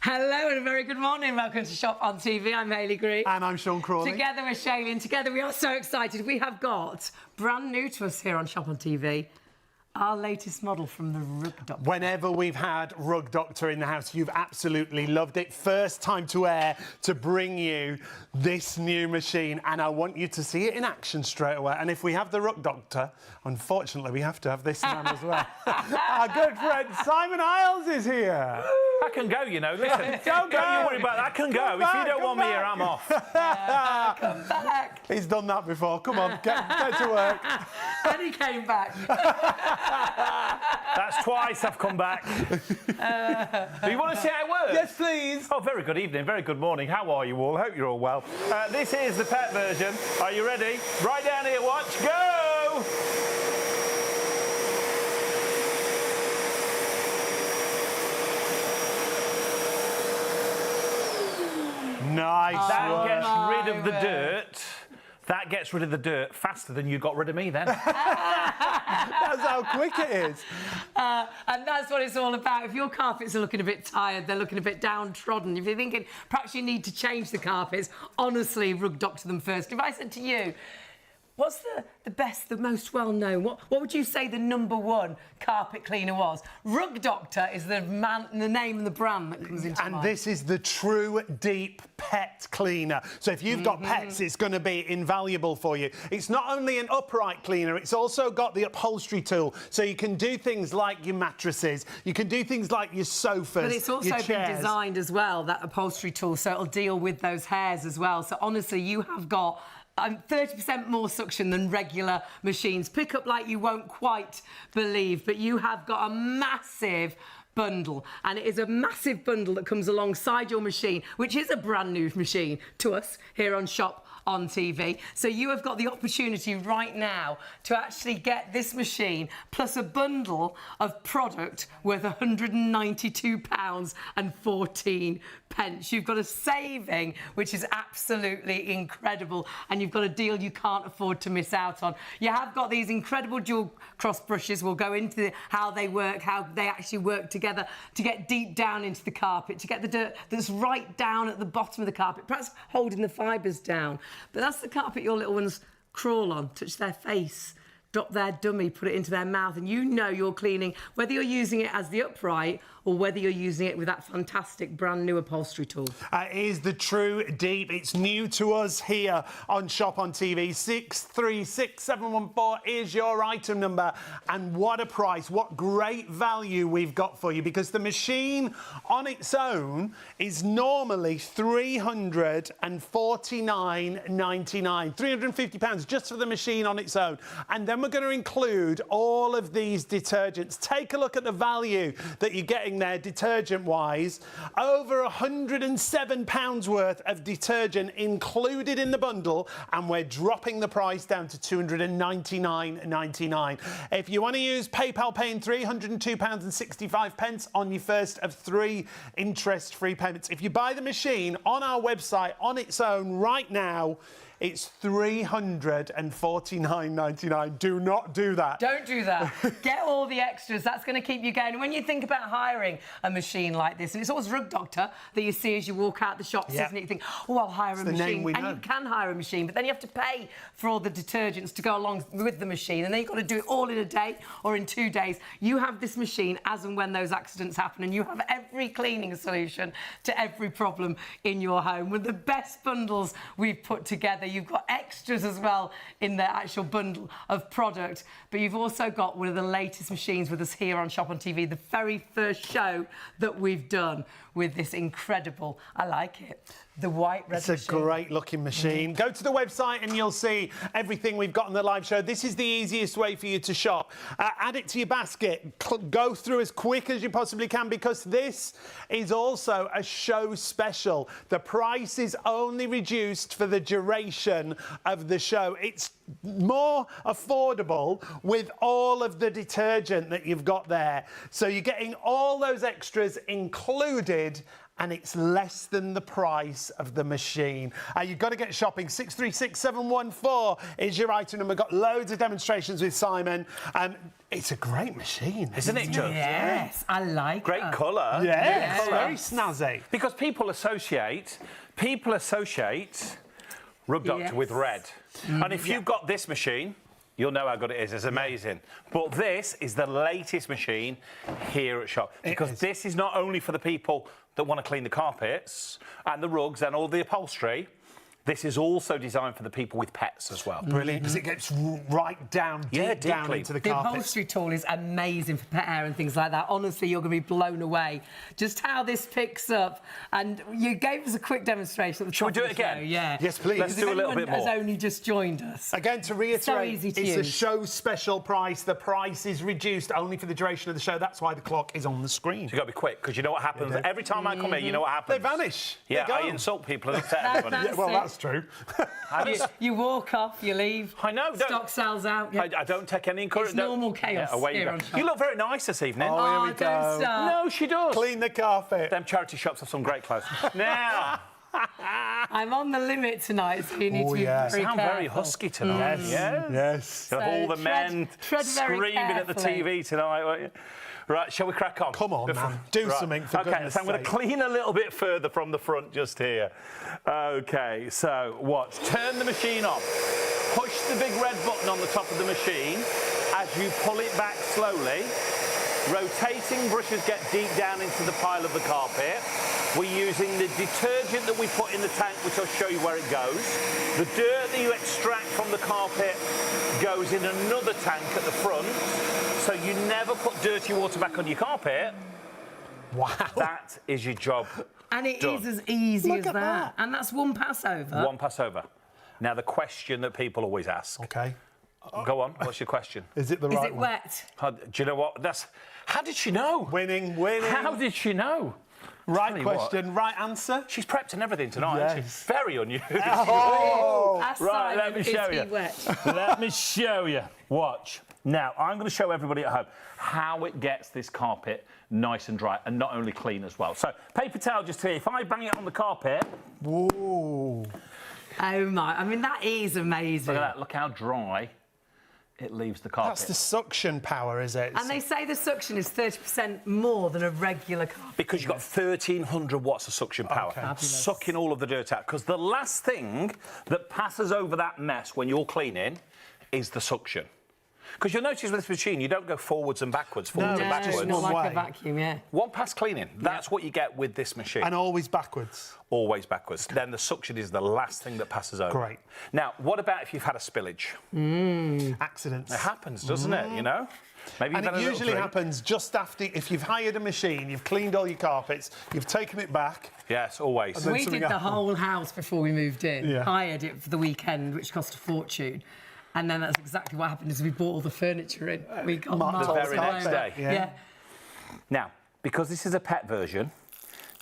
Hello and a very good morning. Welcome to Shop on TV. I'm Hayley Green. And I'm Sean Crawley. Together we're Shailene. Together we are so excited. We have got brand new to us here on Shop on TV, our latest model from the Rug Doctor. Whenever we've had Rug Doctor in the house, you've absolutely loved it. First time to air to bring you this new machine, and I want you to see it in action straight away. And if we have the Rug Doctor, unfortunately, we have to have this man as well. Our good friend Simon Isles is here. I can go, you know. Listen, Don't you worry about that. I can go. If you don't want me here, I'm off. Come back. He's done that before. Come on, get to work. And he came back. That's twice I've come back. Do you want to see how it works? Yes, please. Oh, very good evening, very good morning. How are you all? Hope you're all well. This is the pet version. Are you ready? Right down here, watch, go! Nice. That gets rid of the word. dirt. That gets rid of the dirt faster than you got rid of me then. That's how quick it is. And that's what it's all about. If your carpets are looking a bit tired, they're looking a bit downtrodden, if you're thinking perhaps you need to change the carpets, honestly, Rug Doctor them first. If I said to you, what's the best, the most well-known? What would you say the #1 carpet cleaner was? Rug Doctor is the name and the brand that comes into mind. And this is the Tru Deep pet cleaner. So if you've got pets, it's going to be invaluable for you. It's not only an upright cleaner, it's also got the upholstery tool. So you can do things like your mattresses, you can do things like your sofas, but it's also your been chairs. designed as well, that upholstery tool, so it'll deal with those hairs as well. So honestly, you have got 30% more suction than regular machines. Pick up like you won't quite believe, but you have got a massive bundle, and it is a massive bundle that comes alongside your machine, which is a brand new machine to us here on Shop on TV. So you have got the opportunity right now to actually get this machine plus a bundle of product worth £192.14. You've got a saving which is absolutely incredible, and you've got a deal you can't afford to miss out on. You have got these incredible dual cross brushes. We'll go into how they work, how they actually work together to get deep down into the carpet, to get the dirt that's right down at the bottom of the carpet, perhaps holding the fibres down. But that's the carpet your little ones crawl on, touch their face, drop their dummy, put it into their mouth, and you know you're cleaning, whether you're using it as the upright or whether you're using it with that fantastic brand new upholstery tool. It is the Tru Deep. It's new to us here on Shop on TV. 636714 is your item number. And what a price, what great value we've got for you, because the machine on its own is normally £349.99. £350 just for the machine on its own. And then we're going to include all of these detergents. Take a look at the value that you're getting there detergent-wise. Over £107 worth of detergent included in the bundle, and we're dropping the price down to £299.99. If you want to use PayPal, paying £302.65 on your first of 3 interest-free payments. If you buy the machine on our website on its own right now, it's £349.99. Do not do that. Don't do that. Get all the extras. That's going to keep you going. And when you think about hiring a machine like this, and it's always Rug Doctor that you see as you walk out the shops, isn't it? You think, oh, I'll hire a machine. And you can hire a machine, but then you have to pay for all the detergents to go along with the machine, and then you've got to do it all in a day or in 2 days. You have this machine as and when those accidents happen, and you have every cleaning solution to every problem in your home. With the best bundles we've put together, you've got extras as well in the actual bundle of product, but you've also got one of the latest machines with us here on Shop on TV, the very first show that we've done with this incredible, I like it, the white red machine. It's a great looking machine. Go to the website and you'll see everything we've got on the live show. This is the easiest way for you to shop. Add it to your basket. Go through as quick as you possibly can, because this is also a show special. The price is only reduced for the duration of the show. It's more affordable with all of the detergent that you've got there. So you're getting all those extras included and it's less than the price of the machine. You've got to get shopping. 636714 is your item number. We've got loads of demonstrations with Simon. It's a great machine, isn't it, Joe? Yes, I like it. Great colour. Yes, very snazzy. Because people associate Rub Doctor with red. And if you've got this machine, you'll know how good it is. It's amazing. But this is the latest machine here at Shop. Because this is not only for the people that want to clean the carpets and the rugs and all the upholstery. This is also designed for the people with pets as well. Brilliant, because it gets right down, deep down into the carpet. The upholstery tool is amazing for pet hair and things like that. Honestly, you're going to be blown away. Just how this picks up. And you gave us a quick demonstration at the top. Shall we do it again? Yeah. Yes, please. Let's do a little bit more. Has only just joined us. Again, to reiterate, so easy to it's a use. show special price. The price is reduced only for the duration of the show. That's why the clock is on the screen. So you've got to be quick, because you know what happens? Every time I come here, you know what happens? They vanish. Yeah, they go. I insult people and upset everybody. Yeah, well, that's true. You walk off, you leave. I know. Stock sells out. Yeah. I don't take any encouragement. It's normal chaos away here you on go. Shop. You look very nice this evening. Oh, here we go. Don't start. No, she does. Clean the carpet. Them charity shops have some great clothes. Now, I'm on the limit tonight, so you need to be yeah. very sound careful. very husky tonight. Yes. You'll have all the men tread very screaming at the carefully. TV tonight, won't you? Right, shall we crack on? Come on, man. Do something, for goodness so I'm going to sake. clean a little bit further from the front just here. OK, so watch. Turn the machine on. Push the big red button on the top of the machine as you pull it back slowly. Rotating brushes get deep down into the pile of the carpet. We're using the detergent that we put in the tank, which I'll show you where it goes. The dirt that you extract from the carpet goes in another tank at the front. So you never put dirty water back on your carpet. Wow. That is your job. And it done. is as easy Look as at that. And that's one pass over. One pass over. Now, the question that people always ask. OK. Go on, what's your question? Is it the Is right it one? wet? Do you know what? How did she know? Winning. How did she know? Right you question, right answer. She's prepped and everything tonight, hasn't she? Very unusual. Ask Right, Simon, let me show is he you. wet? Let me show you. Watch. Now, I'm going to show everybody at home how it gets this carpet nice and dry, and not only clean as well. So, paper towel just here. If I bang it on the carpet... Whoa. Oh, my. I mean, that is amazing. Look at that. Look how dry it leaves the carpet. That's the suction power, is it? And they say the suction is 30% more than a regular carpet. Because you've got 1,300 watts of suction power, sucking all of the dirt out. Because the last thing that passes over that mess when you're cleaning is the suction. Because you'll notice with this machine, you don't go forwards and backwards, forwards and backwards. It's not One like way. a vacuum, yeah. One pass cleaning. That's what you get with this machine. And always backwards. Always backwards. Then the suction is the last thing that passes over. Great. Now, what about if you've had a spillage? Accidents. It happens, doesn't it? You know? Maybe And you've it had a little usually drink. happens just after, if you've hired a machine, you've cleaned all your carpets, you've taken it back. Yes, always. then We did something the happened. whole house before we moved in. Yeah. Hired it for the weekend, which cost a fortune. And then that's exactly what happened is we bought all the furniture in. We got Marked the miles very away. next day. Yeah. Now, because this is a pet version,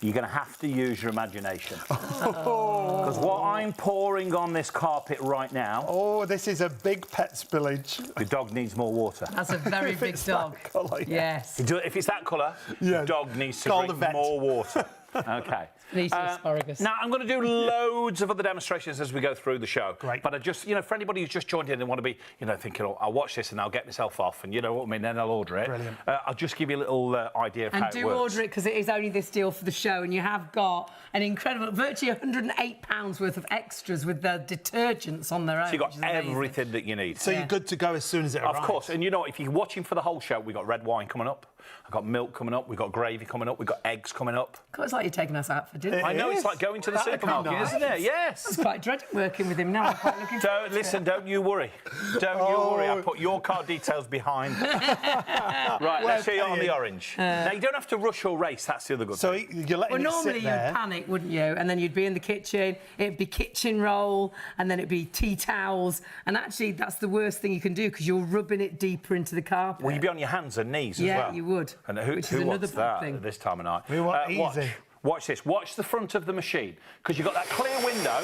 you're going to have to use your imagination. Because what I'm pouring on this carpet right now, Oh, this is a big pet spillage. the dog needs more water. That's a very big it's dog. that colour, yeah. Yes. If it's that colour, Yeah. the dog needs to Call the drink vet. more water. OK. Need some asparagus. Now, I'm going to do loads of other demonstrations as we go through the show. Great. But I just, for anybody who's just joined in and want to be, thinking, oh, I'll watch this and I'll get myself off and you know what I mean, then I'll order it. Brilliant. I'll just give you a little idea of And how it do works. order it because it is only this deal for the show, and you have got an incredible, virtually £108 worth of extras with the detergents on their own. So you've got which is amazing. everything that you need. So you're good to go as soon as it arrives. Of course, and if you're watching for the whole show, we've got red wine coming up, I've got milk coming up, we've got gravy coming up, we've got eggs coming up. God, it's like you're taking us out for dinner. I know, is. it's like going to the That'd be supermarket, nice. isn't it? Yes. It's quite dreading working with him now. I'm quite looking forward to it. Don't you worry. Don't you worry. I'll put your card details behind. Right, let's show you on the orange. Now, you don't have to rush or race, that's the other good So thing. you're letting Well, it normally sit you'd there. panic, wouldn't you? And then you'd be in the kitchen, it'd be kitchen roll, and then it'd be tea towels. And actually, that's the worst thing you can do because you're rubbing it deeper into the carpet. Will you be on your hands and knees as well? Yeah, you would. And who Which is who another wants big that thing. at this time of night? We want easy. Watch this. Watch the front of the machine because you've got that clear window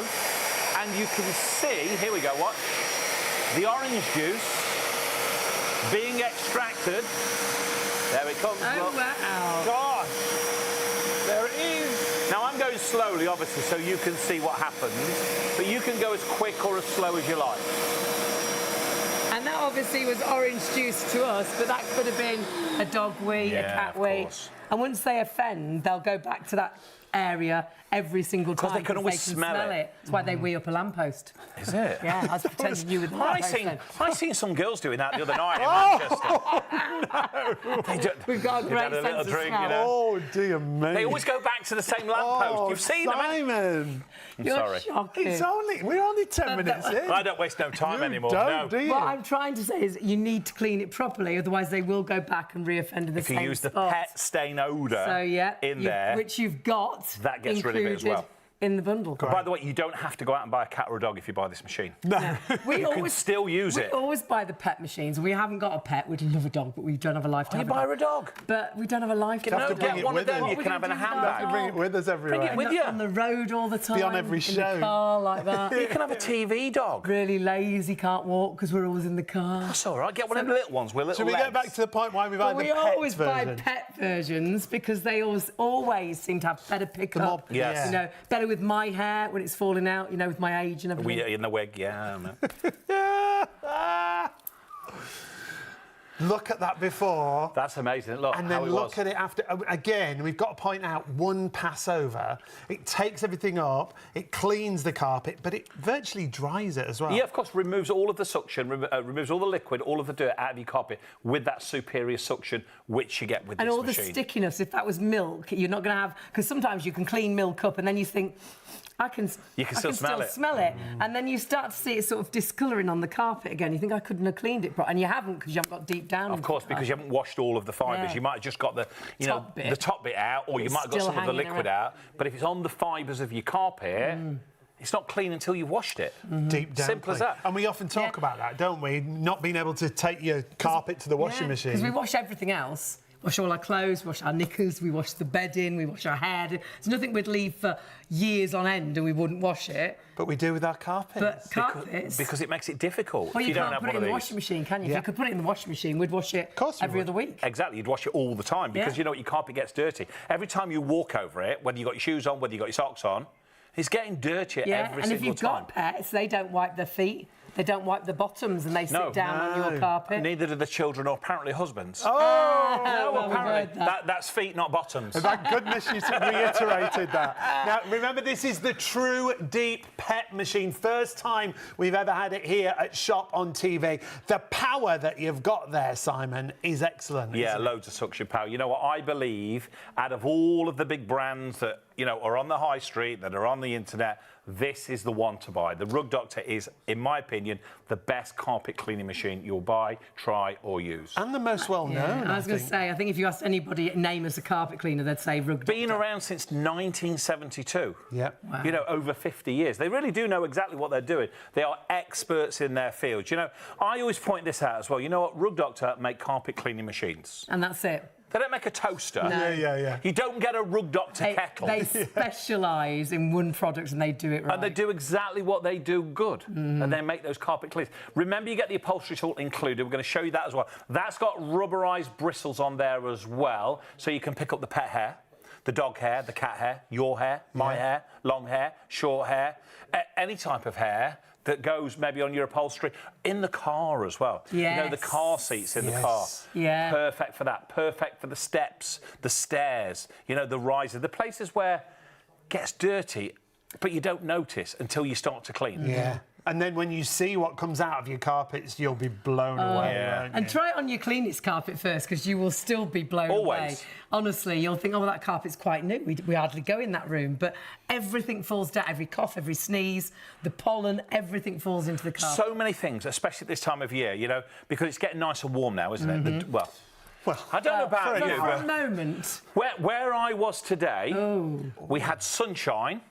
and you can see, here we go, watch, the orange juice being extracted. There it comes, Oh, look. wow. Gosh, there it is. slowly, obviously, so you can see what happens. But you can go as quick or as slow as you like. And that obviously was orange juice to us, but that could have been a dog wee, a cat wee. And once they offend, they'll go back to that area every single time. Because they can always smell it. That's why they wee up a lamppost. Is it? Yeah, I was pretending you with the I seen some girls doing that the other night in Manchester. We've got a great sense of smell. You know? Oh, dear me. They always go back to the same lamppost. You've seen them, Simon. You're sorry. shocking. We're only 10 minutes in. I don't waste no time anymore. Don't, do you? What I'm trying to say is you need to clean it properly, otherwise they will go back and reoffend in the same spot. If you use the pet stain odour in there, which you've got, that gets rid of it as well. In the bundle. By the way, you don't have to go out and buy a cat or a dog if you buy this machine. No. We you can still use it. We always buy the pet machines. We haven't got a pet. We'd love a dog, but we don't have a lifetime. You buy her a dog. But we don't have a lifetime. You have to bring it one with of them us. you can have in a handbag. Bring it with us everywhere. Bring it with you. On the road all the time. Be on every show. In the car like that. You can have a TV dog. Really lazy, can't walk because we're always in the car. That's all right. Get one of the little ones with little Should we get back to the point why we've had the we pet always buy version? pet versions because they always seem to have better pickup. Yes. You know, better with my hair when it's falling out, you know, with my age and everything. In the wig, yeah. I know. Look at that before. That's amazing. Look, and then look at it after. Again, we've got to point out one pass over. It takes everything up, it cleans the carpet, but it virtually dries it as well. Yeah, of course, removes all of the suction, removes all the liquid, all of the dirt out of your carpet with that superior suction, which you get with this machine. And all the stickiness, if that was milk, you're not going to have... Because sometimes you can clean milk up and then you think... I can still smell it. And then you start to see it sort of discolouring on the carpet again. You think, I couldn't have cleaned it, and you haven't because you haven't got deep down. Of course, because you haven't washed all of the fibres. Yeah. You might have just got the top bit out, or you might have got some of the liquid out. But if it's on the fibres of your carpet, it's not clean until you've washed it. Deep down. Simple as that. And we often talk about that, don't we? Not being able to take your carpet to the washing machine. Because we wash everything else. Wash all our clothes, wash our knickers, we wash the bedding, we wash our hair. There's nothing we'd leave for years on end and we wouldn't wash it. But we do with our carpets. But carpets... Because it makes it difficult. Well, if you don't can't have put it in the washing machine, can you? Yeah. If you could put it in the washing machine, we'd wash it every other week. Exactly, you'd wash it all the time because you know what, your carpet gets dirty. Every time you walk over it, whether you've got your shoes on, whether you've got your socks on, it's getting dirtier every single time. And if you've got pets, they don't wipe their feet. They don't wipe the bottoms and they sit down on your carpet. Neither do the children or apparently husbands. Oh! No, well, apparently. That's feet, not bottoms. Thank goodness you reiterated that. Now, remember, this is the Tru Deep pet machine. First time we've ever had it here at Shop on TV. The power that you've got there, Simon, is excellent. Yeah, loads of suction power. You know what? I believe out of all of the big brands that, you know, are on the high street, that are on the internet, this is the one to buy. The Rug Doctor is, in my opinion, the best carpet cleaning machine you'll buy, try or use. And the most well-known, I was going to say, I think if you asked anybody, name as a carpet cleaner, they'd say Rug Doctor. Been around since 1972. Yeah. Wow. You know, over 50 years. They really do know exactly what they're doing. They are experts in their field. You know, I always point this out as well. You know what? Rug Doctor make carpet cleaning machines. And that's it. They don't make a toaster. No. Yeah. You don't get a Rug Doctor kettle. They specialise in one product and they do it right. And they do exactly what they do good. And they make those carpet cleans. Remember, you get the upholstery tool included. We're going to show you that as well. That's got rubberised bristles on there as well, so you can pick up the pet hair, the dog hair, the cat hair, your hair, my hair, long hair, short hair, any type of hair that goes maybe on your upholstery, in the car as well. Yes. You know, the car seats in the car. Yeah. Perfect for that. Perfect for the steps, the stairs, you know, the riser, the places where it gets dirty, but you don't notice until you start to clean. Yeah. And then when you see what comes out of your carpets, you'll be blown away. Yeah. And try it on your cleanest carpet first, because you will still be blown away. Honestly, you'll think, oh, well, that carpet's quite new. We hardly go in that room. But everything falls down, every cough, every sneeze, the pollen, everything falls into the carpet. So many things, especially at this time of year, you know, because it's getting nice and warm now, isn't it? Well, I don't know about you, for a but moment. where I was today, we had sunshine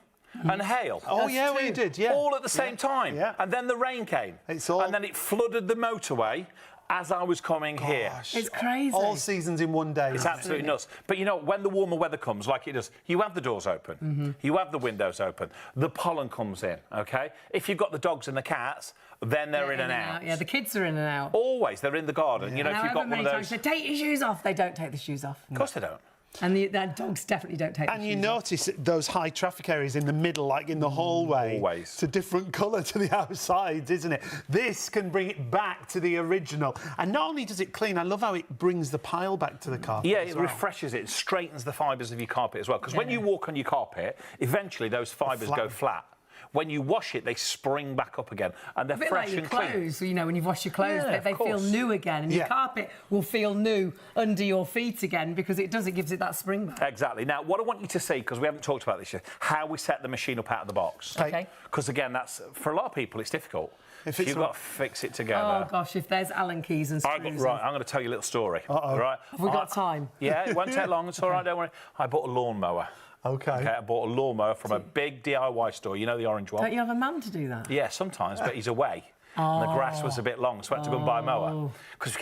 and hail. Oh, yeah, we did, yeah. All at the same time. Yeah. And then the rain came. And then it flooded the motorway as I was coming here. It's crazy. All seasons in one day. It's absolutely nuts. But, you know, when the warmer weather comes, like it does, you have the doors open. You have the windows open. The pollen comes in, OK? If you've got the dogs and the cats, then they're in and out. Yeah, the kids are in and out. Always. They're in the garden. You know, if you've got one of those... Times they take your shoes off, they don't take the shoes off. Of course they don't. And that dogs definitely don't take. And you notice those high traffic areas in the middle, like in the hallway. Always. It's a different colour to the outside, isn't it? This can bring it back to the original. And not only does it clean, I love how it brings the pile back to the carpet. Yeah, it refreshes it, straightens the fibres of your carpet as well. Because when you walk on your carpet, eventually those fibres go flat. When you wash it, they spring back up again, and they're fresh and clean. Clothes, you know, when you wash your clothes, they feel new again, and your carpet will feel new under your feet again because it gives it that spring back. Exactly. Now, what I want you to see, because we haven't talked about this yet, how we set the machine up out of the box. Okay. Because again, that's for a lot of people, it's difficult. If you've got to fix it together. Oh gosh, if there's Allen keys and screws. Right, I'm going to tell you a little story. Right. Have we got time? Yeah, it won't take long. It's all right. Don't worry. I bought a lawnmower. Okay. I bought a lawnmower from a big DIY store. You know the orange one? Don't you have a man to do that? Yeah, sometimes, but he's away. And the grass was a bit long, so I had to go and buy a mower. Because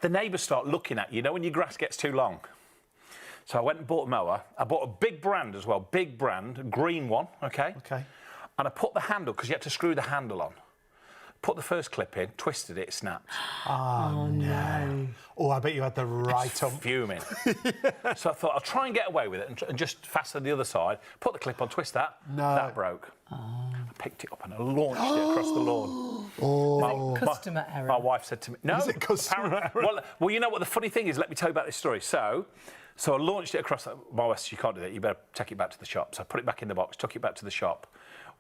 the neighbours start looking at you know when your grass gets too long. So I went and bought a mower. I bought a big brand as well, big brand, a green one, okay? Okay. And I put the handle, because you had to screw the handle on. Put the first clip in, twisted it, snapped. Oh, no. Oh, I bet you had the right fuming. So I thought, I'll try and get away with it and just fasten the other side, put the clip on, twist that. No. That broke. I picked it up and I launched it across the lawn. Is it customer error? My wife said to me, no. Is it customer error? Well, you know what the funny thing is? Let me tell you about this story. So I launched it across. My wife said, you can't do that. You better take it back to the shop. So I put it back in the box, took it back to the shop.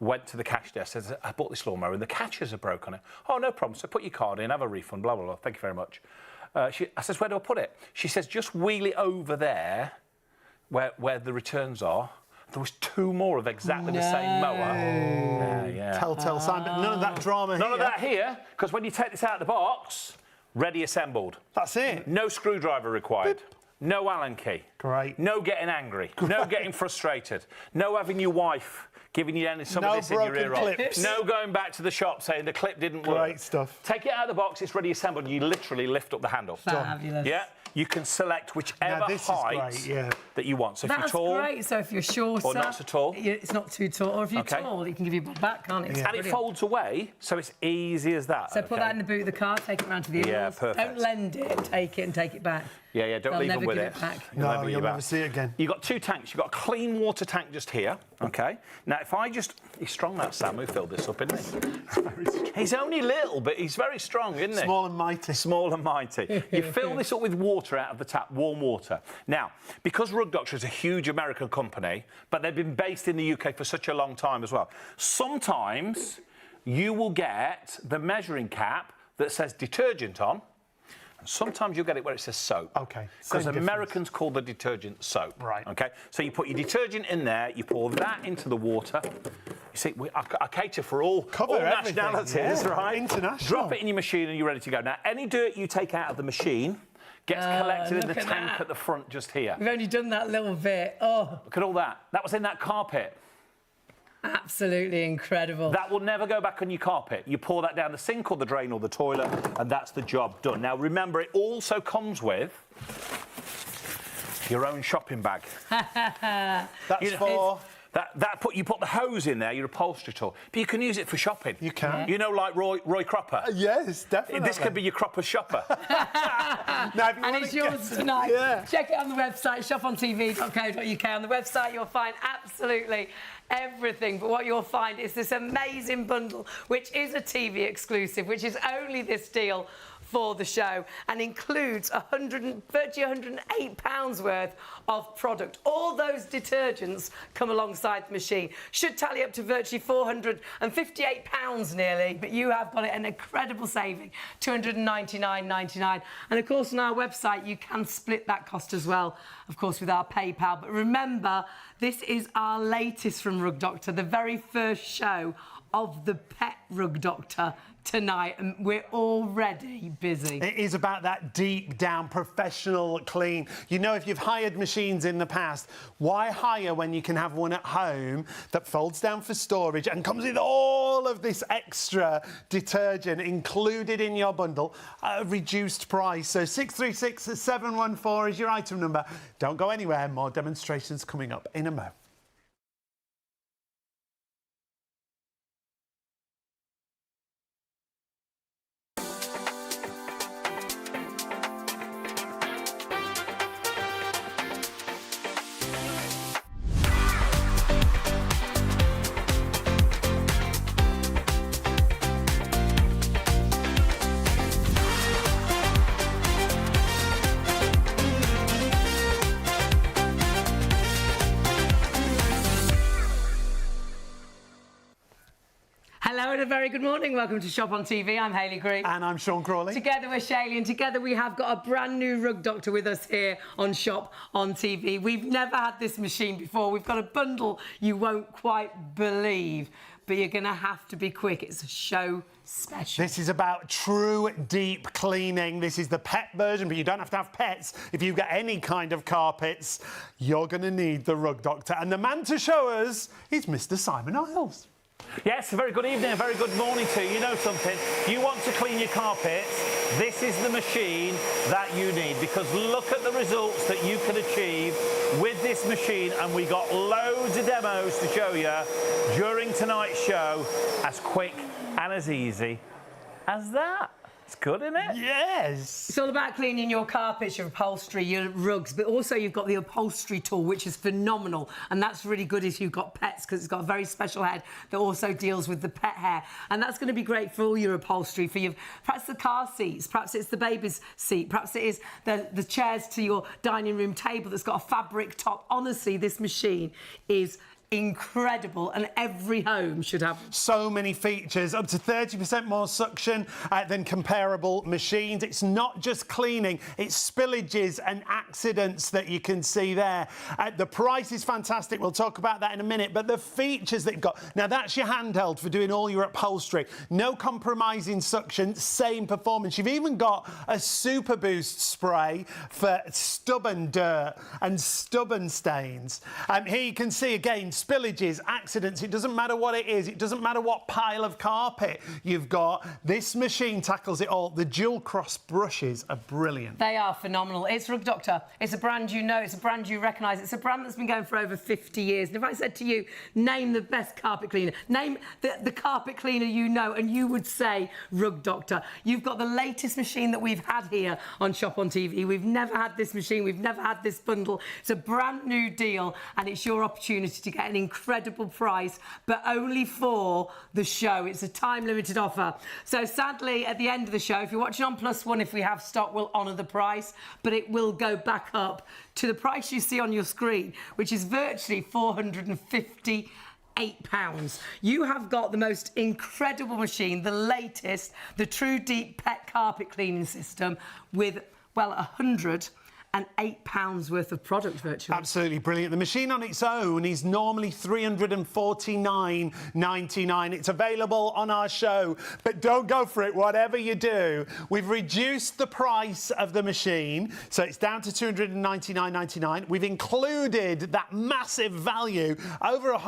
Went to the cash desk, said, I bought this lawnmower and the catchers are broke on it. Oh, no problem. So put your card in, have a refund, blah, blah, blah. Thank you very much. I says, where do I put it? She says, just wheel it over there where the returns are. There was 2 more of exactly the same mower. Yeah. Telltale sign, but none of that drama here. None of that here, because when you take this out of the box, ready assembled. That's it. No screwdriver required. Beep. No Allen key. Great. No getting angry. Great. No getting frustrated. No having your wife giving you some of this in your ear clips. No going back to the shop saying the clip didn't work. Great stuff. Take it out of the box, it's ready assembled, you literally lift up the handle. Fabulous. Yeah, you can select whichever height that you want. So if you're tall... That's great, so if you're shorter... Or not so tall. It's not too tall, or if you're tall, it can give you a back, can't it? Yeah. And it folds away, so it's easy as that. So put that in the boot of the car, take it round to the in-laws. Perfect. Don't lend it, take it and take it back. Yeah, don't leave them with it. No, you'll never see it again. You've got 2 tanks. You've got a clean water tank just here, OK? Now, if I just... He's strong, that Sam, who filled this up, isn't he? He's only little, but he's very strong, isn't he? Small and mighty. Small and mighty. You fill this up with water out of the tap, warm water. Now, because Rug Doctor is a huge American company, but they've been based in the UK for such a long time as well, sometimes you will get the measuring cap that says detergent on. Sometimes you'll get it where it says soap. OK. Because Americans call the detergent soap. Right. OK? So you put your detergent in there, you pour that into the water. You see, I cater for all nationalities, right? International. Drop it in your machine and you're ready to go. Now, any dirt you take out of the machine gets collected in the tank at the front just here. We've only done that little bit. Oh. Look at all that. That was in that carpet. Absolutely incredible. That will never go back on your carpet. You pour that down the sink or the drain or the toilet, and that's the job done. Now, remember, it also comes with your own shopping bag. That's for... You put the hose in there, your upholstery tool, but you can use it for shopping. You can. You know, like Roy Cropper. Yes, definitely. This could be your Cropper shopper. And it's yours tonight. Yeah. Check it on the website, shopontv.co.uk. On the website, you'll find absolutely everything. But what you'll find is this amazing bundle, which is a TV exclusive, which is only this deal for the show, and includes £108 worth of product. All those detergents come alongside the machine. Should tally up to virtually £458 nearly, but you have got it an incredible saving, £299.99. And of course, on our website, you can split that cost as well, of course, with our PayPal. But remember, this is our latest from Rug Doctor, the very first show of the Pet Rug Doctor tonight, and we're already busy. It is about that deep down professional clean. You know, if you've hired machines in the past, why hire when you can have one at home that folds down for storage and comes with all of this extra detergent included in your bundle at a reduced price? So 636-714 is your item number. Don't go anywhere. More demonstrations coming up in a mo. Hello and a very good morning. Welcome to Shop on TV. I'm Hayley Green. And I'm Sean Crawley. Together we're Shaylee, and together we have got a brand new rug doctor with us here on Shop on TV. We've never had this machine before. We've got a bundle you won't quite believe, but you're going to have to be quick. It's a show special. This is about Tru Deep cleaning. This is the pet version, but you don't have to have pets. If you've got any kind of carpets, you're going to need the rug doctor. And the man to show us is Mr. Simon Isles. Yes, a very good evening, a very good morning to you. You know something? You want to clean your carpets, this is the machine that you need, because look at the results that you can achieve with this machine, and we got loads of demos to show you during tonight's show, as quick and as easy as that. It's good, isn't it? Yes. It's all about cleaning your carpets, your upholstery, your rugs, but also you've got the upholstery tool, which is phenomenal. And that's really good if you've got pets, because it's got a very special head that also deals with the pet hair. And that's going to be great for all your upholstery, for your, perhaps the car seats, perhaps it's the baby's seat, perhaps it is the chairs to your dining room table that's got a fabric top. Honestly, this machine is incredible, and every home should have them. So many features, up to 30% more suction than comparable machines. It's not just cleaning, it's spillages and accidents that you can see there. The price is fantastic, we'll talk about that in a minute, but the features that you've got, now that's your handheld for doing all your upholstery. No compromising suction, same performance. You've even got a super boost spray for stubborn dirt and stubborn stains. Here you can see again, spillages, accidents, it doesn't matter what it is, it doesn't matter what pile of carpet you've got, this machine tackles it all. The dual cross brushes are brilliant. They are phenomenal. It's Rug Doctor. It's a brand you know, it's a brand you recognise, it's a brand that's been going for over 50 years. And if I said to you, name the best carpet cleaner, name the carpet cleaner you know, and you would say Rug Doctor. You've got the latest machine that we've had here on Shop on TV. We've never had this machine, we've never had this bundle. It's a brand new deal, and it's your opportunity to get an incredible price, but only for the show. It's a time-limited offer. So sadly, at the end of the show, if you're watching on +1, if we have stock, we'll honour the price, but it will go back up to the price you see on your screen, which is virtually £458. You have got the most incredible machine, the latest, the Tru Deep pet carpet cleaning system with, well, £108 worth of product virtually. Absolutely brilliant. The machine on its own is normally $349.99. It's available on our show, but don't go for it, whatever you do. We've reduced the price of the machine, so it's down to $299.99. We've included that massive value, over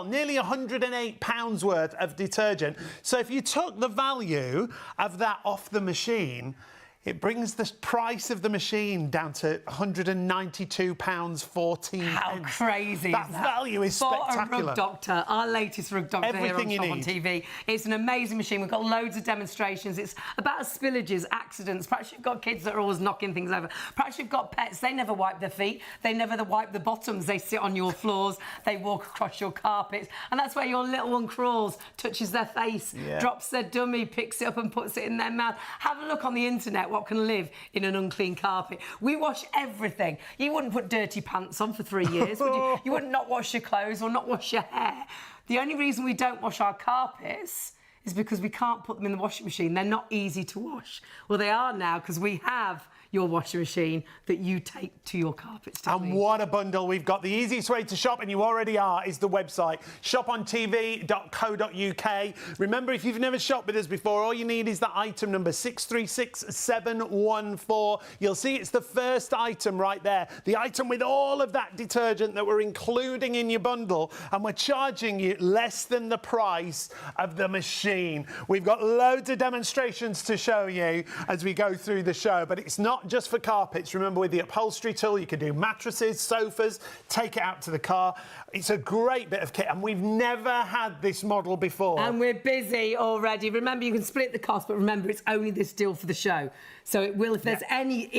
nearly £108 worth of detergent. So if you took the value of that off the machine, it brings the price of the machine down to £192.14. How crazy that is that? value is spectacular. For a Rug Doctor, our latest Rug Doctor Everything here on you Shop need. on TV. It's an amazing machine. We've got loads of demonstrations. It's about spillages, accidents. Perhaps you've got kids that are always knocking things over. Perhaps you've got pets. They never wipe their feet. They never wipe the bottoms. They sit on your floors. They walk across your carpets. And that's where your little one crawls, touches their face, drops their dummy, picks it up and puts it in their mouth. Have a look on the internet what can live in an unclean carpet. We wash everything. You wouldn't put dirty pants on for 3 years, would you? You wouldn't not wash your clothes or not wash your hair. The only reason we don't wash our carpets is because we can't put them in the washing machine. They're not easy to wash. Well, they are now, because we have your washing machine that you take to your carpets. And what a bundle we've got. The easiest way to shop, and you already are, is the website shopontv.co.uk. Remember, if you've never shopped with us before, all you need is that item number 636714. You'll see it's the first item right there, the item with all of that detergent that we're including in your bundle, and we're charging you less than the price of the machine. We've got loads of demonstrations to show you as we go through the show, but it's not just for carpets. Remember, with the upholstery tool, you can do mattresses, sofas, take it out to the car. It's a great bit of kit, and we've never had this model before. And we're busy already. Remember, you can split the cost, but remember, it's only this deal for the show. So it will, if there's any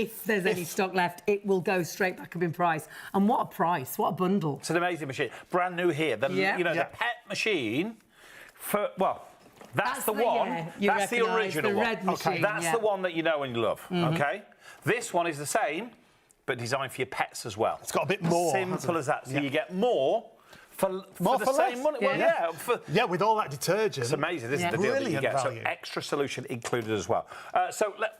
stock left, it will go straight back up in price. And what a price, what a bundle. It's an amazing machine. Brand new here. The pet machine, that's the one. That's the original the red one. machine, That's the one that you know and you love. Okay. This one is the same, but designed for your pets as well. It's got a bit more. Simple as that. So you get more For the same money. Well, yeah, with all that detergent. It's amazing. This is the deal that you get. Value. So extra solution included as well.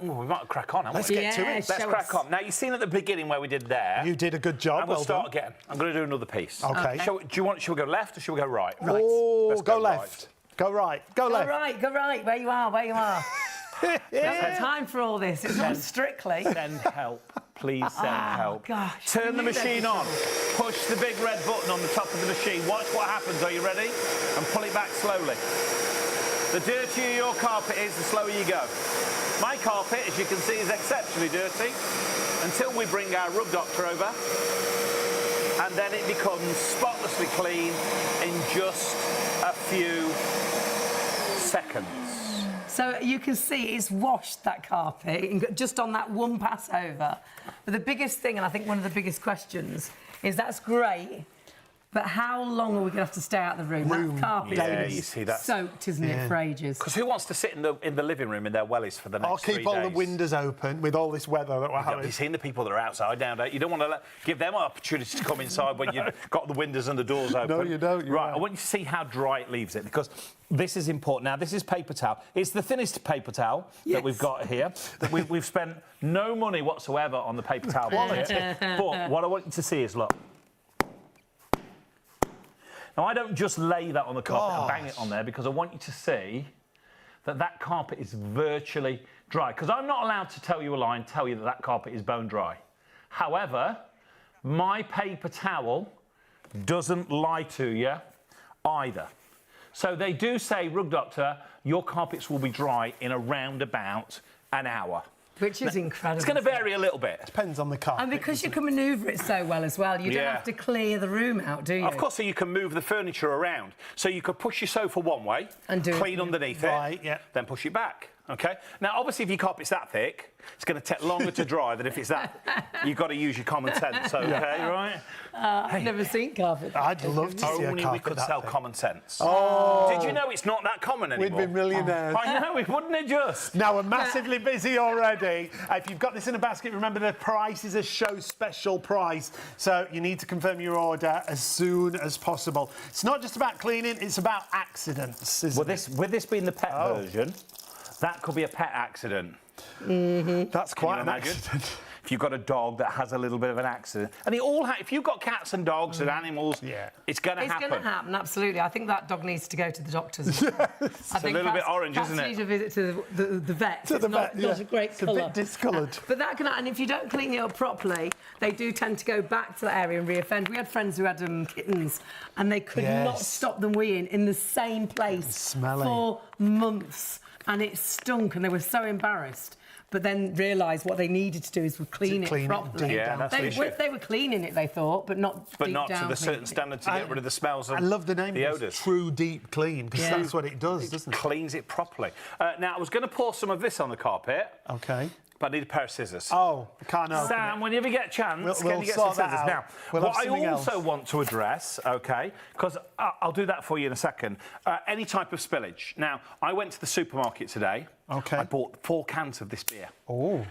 We might crack on. Let's get to it. Let's crack on. Now, you've seen at the beginning where we did there. You did a good job. And we'll start again. I'm going to do another piece. Okay. Shall we go left or shall we go right? Right. Oh, Let's go left. Right. Go right. Go left. Go right. Where you are. There's no time for all this. It's not strictly. Send help. Please send help. Gosh. Turn the machine on. Push the big red button on the top of the machine. Watch what happens. Are you ready? And pull it back slowly. The dirtier your carpet is, the slower you go. My carpet, as you can see, is exceptionally dirty until we bring our rug doctor over. And then it becomes spotlessly clean in just a few seconds. So you can see it's washed that carpet just on that one pass over. But the biggest thing, and I think one of the biggest questions, is that's great, but how long are we going to have to stay out of the room? That carpet is soaked, isn't it, for ages? Because who wants to sit in the living room in their wellies for the next 3 days? Or keep all the windows open with all this weather that we're having. Have you seen the people that are outside now? You don't want to give them an opportunity to come inside when you've got the windows and the doors open. No, you don't. Right, I want you to see how dry it leaves it, because this is important. Now, this is paper towel. It's the thinnest paper towel that we've got here. We've spent no money whatsoever on the paper towel budget. But what I want you to see is, look. Now, I don't just lay that on the carpet and bang it on there, because I want you to see that that carpet is virtually dry. Because I'm not allowed to tell you a lie and tell you that that carpet is bone dry. However, my paper towel doesn't lie to you either. So they do say, Rug Doctor, your carpets will be dry in around about an hour. Which is incredible. It's going to vary a little bit. Depends on the carpet. And because you can manoeuvre it so well as well, you don't have to clear the room out, do you? Of course, so you can move the furniture around. So you could push your sofa one way, and clean underneath it, then push it back. OK? Now, obviously, if your carpet's that thick, it's going to take longer to dry than if it's that... You've got to use your common sense, OK, right? I've never seen carpet. I'd love to see a carpet. Only we could sell common sense. Oh. Did you know it's not that common anymore? We'd be millionaires. I know, wouldn't it just? Now, we're massively busy already. If you've got this in a basket, remember the price is a show special price. So you need to confirm your order as soon as possible. It's not just about cleaning, it's about accidents, isn't it? With this being the pet version, that could be a pet accident. That's quite an accident. If you've got a dog that has a little bit of an accident. And if you've got cats and dogs and animals, it's going to happen. It's going to happen, absolutely. I think that dog needs to go to the doctors. It's a little bit orange, isn't it? Needs a visit to the vet. To the vet, not a great colour. It's a bit discoloured. But that can, and if you don't clean it up properly, they do tend to go back to that area and reoffend. We had friends who had kittens, and they could not stop them weeing in the same place for months. And it stunk, and they were so embarrassed. But then realised what they needed to do is clean it properly. That's they were cleaning it, they thought, but not to the certain standard to get rid of the smells and I love the name. The odours. Tru Deep Clean, because that's what it does, doesn't it? Cleans it properly. Now, I was going to pour some of this on the carpet. OK. But I need a pair of scissors. Oh, I can't open Sam, whenever you get a chance, can you get some scissors? Now, what I also want to address, OK, because I'll do that for you in a second, any type of spillage. Now, I went to the supermarket today. OK. I bought 4 cans of this beer. Oh.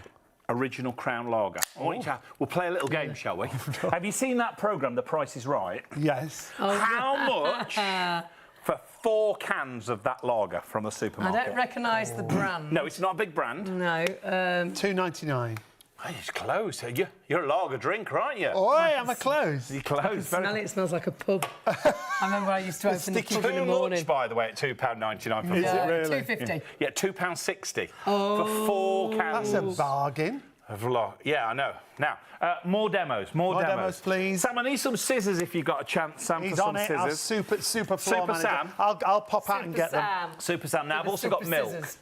Original Crown Lager. We'll play a little game, shall we? Have you seen that programme, The Price is Right? Yes. How much for 4 cans of that lager from the supermarket? I don't recognise the brand. No, it's not a big brand. No. $2.99. Oh, it's close. You're a lager drinker, aren't you? Oh, I'm a close. You're close. It smells like a pub. I remember I used to open the pub in the morning. Much, by the way, at £2.99 for 4. Is it really? £2.50. Yeah, £2.60 for 4 cans. That's a bargain. Yeah, I know. Now, more demos. More demos, please. Sam, I need some scissors if you've got a chance, Sam, He's for some on it. scissors. Super floor manager. Sam. I'll pop out and get them. Super Sam. Now, I've also got milk. Scissors.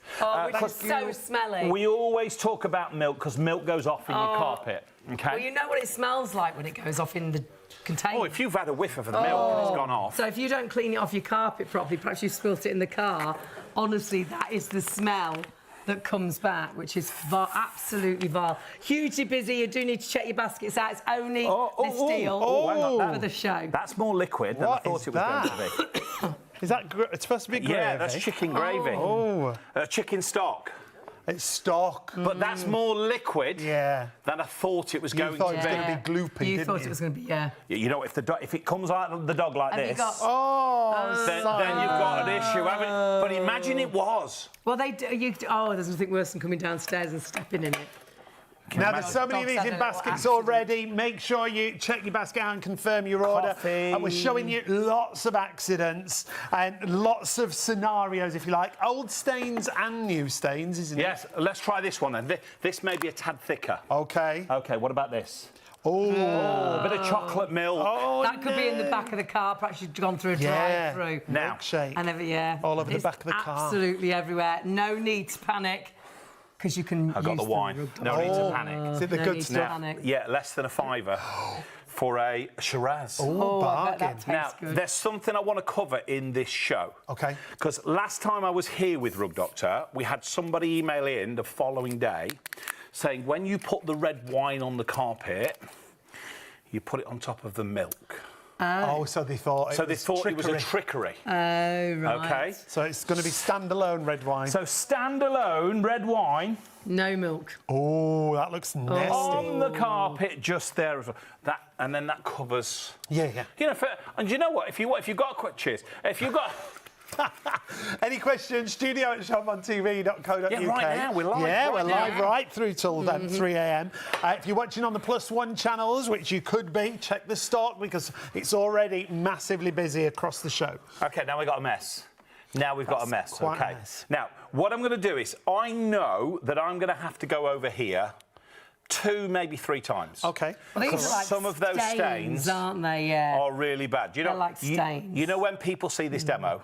Which is so smelly. We always talk about milk because milk goes off in your carpet. Okay. Well, you know what it smells like when it goes off in the container. Oh, if you've had a whiff of the milk and it's gone off. So if you don't clean it off your carpet properly, perhaps you've spilt it in the car, honestly, that is the smell that comes back, which is absolutely vile. Hugely busy. You do need to check your baskets out. It's only this deal for the show. That's more liquid than I thought it was going to be. Is that it's supposed to be gravy? Yeah, that's chicken gravy. Oh. Chicken stock. It's stock. But that's more liquid Yeah. than I thought it was going You thought to it was be. going to be gloopy, You didn't thought you? it was going to be, yeah. You know, if it comes out the dog like Have you this, got- then you've got an issue, haven't you? But imagine it was. Well, they do. There's nothing worse than coming downstairs and stepping in it. Now, there's so many of Dogs these had in a little baskets accident. already. Make sure you check your basket out and confirm your order. Coffee. And we're showing you lots of accidents and lots of scenarios, if you like. Old stains and new stains, isn't it? Yes, let's try this one then. This may be a tad thicker. OK. OK, what about this? Oh. A bit of chocolate milk. Oh, That could be in the back of the car. Perhaps you've gone through a drive-through. Now, Milkshake. And all over the It's back of the car. Absolutely everywhere. No need to panic, because you can. I got use the wine. rug dog. No need to panic. Is it the No good need to stuff? panic. Yeah, less than a £5 for a Shiraz. Oh, I bet that bargain. tastes Now, good. there's something I want to cover in this show. OK. Because last time I was here with Rug Doctor, we had somebody email in the following day saying when you put the red wine on the carpet, you put it on top of the milk. Oh, so they thought it was it was a trickery. Oh, right. OK? So it's going to be standalone red wine. So standalone red wine No milk. Oh, that looks nasty. on the carpet just there as well. And then that covers. Yeah. You know, and you know what? If you've got a quick cheers, if you've got. Any questions? studio@shopontv.co.uk. Yeah, right now, we're live Yeah, right we're now. live right through till 3 a.m. If you're watching on the +1 channels, which you could be, check the stock because it's already massively busy across the show. OK, now we've got a mess. Now we've got a mess. quite a OK. mess. Now, what I'm going to do is, I know that I'm going to have to go over here 2, maybe 3 times. OK. Well, these are like some of those stains aren't they? Yeah. are really bad. Do you know, They're like stains. You know when people see this demo,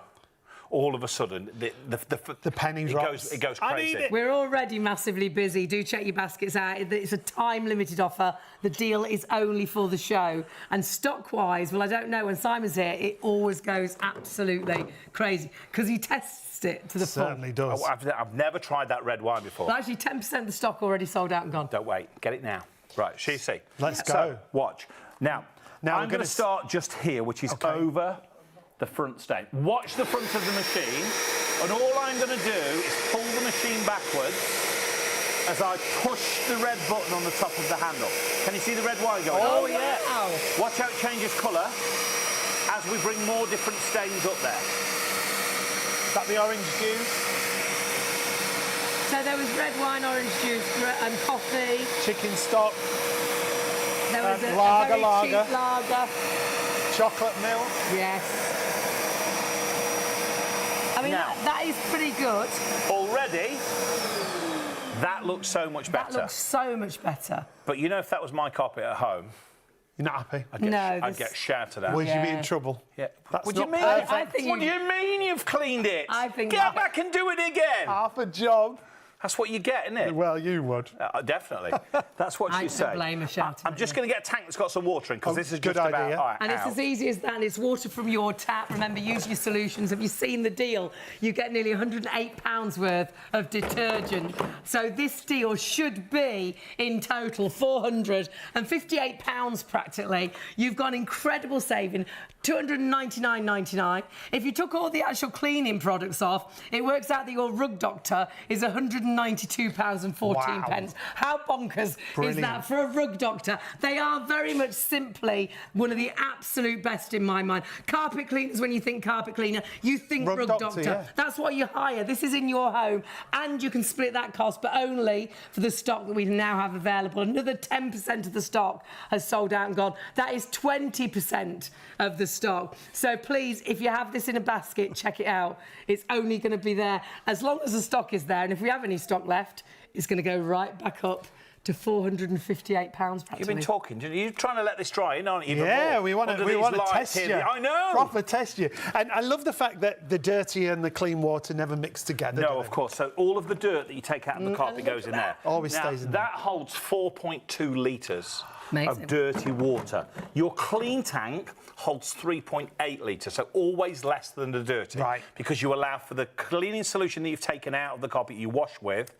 all of a sudden The penny drops. It goes I crazy. need it. We're already massively busy. Do check your baskets out. It's a time-limited offer. The deal is only for the show. And stock-wise, well, I don't know. When Simon's here, it always goes absolutely crazy because he tests it to the full. Certainly does. I've never tried that red wine before. Well, actually, 10% of the stock already sold out and gone. Don't wait. Get it now. Right, see. Let's go. So, watch. Now we're I'm going gonna to start just here, which is over the front stain. Watch the front of the machine, and all I'm going to do is pull the machine backwards as I push the red button on the top of the handle. Can you see the red wine going? Oh, yeah. Wow. Watch how it changes colour as we bring more different stains up there. Is that the orange juice? So there was red wine, orange juice, and coffee. Chicken stock, There was a lager, very cheap lager. chocolate milk. Yes. I mean, Now- that is pretty good. Already, that looks so much better. That looks so much better. But you know, if that was my carpet at home, You're not happy? I'd get shouted at. Would you be Yeah. in trouble? Yeah. That's What do you not mean? perfect. I think What do you- you mean you've cleaned it? I think Get that- back and do it again. Half a job. That's what you get, isn't it? Well, you would. Definitely. That's what I you don't say. blame her shouting I'm at just you. going to get a tank that's got some water in because this is good just idea. about And it's out. as easy as that. And it's water from your tap. Remember, use your solutions. Have you seen the deal? You get nearly £108 worth of detergent. So this deal should be, in total, £458 practically. You've got an incredible saving, £299.99. If you took all the actual cleaning products off, it works out that your Rug Doctor is £192.14. Wow. How bonkers is Brilliant. that for a Rug Doctor? They are very much simply one of the absolute best in my mind. Carpet cleaners, when you think carpet cleaner, you think Rug Rug Doctor, Doctor. yeah. That's what you hire. This is in your home, and you can split that cost, but only for the stock that we now have available. Another 10% of the stock has sold out and gone. That is 20% of the stock. So please, if you have this in a basket, check it out. It's only going to be there as long as the stock is there, and if we have any stock left, it's going to go right back up to £458 practically. You've been talking. You're trying to let this dry in, aren't you? even Yeah, more? we want Under to these lights test here. you. I know. Proper test you. And I love the fact that the dirty and the clean water never mix together. No, do of they? course. So all of the dirt that you take out of the carpet goes in there. Always Now, stays in there. That holds 4.2 litres Amazing. of dirty water. Your clean tank holds 3.8 litres, so always less than the dirty. Right. Because you allow for the cleaning solution that you've taken out of the carpet you wash with,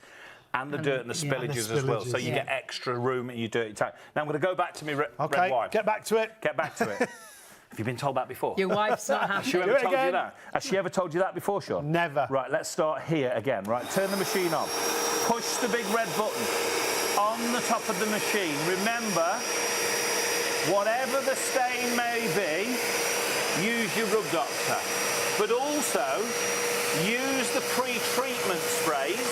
and the dirt and the yeah, the spillages as well. So spillages, you get extra room in your dirty tank. Now I'm going to go back to me red wine. Get back to it. Get back to it. Have you been told that before? Your wife's not happy. Has she ever Do it told you again. that? Has she ever told you that before, Sean? Never. Right, let's start here again. Right, turn the machine on. push the big red button on the top of the machine. Remember, whatever the stain may be, use your Rub Doctor. But also, use the pre-treatment sprays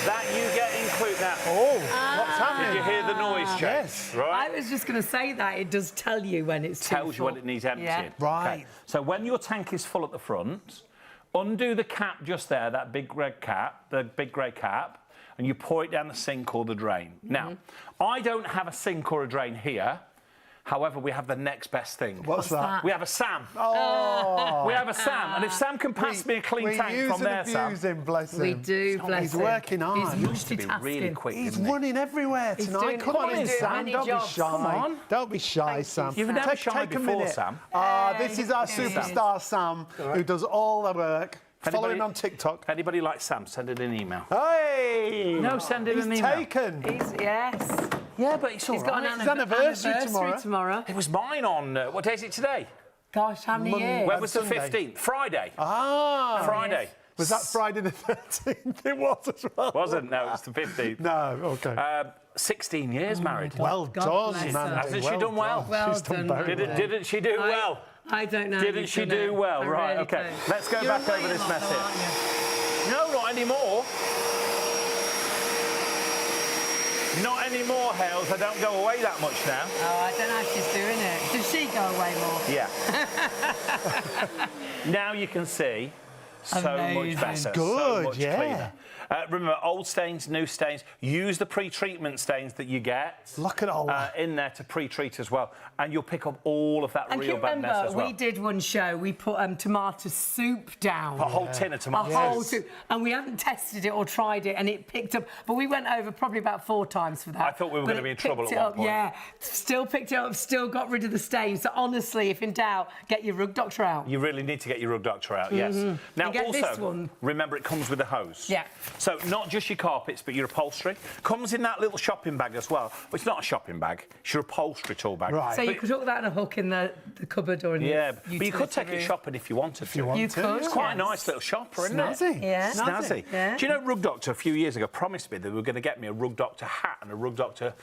that you get included. Now, what's happening? Did you hear the noise change? Yes. Right? I was just going to say that. It does tell you when it's too Tells you when it needs emptying. Yeah. Right. Okay. So when your tank is full at the front, undo the cap just there, that big red cap, the big grey cap, and you pour it down the sink or the drain. Now, I don't have a sink or a drain here. However, we have the next best thing. What's that? We have a Sam. Oh. We have a Sam. And if Sam can pass me a clean tank from there, Sam. Him, bless him. We do, bless him. He's working hard. He's used to be really quick, He's didn't he? running everywhere He's tonight. doing- Come Come on on, in, he's doing Sam. many Don't be jobs. shy. Come on. Don't be shy, Thank you, Sam. You've never Take shy a before, minute. Sam. This is our There he is. superstar, Sam, who does all the work. Follow Anybody- him on TikTok. If anybody likes Sam, send it an email. Hey! No, send him an email. Taken. Yes. Yeah, but it's all He's got right. an It's anniversary tomorrow. It was mine on, what day is it today? Gosh, how many Monday. years? When was the Sunday. 15th? Friday. Ah. Friday. Was that Friday the 13th? It was as well. Wasn't? No, it was the 15th. No, OK. 16 years married. Well God done, bless man. her. Hasn't she done well? Well She's done done, very man. well. Didn't she do well? I don't know. Didn't she do well? Right, really okay. don't. Let's go You're back away over a this lot mess though, here. aren't you? No, not anymore. Not anymore, Hales. I don't go away that much now. Oh, I don't know how she's doing it. Does she go away more? Yeah. Now you can see so Amazing. much better. So Good, much yeah. cleaner. Remember, old stains, new stains. Use the pre-treatment stains that you get. Look at all that. In there to pre-treat as well. And you'll pick up all of that And real you bad mess remember, as well. we did one show, we put tomato soup down. A whole tin of A tomatoes. whole soup. And we hadn't tested it or tried it, and it picked up. But we went over probably about 4 times for that. I thought we were But gonna be it in trouble picked at it one up, point. Yeah, still picked it up, still got rid of the stains. So honestly, if in doubt, get your Rug Doctor out. You really need to get your Rug Doctor out, yes. Now, And get also, this one. remember it comes with a hose. Yeah. So not just your carpets, but your upholstery. Comes in that little shopping bag as well. Well, it's not a shopping bag, it's your upholstery tool bag. Right. So you But- could hook that in a hook in the cupboard or in Yeah, the but you could utility take it room. shopping if you wanted to. you want You to, could. It's quite a yes. nice little shopper, isn't Snazzy. it? Yeah. Snazzy. Yeah. Do you know Rug Doctor a few years ago promised me they were going to get me a Rug Doctor hat and a Rug Doctor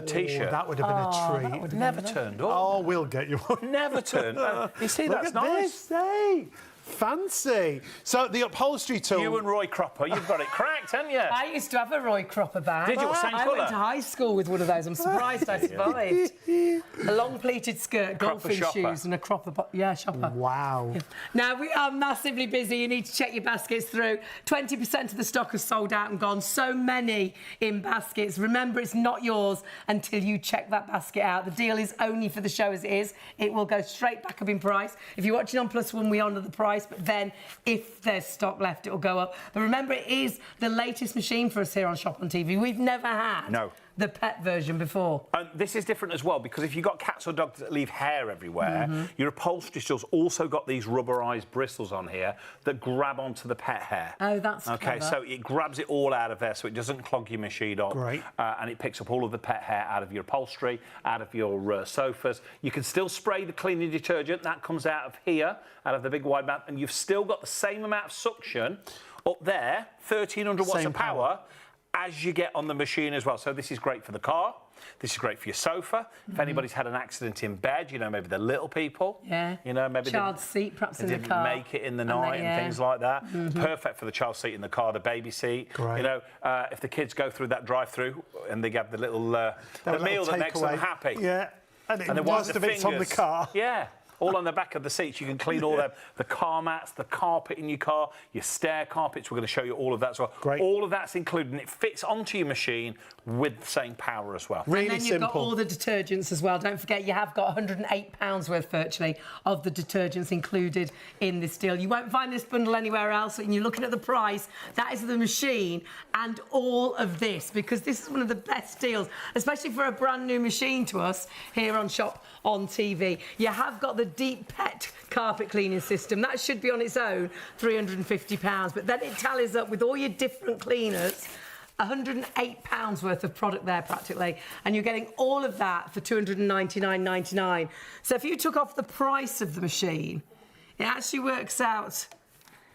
T-shirt? That would have been a treat. Never turned up. Oh, we'll get you one. Never turned up. You see, Look that's at nice. this, hey. Fancy. So the upholstery tool. You and Roy Cropper, you've got it cracked, haven't you? I used to have a Roy Cropper bag. Did you? Same I colour? went to high school with one of those. I'm surprised I survived. A long pleated skirt, golfing shopper. shoes, and a cropper. Shopper. Wow. Now, we are massively busy. You need to check your baskets through. 20% of the stock has sold out and gone. So many in baskets. Remember, it's not yours until you check that basket out. The deal is only for the show as it is. It will go straight back up in price. If you're watching on +1, we honour the price, but then if there's stock left, it'll go up. But remember, it is the latest machine for us here on Shop on TV. We've never had the pet version before. And this is different as well, because if you've got cats or dogs that leave hair everywhere, your upholstery still's also got these rubberised bristles on here that grab onto the pet hair. Oh, that's okay. clever. So it grabs it all out of there, so it doesn't clog your machine up. Great. And it picks up all of the pet hair out of your upholstery, out of your sofas. You can still spray the cleaning detergent. That comes out of here, out of the big wide mouth, and you've still got the same amount of suction up there, 1,300 watts Same of power, as you get on the machine as well. So this is great for the car. This is great for your sofa. If anybody's had an accident in bed, you know, maybe the little people. Yeah. You know, maybe Child's seat, perhaps in the didn't car. make it in the night and things like that. Perfect for the child seat in the car, the baby seat. Great. You know, if the kids go through that drive-through and they get the little the meal that makes them happy. Yeah. And And then most of it's on the car. Yeah. All on the back of the seats. You can clean all them. The car mats, the carpet in your car, your stair carpets. We're going to show you all of that as well. Great. All of that's included, and it fits onto your machine with the same power as well. Really And then you've got simple. all the detergents as well. Don't forget, you have got £108 worth virtually of the detergents included in this deal. You won't find this bundle anywhere else. When you're looking at the price, that is the machine and all of this, because this is one of the best deals, especially for a brand new machine to us here on Shop on TV. You have got the Deep Pet carpet cleaning system. That should be on its own £350, but then it tallies up with all your different cleaners. £108 worth of product there practically, and you're getting all of that for $299.99. So if you took off the price of the machine, it actually works out.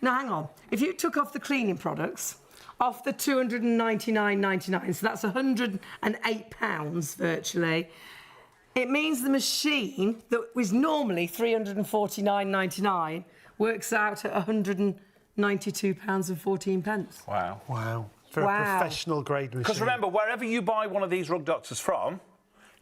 No, hang on. If you took off the cleaning products off the £299.99, so that's £108 virtually. It means the machine that was normally £349.99 works out at £192.14. Wow. Wow. For a professional grade machine. Because remember, wherever you buy one of these rug doctors from,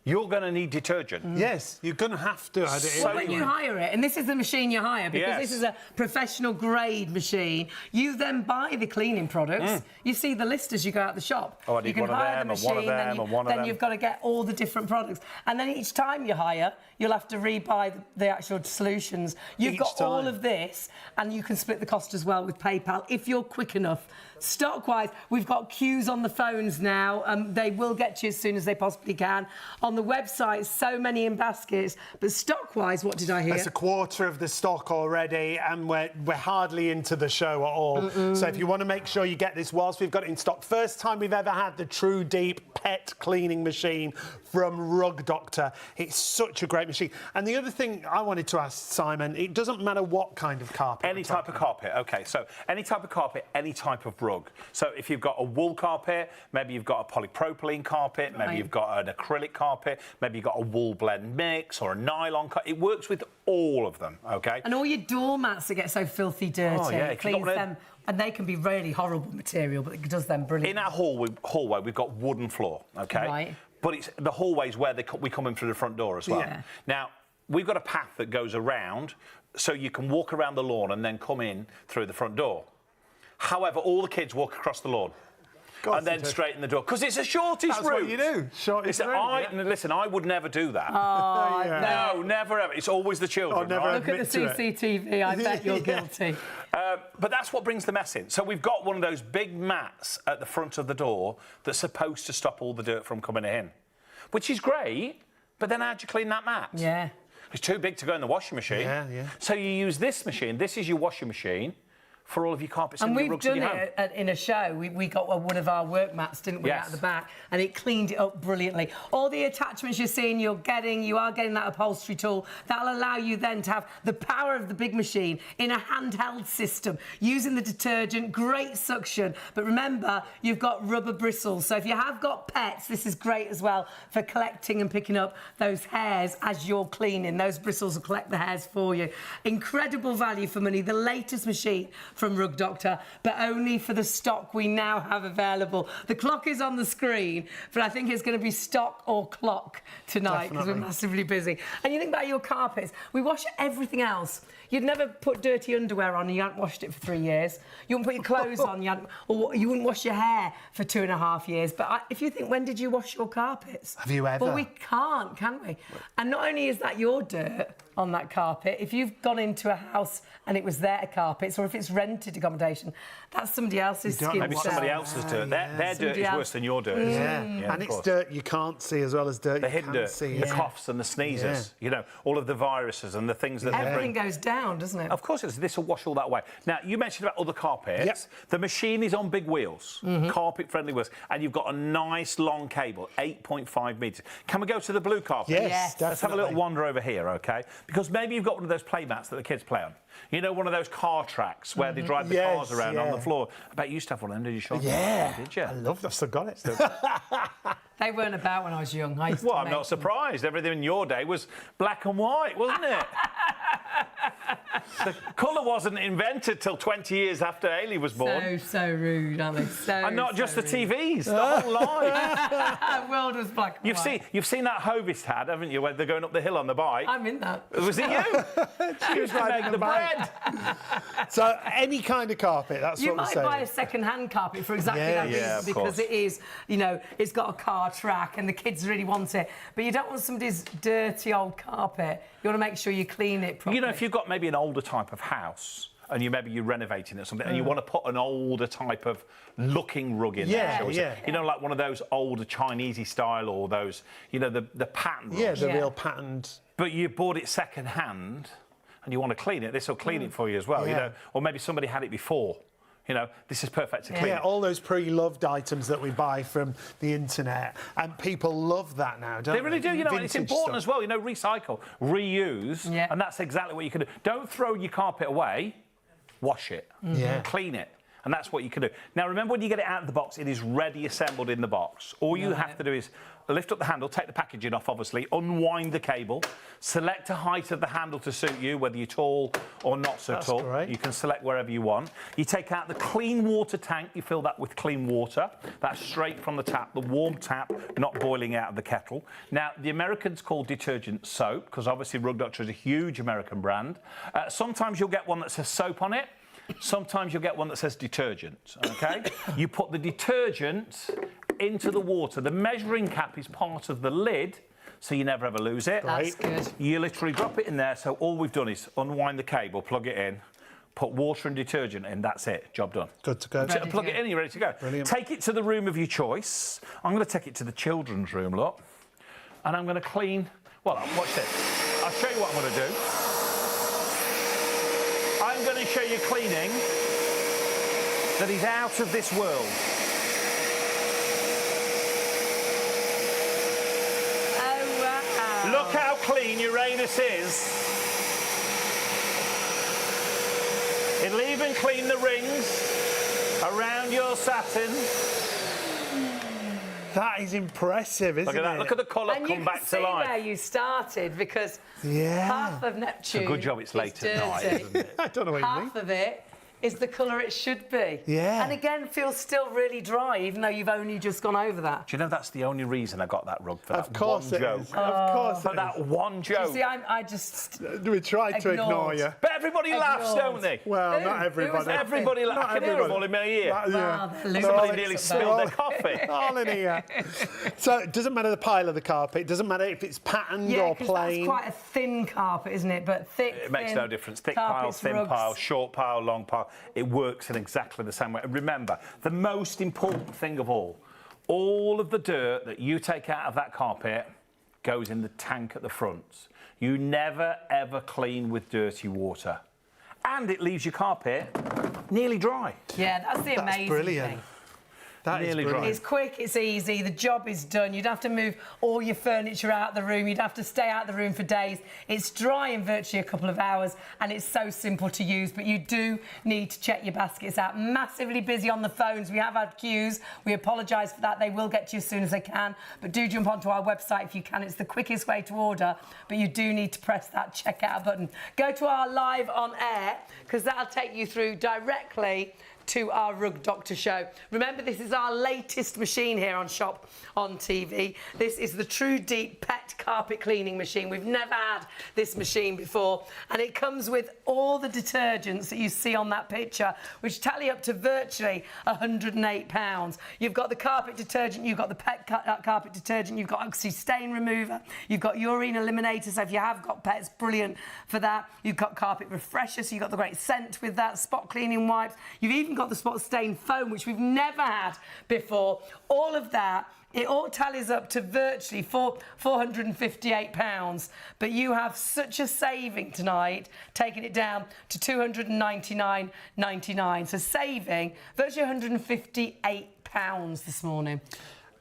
you're going to need detergent. Yes, you're going to have to add it in. Well, when you hire it, and this is the machine you hire, because Yes. this is a professional grade machine, you then buy the cleaning products. You see the list as you go out the shop. Oh, I need you can one of hire them, the and one of machine, them, and one of then them. you've got to get all the different products. And then each time you hire, you'll have to rebuy the actual solutions. You've Each got all time. of this, and you can split the cost as well with PayPal if you're quick enough. Stock-wise, we've got queues on the phones now. They will get to you as soon as they possibly can. On the website, so many in baskets. But stock-wise, what did I hear? It's a quarter of the stock already, and we're hardly into the show at all. So if you want to make sure you get this whilst we've got it in stock, first time we've ever had the Tru Deep pet cleaning machine from Rug Doctor. It's such a great machine. And the other thing I wanted to ask Simon, it doesn't matter what kind of carpet. Any type of carpet, OK. So any type of carpet, any type of rug. So if you've got a wool carpet, maybe you've got a polypropylene carpet, maybe you've got an acrylic carpet, maybe you've got a wool blend mix or a nylon carpet. It works with all of them, OK? And all your doormats that get so filthy dirty, Oh, yeah, if you've cleans got them, and they can be really horrible material, but it does them brilliantly. In our hallway, we've got wooden floor, OK? Right. But it's the hallway's where we come in through the front door as well. Yeah. Now, we've got a path that goes around, so you can walk around the lawn and then come in through the front door. However, all the kids walk across the lawn. And then straight in the door, because it's a shortest That's route. what you do. Shortest route. Listen, I would never do that. Oh, Yeah. No, never ever. It's always the children. I'll never right? Look at the admit to it. CCTV, I bet you're guilty. But that's what brings the mess in. So we've got one of those big mats at the front of the door that's supposed to stop all the dirt from coming in, which is great, but then how do you clean that mat? Yeah. It's too big to go in the washing machine. Yeah, yeah. So you use this machine. This is your washing machine for all of your carpets and your we've rugs done in your home. it in a show. We got one of our work mats, didn't we, Yes. out the back, and it cleaned it up brilliantly. All the attachments you're seeing, you are getting that upholstery tool. That'll allow you then to have the power of the big machine in a handheld system, using the detergent, great suction. But remember, you've got rubber bristles. So if you have got pets, this is great as well for collecting and picking up those hairs as you're cleaning. Those bristles will collect the hairs for you. Incredible value for money. The latest machine from Rug Doctor, but only for the stock we now have available. The clock is on the screen, but I think it's going to be stock or clock tonight because we're massively busy. And you think about your carpets, we wash everything else. You'd never put dirty underwear on and you hadn't washed it for 3 years. You wouldn't put your clothes on, or you wouldn't wash your hair for 2.5 years. But if you think, when did you wash your carpets? Have you ever? Well, we can't, can we? And not only is that your dirt on that carpet, if you've gone into a house and it was their carpets, or if it's rented accommodation, that's somebody else's skin. Maybe cell. somebody else's dirt. Their dirt is worse than your dirt. Yeah, Yeah, and of it's course. dirt you can't see as well as dirt The you hidden can dirt, see. the coughs and the sneezes, you know, all of the viruses and the things that they Everything bring. goes down, doesn't it? Of course, this will wash all that away. Now, you mentioned about other carpets. Yep. The machine is on big wheels, carpet-friendly wheels, and you've got a nice long cable, 8.5 metres. Can we go to the blue carpet? Yes, Yes. definitely. Let's have a little wander over here, OK? Because maybe you've got one of those play mats that the kids play on. You know, one of those car tracks where they drive the cars around on the floor. I bet you used to have one of them, did you, Sean? Yeah. Did you? I love that. I've still got it. They weren't about when I was young. I used to Well, I'm make not surprised. Everything in your day was black and white, wasn't it? The colour wasn't invented till 20 years after Ailey was born. So rude, aren't they? So, And not just the rude. TVs, the whole line. The world was black and white. You've seen that Hovis had, haven't you, where they're going up the hill on the bike? I'm in that. Was it you? She used to riding make the the bike. bread. So any kind of carpet, that's You what we're might saying. buy a second-hand carpet for exactly Yeah, that reason, yeah, of because course. it is, you know, it's got a car track and the kids really want it. But you don't want somebody's dirty old carpet. You want to make sure you clean it properly. You know, if you've got maybe an older type of house and you're renovating it or something, and you want to put an older type of looking rug in there, shall we say. You know, like one of those older Chinesey style, or those, you know, the pattern rugs. Yeah, the real patterned. But you bought it second hand and you want to clean it, this will clean it for you as well, you know. Or maybe somebody had it before. You know, this is perfect to clean. Yeah, all those pre-loved items that we buy from the internet, and people love that now, don't they? They really do, you know, and it's Vintage important stuff. as well, you know, recycle, reuse, Yeah. and that's exactly what you can do. Don't throw your carpet away, wash it, Yeah. clean it. And that's what you can do. Now, remember, when you get it out of the box, it is ready assembled in the box. All you have to do is lift up the handle, take the packaging off, obviously, unwind the cable, select a height of the handle to suit you, whether you're tall or not so tall. Great. You can select wherever you want. You take out the clean water tank, you fill that with clean water. That's straight from the tap, the warm tap, not boiling out of the kettle. Now, the Americans call detergent soap, because obviously Rug Doctor is a huge American brand. Sometimes you'll get one that says soap on it. Sometimes you'll get one that says detergent, OK? You put the detergent into the water. The measuring cap is part of the lid, so you never ever lose it. That's good. You literally drop it in there, so all we've done is unwind the cable, plug it in, put water and detergent in, that's it, job done. Good to go. Plug it in, you're ready to go. Brilliant. Take it to the room of your choice. I'm going to take it to the children's room, look, and I'm going to clean... Well, watch this. I'll show you what I'm going to do. I'm going to show you cleaning that is out of this world. Oh, wow. Look how clean Uranus is. It'll even clean the rings around your Saturn. That is impressive, isn't it? Look at that. Look at the colour come back to life. And you can see where you started, because half of Neptune. It's a good job it's late at night, isn't it? I don't know what you mean. Half of it is the colour it should be. Yeah. And again, feels still really dry, even though you've only just gone over that. Do you know that's the only reason I got that rug, for that Of course one it joke? is. Of course For it that is. one joke. You see, I just... We tried to ignore Ignored. you. But everybody laughs, Ignored. don't they? Well, Who? not Who was everybody. that? Everybody laughs. I can hear them all in my ear. Wow, they're Somebody losing nearly it. spilled their coffee. All in here. So it doesn't matter the pile of the carpet. It doesn't matter if it's patterned Yeah, or because plain. that's quite a thin carpet, isn't it? But thick, It makes thin no difference. Thick pile, carpets, thin rugs. pile, short pile, long pile. It works in exactly the same way. And remember, the most important thing of all of the dirt that you take out of that carpet goes in the tank at the front. You never, ever clean with dirty water. And it leaves your carpet nearly dry. Yeah, that's the amazing brilliant. thing. That is Nearly brilliant. It's quick, it's easy, the job is done. You'd have to move all your furniture out of the room. You'd have to stay out of the room for days. It's dry in virtually a couple of hours, and it's so simple to use. But you do need to check your baskets out. Massively busy on the phones. We have had queues. We apologise for that. They will get to you as soon as they can. But do jump onto our website if you can. It's the quickest way to order. But you do need to press that checkout button. Go to our live on air, because that'll take you through directly to our Rug Doctor show. Remember, this is our latest machine here on Shop on TV. This is the Tru Deep pet carpet cleaning machine. We've never had this machine before, and it comes with all the detergents that you see on that picture, which tally up to virtually £108. You've got the carpet detergent, you've got the pet carpet detergent, you've got oxy stain remover, you've got urine eliminator, so if you have got pets, brilliant for that. You've got carpet refresher, so you've got the great scent with that, spot cleaning wipes. You've even got the spot stain foam, which we've never had before. All of that, it all tallies up to virtually £458, but you have such a saving tonight, taking it down to £299.99. So saving virtually £158 this morning.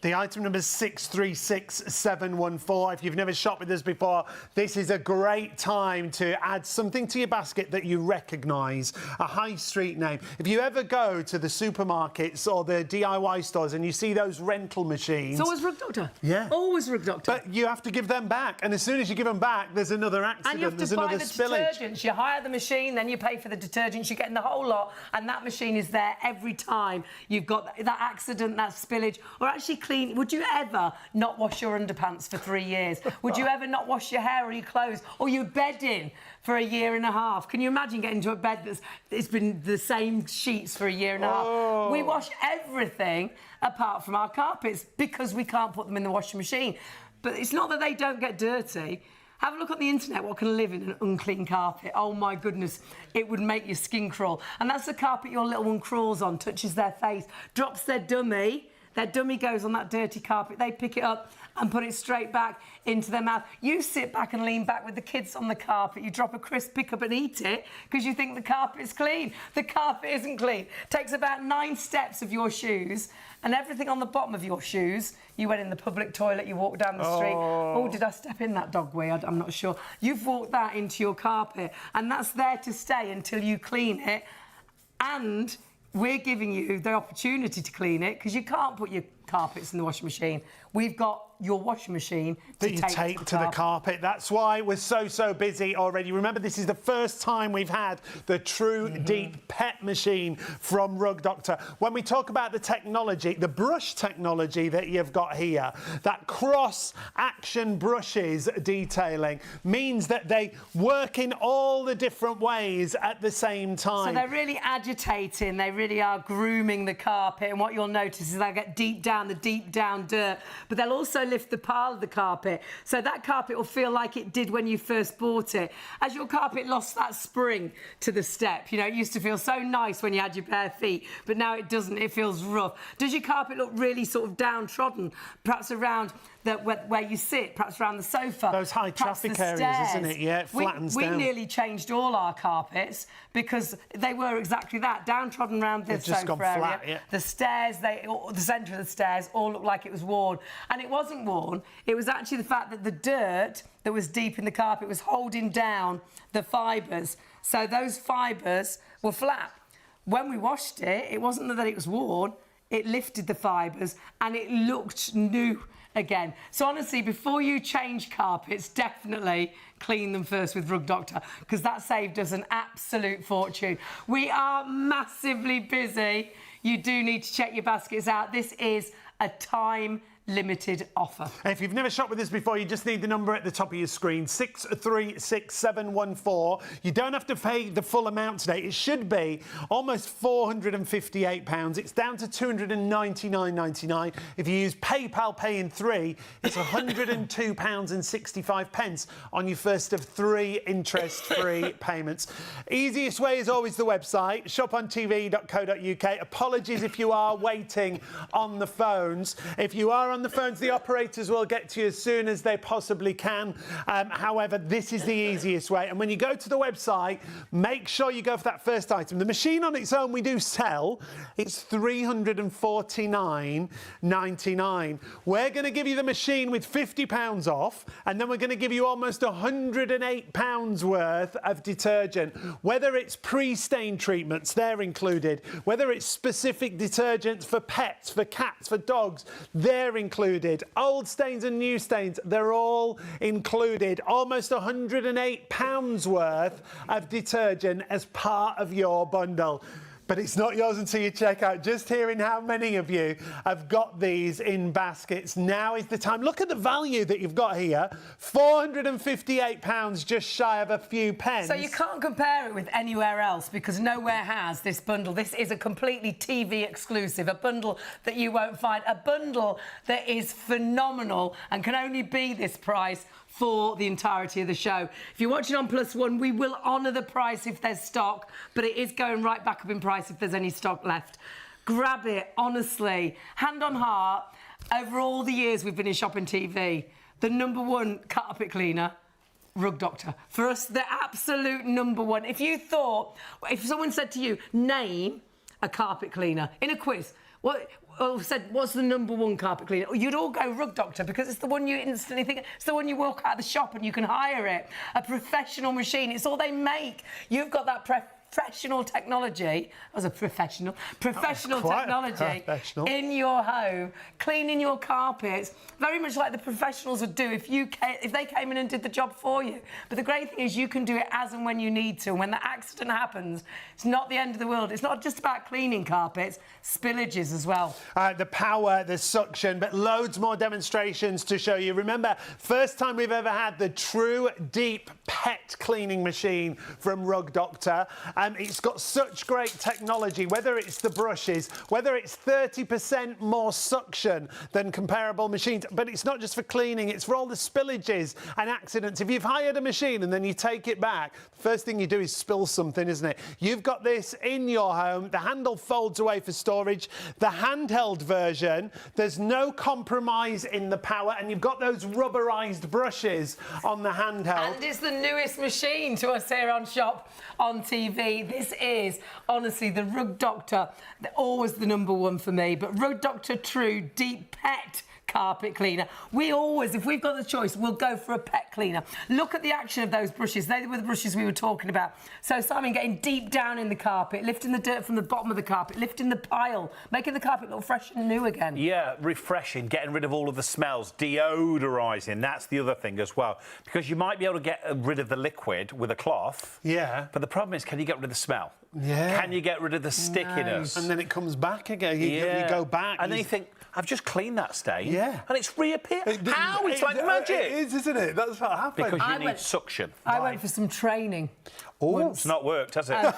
The item number is 636714. If you've never shopped with us before, this is a great time to add something to your basket that you recognise, a high street name. If you ever go to the supermarkets or the DIY stores and you see those rental machines... It's always Rug Doctor. Yeah. Always Rug Doctor. But you have to give them back, and as soon as you give them back, there's another accident, And you have there's to buy another the spillage. detergents. You hire the machine, then you pay for the detergents. You're getting the whole lot, and that machine is there every time you've got that accident, that spillage, or actually clean. Would you ever not wash your underpants for 3 years? Would you ever not wash your hair or your clothes or your bedding for a year and a half? Can you imagine getting into a bed it's been the same sheets for a year and a half? We wash everything apart from our carpets because we can't put them in the washing machine. But it's not that they don't get dirty. Have a look on the internet, what can live in an unclean carpet. Oh, my goodness, it would make your skin crawl. And that's the carpet your little one crawls on, touches their face, drops their dummy. Their dummy goes on that dirty carpet. They pick it up and put it straight back into their mouth. You sit back and lean back with the kids on the carpet. You drop a crisp, pick up and eat it because you think the carpet's clean. The carpet isn't clean. It takes about 9 steps of your shoes and everything on the bottom of your shoes. You went in the public toilet, you walked down the street. Oh, did I step in that dog wee? I'm not sure. You've walked that into your carpet and that's there to stay until you clean it. And we're giving you the opportunity to clean it because you can't put your carpets in the washing machine. We've got your washing machine that you take to the carpet. That's why we're so busy already. Remember, this is the first time we've had the Tru Deep pet machine from Rug Doctor. When we talk about the technology, the brush technology that you've got here, that cross-action brushes detailing means that they work in all the different ways at the same time. So they're really agitating, they really are grooming the carpet, and what you'll notice is they'll get deep down dirt, but they'll also lift the pile of the carpet, so that carpet will feel like it did when you first bought it. As your carpet lost that spring to the step, you know, it used to feel so nice when you had your bare feet, but now it doesn't, it feels rough. Does your carpet look really sort of downtrodden, perhaps around where you sit, perhaps around the sofa? Those high traffic areas, isn't it? Yeah, it flattens down. We nearly changed all our carpets because they were exactly that, downtrodden around this sofa gone area. flat, yeah. The stairs, the centre of the stairs all looked like it was worn. And it wasn't worn, it was actually the fact that the dirt that was deep in the carpet was holding down the fibres. So those fibres were flat. When we washed it, it wasn't that it was worn, it lifted the fibres and it looked new again. So honestly, before you change carpets, definitely clean them first with Rug Doctor, because that saved us an absolute fortune. We are massively busy. You do need to check your baskets out. This is a time-limited offer. If you've never shopped with us before, you just need the number at the top of your screen, 636714. You don't have to pay the full amount today. It should be almost £458. It's down to £299.99. If you use PayPal Pay in 3, it's £102.65 on your first of 3 interest-free payments. Easiest way is always the website, shopontv.co.uk. Apologies if you are waiting on the phones. If you are on the phones, the operators will get to you as soon as they possibly can. However, this is the easiest way. And when you go to the website, make sure you go for that first item. The machine on its own we do sell. It's £349.99. We're going to give you the machine with £50 off, and then we're going to give you almost £108 worth of detergent. Whether it's pre-stain treatments, they're included. Whether it's specific detergents for pets, for cats, for dogs, they're included. Old stains and new stains, they're all included. Almost £108 worth of detergent as part of your bundle. But it's not yours until you check out. Just hearing how many of you have got these in baskets, now is the time. Look at the value that you've got here. £458, just shy of a few pence. So you can't compare it with anywhere else because nowhere has this bundle. This is a completely TV exclusive, a bundle that you won't find, a bundle that is phenomenal and can only be this price for the entirety of the show. If you're watching on +1, we will honour the price if there's stock, but it is going right back up in price if there's any stock left. Grab it, honestly. Hand on heart, over all the years we've been in Shopping TV, the #1 carpet cleaner, Rug Doctor. For us, the absolute #1. If you thought, if someone said to you, name a carpet cleaner in a quiz, what's the #1 carpet cleaner? You'd all go Rug Doctor because it's the one you instantly think, it's the one you walk out of the shop and you can hire it. A professional machine, it's all they make. You've got that professional technology, as a professional technology in your home, cleaning your carpets, very much like the professionals would do if they came in and did the job for you. But the great thing is you can do it as and when you need to. And when the accident happens, it's not the end of the world. It's not just about cleaning carpets, spillages as well. The power, the suction, but loads more demonstrations to show you. Remember, first time we've ever had the Tru Deep pet cleaning machine from Rug Doctor. It's got such great technology, whether it's the brushes, whether it's 30% more suction than comparable machines. But it's not just for cleaning, it's for all the spillages and accidents. If you've hired a machine and then you take it back, the first thing you do is spill something, isn't it? You've got this in your home. The handle folds away for storage. The handheld version, there's no compromise in the power, and you've got those rubberized brushes on the handheld. And it's the newest machine to us here on Shop on TV. This is, honestly, the Rug Doctor, always the #1 for me, but Rug Doctor Tru Deep Pet carpet cleaner. We always, if we've got the choice, we'll go for a pet cleaner. Look at the action of those brushes. They were the brushes we were talking about. So, Simon, getting deep down in the carpet, lifting the dirt from the bottom of the carpet, lifting the pile, making the carpet look fresh and new again. Yeah, refreshing, getting rid of all of the smells, deodorising. That's the other thing as well. Because you might be able to get rid of the liquid with a cloth. Yeah. But the problem is, can you get rid of the smell? Yeah. Can you get rid of the stickiness? And then it comes back again. You go back. And then you think, I've just cleaned that stain. Yeah. And it's reappeared. How? It's like magic. It is, isn't it? That's what happened. Because you need suction. I went for some training. Oh, it's not worked, has it? For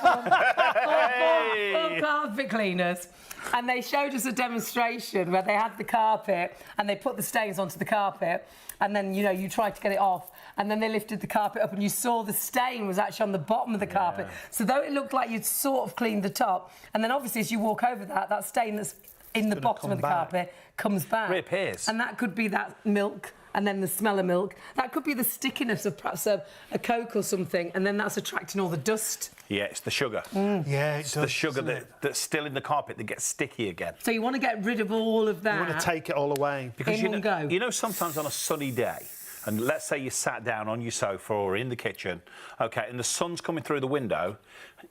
carpet cleaners. And they showed us a demonstration where they had the carpet and they put the stains onto the carpet, and then, you know, you tried to get it off, and then they lifted the carpet up and you saw the stain was actually on the bottom of the carpet. So though it looked like you'd sort of cleaned the top, and then obviously as you walk over that stain that's in the bottom of the carpet comes back. Reappears. And that could be that milk, and then the smell of milk. That could be the stickiness of perhaps a Coke or something, and then that's attracting all the dust. Yeah, it's the sugar. Yeah, it's the sugar that's still in the carpet that gets sticky again. So you want to get rid of all of that. You want to take it all away. Because you know, sometimes on a sunny day, and let's say you sat down on your sofa or in the kitchen, OK, and the sun's coming through the window,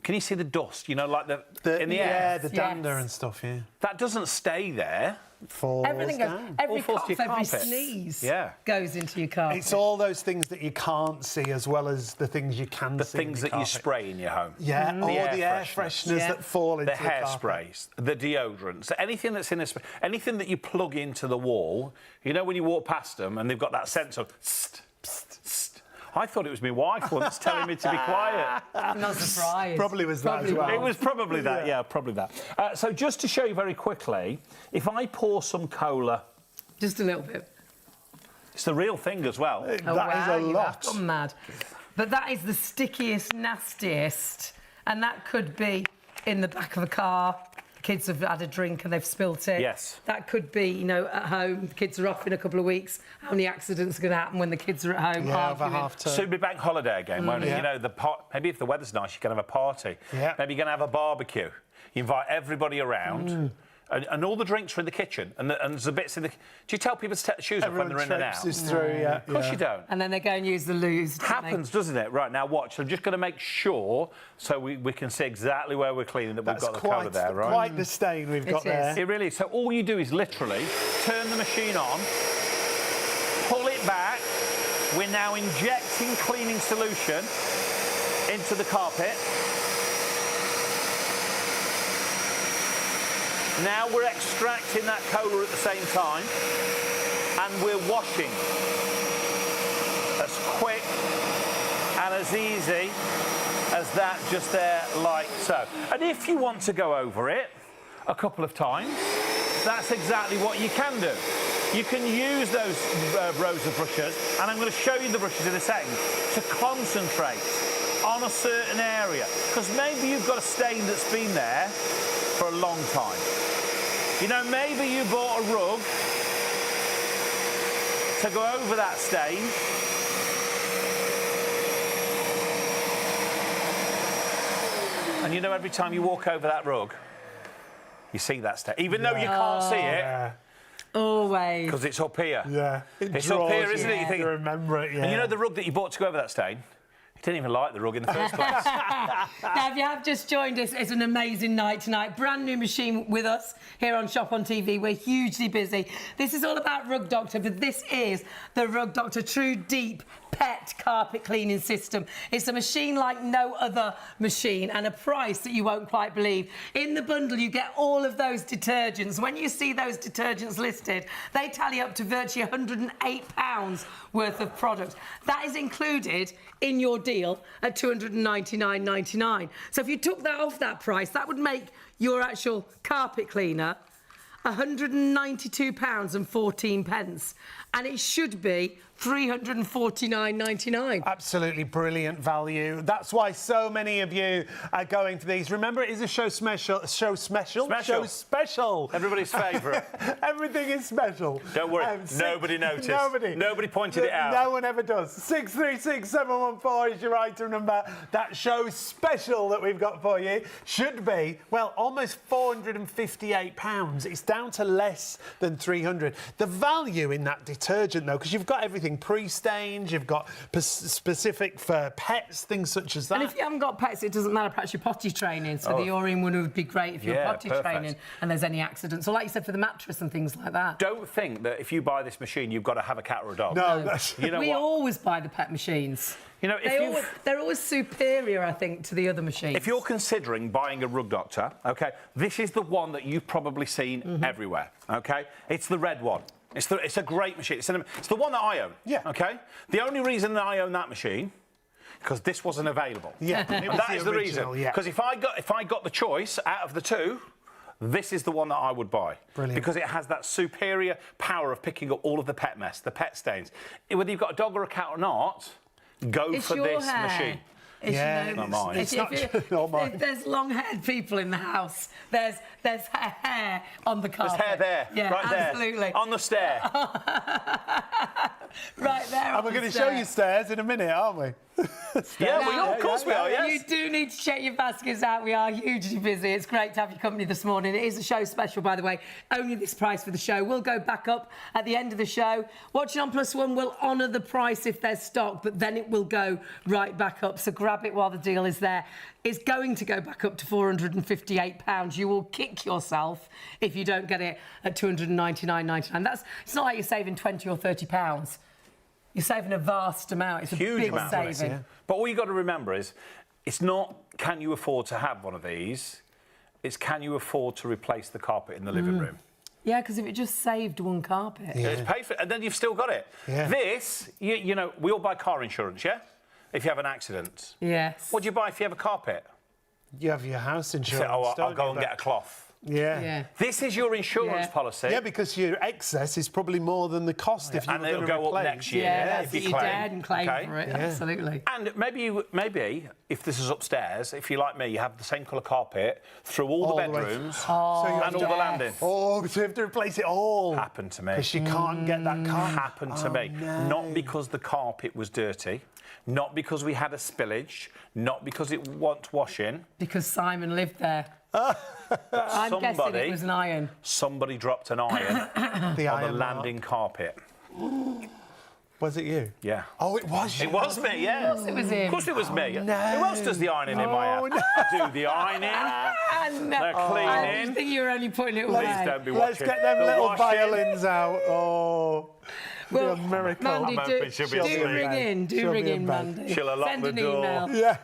can you see the dust, you know, like in the air? Yeah, the dander and stuff, yeah. That doesn't stay there. Everything goes, every cough, every sneeze goes into your carpet. It's all those things that you can't see as well as the things you can see. The things that you spray in your home. Yeah, all the air fresheners that fall into the hairsprays, the deodorants, anything that's in anything that you plug into the wall. You know, when you walk past them and they've got that sense of psst, psst, psst. I thought it was my wife once telling me to be quiet. Not surprised. Probably was that as well. It was probably that, yeah, probably that. So just to show you very quickly, if I pour some cola... Just a little bit. It's the real thing as well. That is a lot. I've gone mad. But that is the stickiest, nastiest, and that could be in the back of a car. Kids have had a drink and they've spilt it. Yes. That could be, you know, at home. The kids are off in a couple of weeks. How many accidents are going to happen when the kids are at home? Yeah, over half term. Soon be bank holiday again, won't it? You know, maybe if the weather's nice, you can have a party. Yeah. Maybe you're going to have a barbecue. You invite everybody around. And all the drinks are in the kitchen, and there's the bits in the... Do you tell people to take the shoes off when they're in and out? Through, Of course you don't. And then they go and use the loos. Happens, doesn't it? Right, now watch. I'm just going to make sure so we can see exactly where we're cleaning that we've got the cover there, right? Quite the stain we've got there. It really is. So all you do is literally turn the machine on, pull it back. We're now injecting cleaning solution into the carpet. Now we're extracting that cola at the same time, and we're washing as quick and as easy as that, just there, like so. And if you want to go over it a couple of times, that's exactly what you can do. You can use those rows of brushes, and I'm going to show you the brushes in a second, to concentrate on a certain area. Because maybe you've got a stain that's been there for a long time. You know, maybe you bought a rug to go over that stain. And you know, every time you walk over that rug, you see that stain. Even though you can't see it. Always. Because it's up here. Yeah. It's up here, isn't it? You think, remember it, yeah. And you know the rug that you bought to go over that stain? You didn't even like the rug in the first place. Now, if you have just joined us, it's an amazing night tonight. Brand new machine with us here on Shop on TV. We're hugely busy. This is all about Rug Doctor, but this is the Rug Doctor Tru Deep Pet Carpet Cleaning System. It's a machine like no other machine, and a price that you won't quite believe. In the bundle, you get all of those detergents. When you see those detergents listed, they tally up to virtually £108 worth of product. That is included in your deal at £299.99. So if you took that off that price, that would make your actual carpet cleaner £192.14, and it should be £349.99. Absolutely brilliant value. That's why so many of you are going for these. Remember, it is a show special. Show special. Everybody's favourite. Everything is special. Don't worry. Nobody noticed. Nobody. Nobody pointed it out. No one ever does. 636-714 is your item number. That show special that we've got for you should be, well, almost £458. It's down to less than 300. The value in that detergent, though, because you've got everything pre-stained, you've got specific for pets, things such as that. And if you haven't got pets, it doesn't matter. Perhaps you're potty training, so the urine would be great if you're potty training and there's any accidents. Or like you said, for the mattress and things like that. Don't think that if you buy this machine, you've got to have a cat or a dog. No. You know we always buy the pet machines. You know, they're always superior, I think, to the other machines. If you're considering buying a rug doctor, OK, this is the one that you've probably seen everywhere, OK? It's the red one. It's a great machine. It's the one that I own. Yeah. OK? The only reason that I own that machine, because this wasn't available. Yeah. That is the reason. Because if I got the choice out of the two, this is the one that I would buy. Brilliant. Because it has that superior power of picking up all of the pet mess, the pet stains. Whether you've got a dog or a cat or not, go for this machine. Yeah, not mine. It's not mine. If there's long-haired people in the house, there's hair on the carpet. There's hair there, yeah, right absolutely. there, on the stair. Right there. And we're going to show you stairs in a minute, aren't we? Of course we are, yes. You do need to check your baskets out. We are hugely busy. It's great to have your company this morning. It is a show special, by the way. Only this price for the show. We'll go back up at the end of the show. Watching on Plus One will honour the price if there's stock, but then it will go right back up. So grab it while the deal is there. It's going to go back up to £458. You will kick yourself if you don't get it at £299.99. It's not like you're saving £20 or £30. You're saving a vast amount. It's a huge big amount. saving. Yeah. But all you've got to remember is, it's not can you afford to have one of these, it's can you afford to replace the carpet in the living room. Yeah, because if it just saved one carpet. It's paid for it, and then you've still got it. Yeah. This, you know, we all buy car insurance, yeah? If you have an accident. Yes. What do you buy if you have a carpet? You have your house You insurance. say, I'll go and get a cloth. Yeah. This is your insurance policy. Yeah, because your excess is probably more than the cost if you were going to And it'll go up next year. That's if you dead and claim for it. Yeah. Absolutely. And maybe if this is upstairs, if you're like me, you have the same colour carpet through all the bedrooms and all the landing. Oh, so you have to replace it all. Happened to me. Because you can't get that carpet. Happened to me. No. Not because the carpet was dirty, not because we had a spillage, not because it wants washing. Because Simon lived there. I'm guessing it was an iron. Somebody dropped an iron on the landing carpet. Was it you? Yeah. Oh, it was you. It was me, yeah. Of course it was him. Of course it was me. no. Who else does the ironing in my house? no. I do the ironing. They're cleaning. I just think you were only putting it away. Please don't be watching. Let's get them The little washing. violins out. Oh. Well, a miracle. Mandy, I'm hoping she'll be do asleep. ring in. She'll Do ring be in, in bed. Mandy. She'll unlock Send the an door. email. Yeah.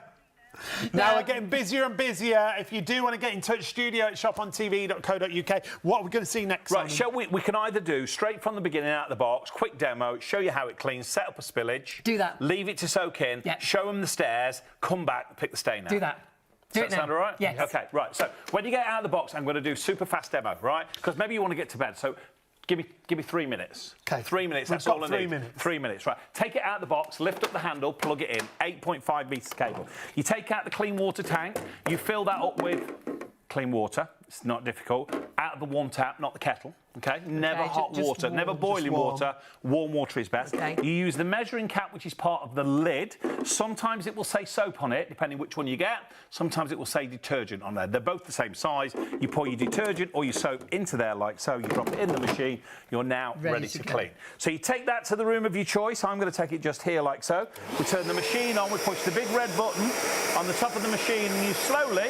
Now we're getting busier and busier. If you do want to get in touch, studio at shopontv.co.uk. What are we going to see next? Right, Simon? we can either do straight from the beginning out of the box, quick demo, show you how it cleans, set up a spillage. Do that. Leave it to soak in, Yep. show them the stairs, come back, pick the stain out. Do that. Do Does it that now. sound all right? Yes. OK, right. So when you get out of the box, I'm going to do super fast demo, right? Because maybe you want to get to bed. So give me 3 minutes. OK. 3 minutes, We've that's got all I 3 need. minutes. 3 minutes, right. Take it out of the box, lift up the handle, plug it in, 8.5 metres cable. You take out the clean water tank, you fill that up with clean water. It's not difficult. Out of the warm tap, not the kettle, OK? Never hot just water, warm, never just boiling warm. water. Warm water is best. OK. You use the measuring cap, which is part of the lid. Sometimes it will say soap on it, depending which one you get. Sometimes it will say detergent on there. They're both the same size. You pour your detergent or your soap into there like so. You drop it in the machine. You're now ready to clean. So you take that to the room of your choice. I'm going to take it just here like so. We turn the machine on. We push the big red button on the top of the machine and you slowly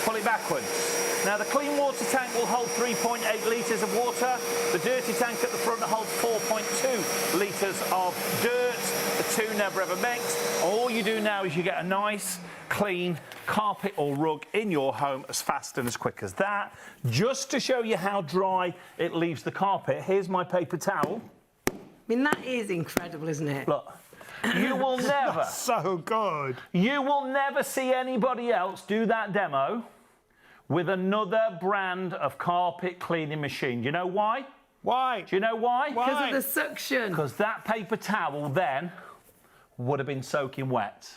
pull it backwards. Now, the clean water tank will hold 3.8 litres of water. The dirty tank at the front holds 4.2 litres of dirt. The two never ever mix. All you do now is you get a nice, clean carpet or rug in your home as fast and as quick as that. Just to show you how dry it leaves the carpet, here's my paper towel. I mean, that is incredible, isn't it? Look, you will never... So good. You will never see anybody else do that demo with another brand of carpet cleaning machine. You know why? Why? Do you know why? Because of the suction. Because that paper towel then would have been soaking wet.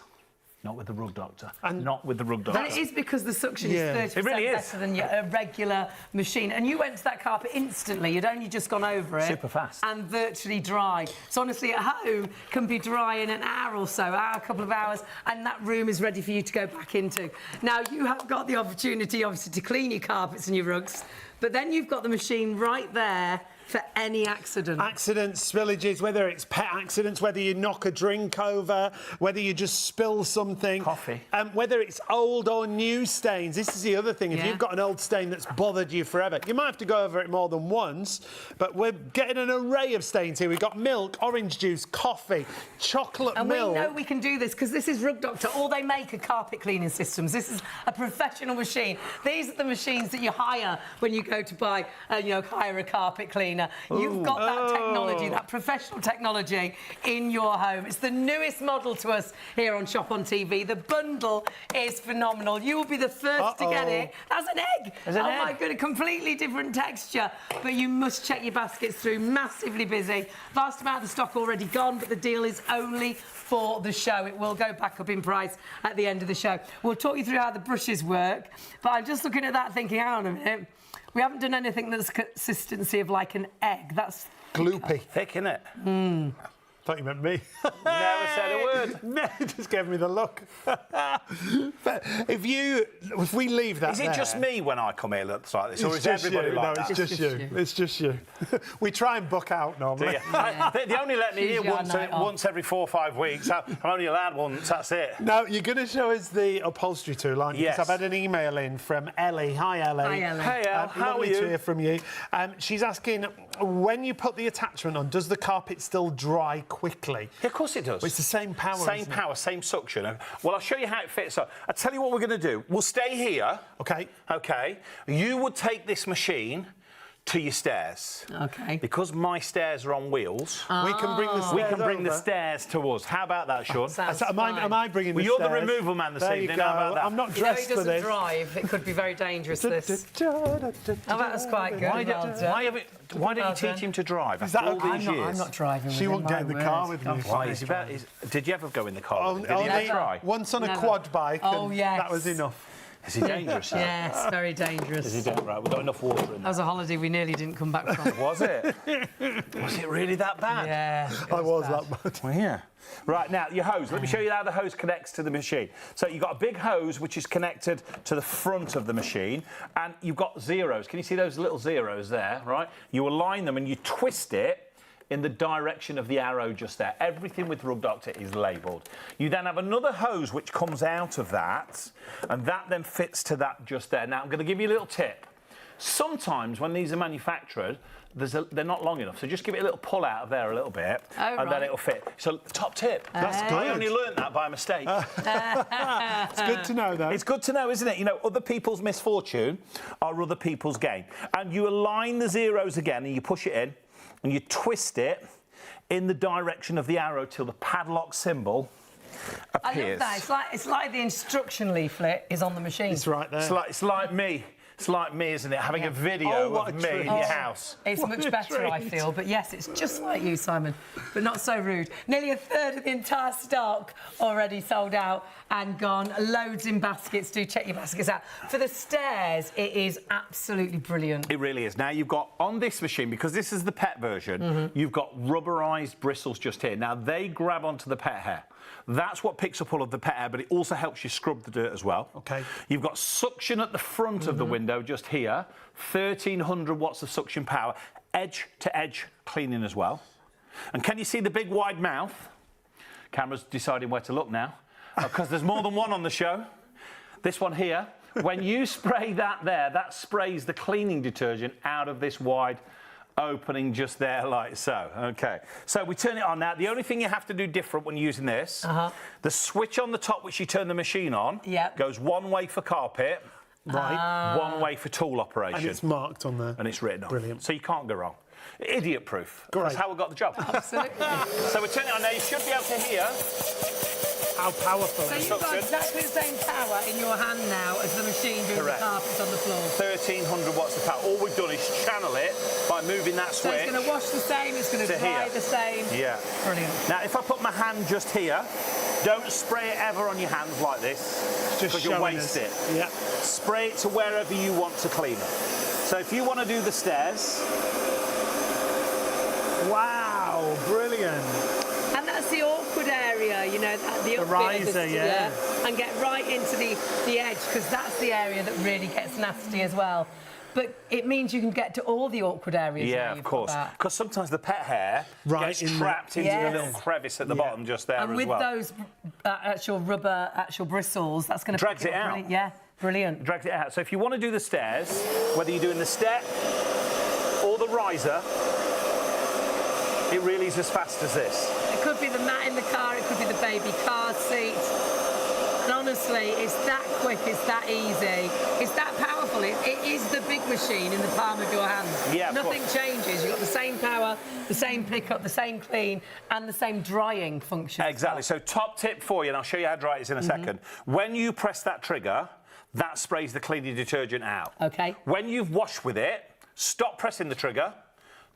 Not with the Rug Doctor. And not with the Rug Doctor. And it is because the suction is 30% it really is. better than a regular machine. And you went to that carpet instantly. You'd only just gone over it. Super fast. And virtually dry. So honestly, at home, can be dry in an hour or so, a couple of hours, and that room is ready for you to go back into. Now, you have got the opportunity, obviously, to clean your carpets and your rugs, but then you've got the machine right there for any accident. Accidents, spillages, whether it's pet accidents, whether you knock a drink over, whether you just spill something. Coffee. Whether it's old or new stains. This is the other thing. If you've got an old stain that's bothered you forever, you might have to go over it more than once, but we're getting an array of stains here. We've got milk, orange juice, coffee, chocolate milk. And we know we can do this because this is Rug Doctor. All they make are carpet cleaning systems. This is a professional machine. These are the machines that you hire when you go to buy, hire a carpet cleaner. You've got that technology, that professional technology in your home. It's the newest model to us here on Shop on TV. The bundle is phenomenal. You will be the first to get it. That's an egg. My goodness, completely different texture. But you must check your baskets through. Massively busy. Vast amount of stock already gone, but the deal is only for the show. It will go back up in price at the end of the show. We'll talk you through how the brushes work, but I'm just looking at that thinking, hang on a minute. We haven't done anything that's consistency of like an egg. That's gloopy. Thick, innit? Thought you meant me. Never said a word. No, just gave me the look. But if we leave that Is it just me when I come here looks like this, or is everybody like that? No, it's just you. It's just you. We try and book out normally. They only let me here once every 4 or 5 weeks. I'm only allowed once, that's it. No, you're going to show us the upholstery tool, aren't you? Yes. Because I've had an email in from Ellie. Hi, Ellie. Hi, Ellie. Hey, how are lovely you? to hear from you. She's asking, when you put the attachment on, does the carpet still dry quickly? Yeah, of course it does. Well, it's the same power. Same power, same suction. Well, I'll show you how it fits up. I'll tell you what we're going to do. We'll stay here. OK. OK. You would take this machine to your stairs. OK. Because my stairs are on wheels. We can bring the stairs We can bring the over. stairs to us. How about that, Sean? Am I bringing the Well, you're stairs? the removal man this there evening. You go. How about that? I'm not dressed he for doesn't this. drive. It could be very dangerous, this. Oh, that was quite good. Why don't you teach him to drive after all these years? I'm not driving with She him, won't get in the my car word. with me. Why? Did you ever go in the car? Did he ever try? Once on a Never. quad bike. Oh, and yes. That was enough. Is he dangerous? Yes, very dangerous. Is he dangerous? Right, we've got enough water in That there. was a holiday we nearly didn't come back from. Was it? Was it really that bad? Yeah. I was that bad. Well, yeah. Right, now, your hose. Let me show you how the hose connects to the machine. So you've got a big hose which is connected to the front of the machine, and you've got zeros. Can you see those little zeros there, right? You align them and you twist it in the direction of the arrow just there. Everything with Rug Doctor is labelled. You then have another hose which comes out of that, and that then fits to that just there. Now, I'm going to give you a little tip. Sometimes when these are manufactured, they're not long enough, so just give it a little pull out of there a little bit, and then it'll fit. So, top tip. That's good. I only learned that by mistake. It's good to know, though. It's good to know, isn't it? You know, other people's misfortune are other people's gain. And you align the zeros again, and you push it in, and you twist it in the direction of the arrow till the padlock symbol appears. I love that. It's like the instruction leaflet is on the machine. It's right there. It's like me. It's like me, isn't it? Having a video of me in your house. It's much better, I feel. But yes, it's just like you, Simon, but not so rude. Nearly a third of the entire stock already sold out and gone. Loads in baskets. Do check your baskets out. For the stairs, it is absolutely brilliant. It really is. Now, you've got, on this machine, because this is the pet version, you've got rubberised bristles just here. Now, they grab onto the pet hair. That's what picks up all of the pet hair, but it also helps you scrub the dirt as well. OK. You've got suction at the front of the window just here, 1,300 watts of suction power, edge-to-edge cleaning as well. And can you see the big wide mouth? Camera's deciding where to look now, because there's more than one on the show. This one here, when you spray that there, that sprays the cleaning detergent out of this wide opening just there like so. OK, so we turn it on now. The only thing you have to do different when using this, the switch on the top which you turn the machine on goes one way for carpet, one way for tool operation. And it's marked on there. And it's written on. Brilliant. So you can't go wrong. Idiot proof. Great. That's how we got the job. Absolutely. So we turn it on now. You should be able to hear how powerful So it is. you've got exactly the same power in your hand now as the machine doing Correct. the carpets on the floor. 1,300 watts of power. All we've done is channel it by moving that switch. So it's going to wash the same, it's going to dry the same. Yeah. Brilliant. Now, if I put my hand just here, don't spray it ever on your hands like this, because you'll waste it. Yeah. Spray it to wherever you want to clean it. So if you want to do the stairs... Wow, brilliant. And that's the awkward area, you know, the riser, yeah. And get right into the edge, because that's the area that really gets nasty as well. But it means you can get to all the awkward areas. Yeah, of course. Because sometimes the pet hair gets trapped into the little crevice at the bottom just there as well. And with those actual bristles, that's going to drags it out. Yeah, brilliant. Drags it out. So if you want to do the stairs, whether you're doing the step or the riser, it really is as fast as this. It could be the mat in the car, it could be the baby car seat. And honestly, it's that quick, it's that easy, it's that powerful. It is the big machine in the palm of your hand. Yeah, nothing changes. You've got the same power, the same pickup, the same clean, and the same drying function. Exactly. So top tip for you, and I'll show you how dry it is in a second. When you press that trigger, that sprays the cleaning detergent out. Okay. When you've washed with it, stop pressing the trigger.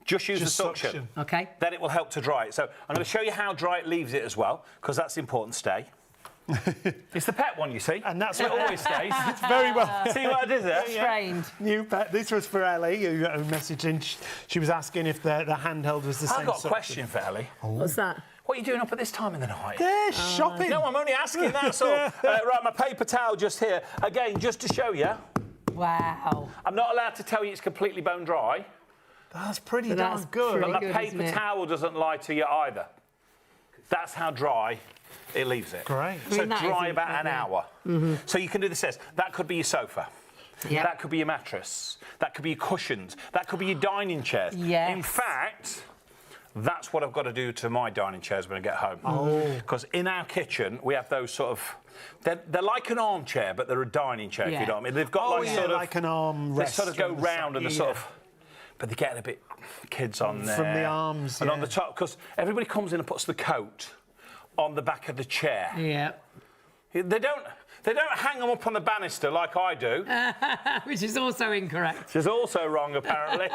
Just use the suction. Okay. Then it will help to dry it. So I'm going to show you how dry it leaves it as well, because that's important. Stay. It's the pet one, you see. And that's it what always stays. It's very well. See what I did there? Trained. New pet. This was for Ellie, who messaged in. She was asking if the handheld was the same. I've got a question for Ellie. What's that? What are you doing up at this time in the night? They're shopping. No, I'm only asking, that's all. Right, my paper towel just here. Again, just to show you. Wow. I'm not allowed to tell you it's completely bone dry. That's pretty damn good. But my paper towel doesn't lie to you either. That's how dry it leaves it. Great. So dry about an hour. So you can do the stairs. That could be your sofa. Yeah. That could be your mattress. That could be your cushions. That could be your dining chairs. Yes. In fact, that's what I've got to do to my dining chairs when I get home. Because in our kitchen, we have those sort of... They're like an armchair, but they're a dining chair, if you know what I mean. They've got like an arm rest. They sort of go round and they're sort of... But they're getting a bit kids on there. From the arms, and on the top, because everybody comes in and puts the coat on the back of the chair. Yeah. They don't hang them up on the banister like I do. Which is also incorrect. Which is also wrong, apparently.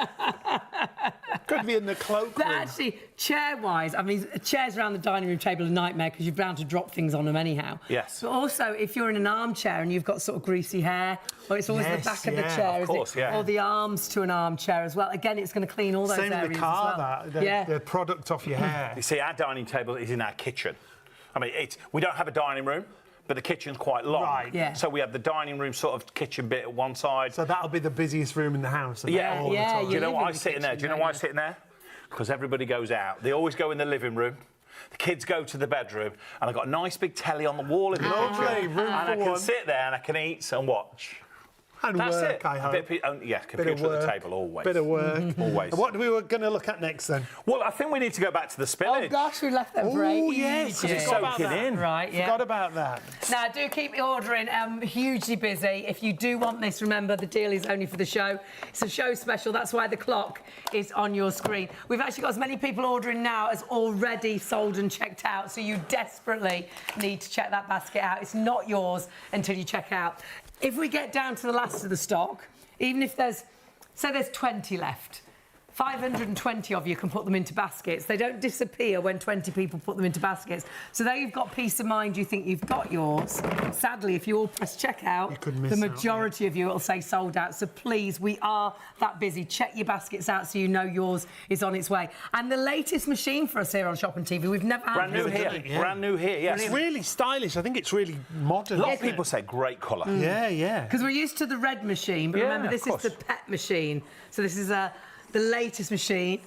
Could be in the cloakroom. But actually, chair-wise, I mean, chairs around the dining room table are a nightmare because you're bound to drop things on them anyhow. Yes. But also, if you're in an armchair and you've got sort of greasy hair, or it's always the back of the chair, of course, or the arms to an armchair as well. Again, it's going to clean all those areas areas in the car, as well. the product off your hair. You see, our dining table is in our kitchen. I mean, we don't have a dining room, but the kitchen's quite long. Right. Yeah. So we have the dining room sort of kitchen bit at one side. So that'll be the busiest room in the house. Yeah. Yeah. Do you know why I sit in there? Do you know why I sit in there? Because everybody goes out. They always go in the living room. The kids go to the bedroom, and I've got a nice big telly on the wall in the Lovely, bedroom. room And I for can one. sit there and I can eat and watch. And That's work, it. I hope. Computer at the table, always. Bit of work. Always. What are we going to look at next, then? Well, I think we need to go back to the spillage. Oh, gosh, we left them for ages. Yes. Because it's soaking in. Right, yeah. Forgot about that. Now, do keep ordering. Hugely busy. If you do want this, remember, the deal is only for the show. It's a show special. That's why the clock is on your screen. We've actually got as many people ordering now as already sold and checked out, so you desperately need to check that basket out. It's not yours until you check out. If we get down to the last of the stock, even if there's 20 left, 520 of you can put them into baskets. They don't disappear when 20 people put them into baskets. So there you've got peace of mind. You think you've got yours. Sadly, if you all press checkout, the majority of you, it'll say sold out. So please, we are that busy. Check your baskets out so you know yours is on its way. And the latest machine for us here on Shop and TV, we've never had Brand new here. Yeah. Brand new here, yes. It's really stylish. I think it's really modern. A lot of people say great colour. Yeah, yeah. Because we're used to the red machine, but remember, this is the pet machine. So this is the latest machine.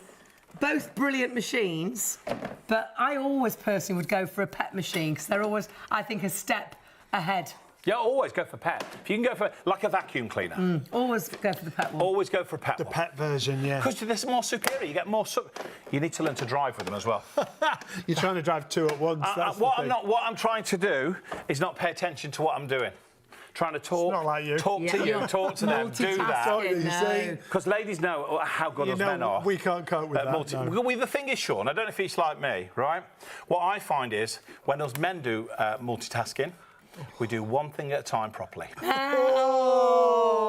Both brilliant machines, but I always personally would go for a pet machine because they're always, I think, a step ahead. Yeah, always go for pet. If you can go for, like a vacuum cleaner. Always go for the pet one. Always go for a pet The one. pet version, yeah. Because they're more superior. You get more... You need to learn to drive with them as well. You're trying to drive two at once. That's what I'm trying to do is not pay attention to what I'm doing. Trying to talk, not like you. talk to you, talk to them, do that. Multitasking, Because ladies know how good us men are. We can't cope with that. No. Well, the thing is, Sean, I don't know if it's like me, right? What I find is when us men do multitasking, we do one thing at a time properly. Oh.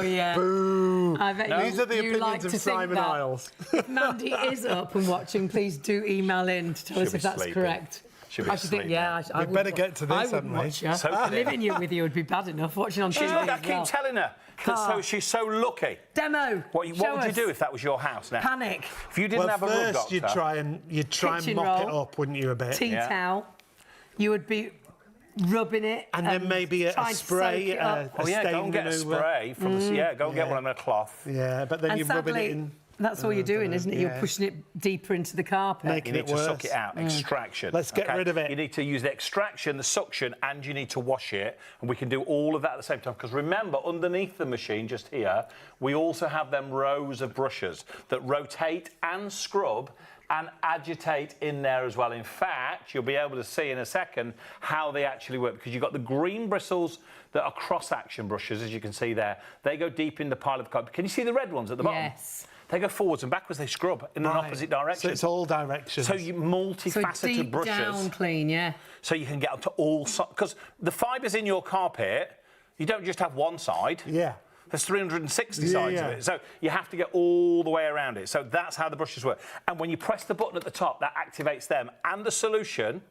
yeah. Boo. I bet These are the opinions like of to think Simon that. Isles. If Mandy is up and watching, please do email in to tell us She'll if be that's sleeping. correct. She'll be I should think, sleeping. yeah. I We better get to this, I haven't wouldn't we? watch you. So could Living you with you would be bad enough. Watching on TV. Look, I as keep well. telling her. That she's so lucky. Demo. What would you do if that was your house now? Panic. If you didn't Well, have a rug first doctor. you'd try and Kitchen mop it roll. up, wouldn't you, a bit? Tea towel. You would be rubbing it. And then maybe a trying to spray, soak it up. Oh yeah, go stain and get a remover. spray from the go and get one on a cloth. Yeah, but then And you're rubbing sadly, it in. that's all you're doing, isn't it? You're yeah. pushing it deeper into the carpet. Making You it need to worse. suck it out, extraction. Let's get rid of it. You need to use the extraction, the suction, and you need to wash it. And we can do all of that at the same time. Because remember, underneath the machine, just here, we also have them rows of brushes that rotate and scrub and agitate in there as well. In fact, you'll be able to see in a second how they actually work, because you've got the green bristles that are cross-action brushes, as you can see there. They go deep in the pile of carpet. Can you see the red ones at the bottom? Yes. They go forwards and backwards, they scrub in an opposite direction. So it's all directions. So you multifaceted So deep brushes. down clean, yeah. So you can get up to all sides. Because the fibres in your carpet, you don't just have one side. Yeah. There's 360 sides of it. So you have to get all the way around it. So that's how the brushes work. And when you press the button at the top, that activates them and the solution.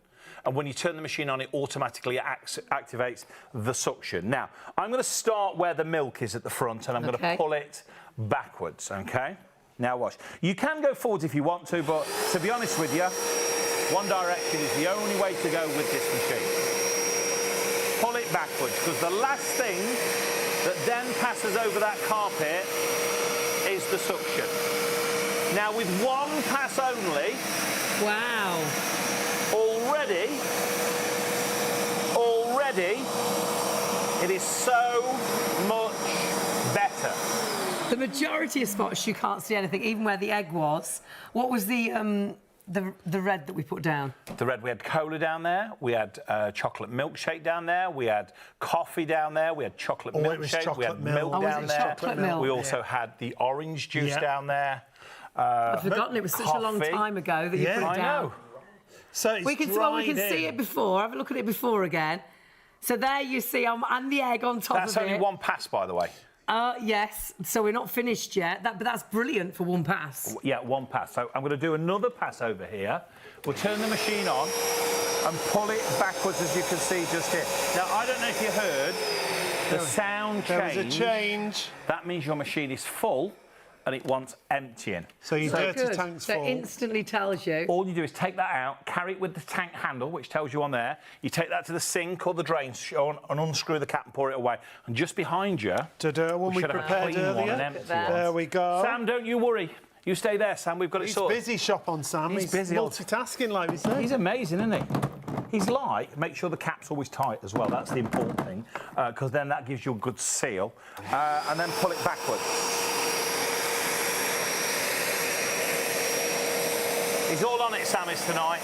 And when you turn the machine on, it automatically activates the suction. Now, I'm going to start where the milk is at the front, and I'm going to pull it backwards, OK? Now watch. You can go forwards if you want to, but to be honest with you, one direction is the only way to go with this machine. Pull it backwards, because the last thing that then passes over that carpet is the suction. Now, with one pass only... Wow. Already, it is so much better. The majority of spots you can't see anything, even where the egg was. What was the red that we put down? The red, we had cola down there, we had chocolate milkshake down there, we had coffee down there, we had chocolate milkshake, we had milk down there. Chocolate milk? We also had the orange juice down there. I've forgotten it was such a long time ago that you put it down. I know. So it's we can see it before. Have a look at it before again. So there you see, and the egg on top of it. That's only one pass, by the way. Yes, so we're not finished yet. But that's brilliant for one pass. Yeah, one pass. So I'm going to do another pass over here. We'll turn the machine on and pull it backwards, as you can see just here. Now, I don't know if you heard the sound change. There was a change. That means your machine is full and it wants emptying. So your dirty tank's full. So it instantly tells you. All you do is take that out, carry it with the tank handle, which tells you on there. You take that to the sink or the drain and unscrew the cap and pour it away. And just behind you, one we prepared earlier. There we go. Sam, don't you worry. You stay there, Sam. We've got it sorted. He's busy, shop on Sam. He's busy. Multitasking, like we say. He's amazing, isn't he? He's like, make sure the cap's always tight as well. That's the important thing, because then that gives you a good seal. And then pull it backwards. He's all on it, Sam is tonight.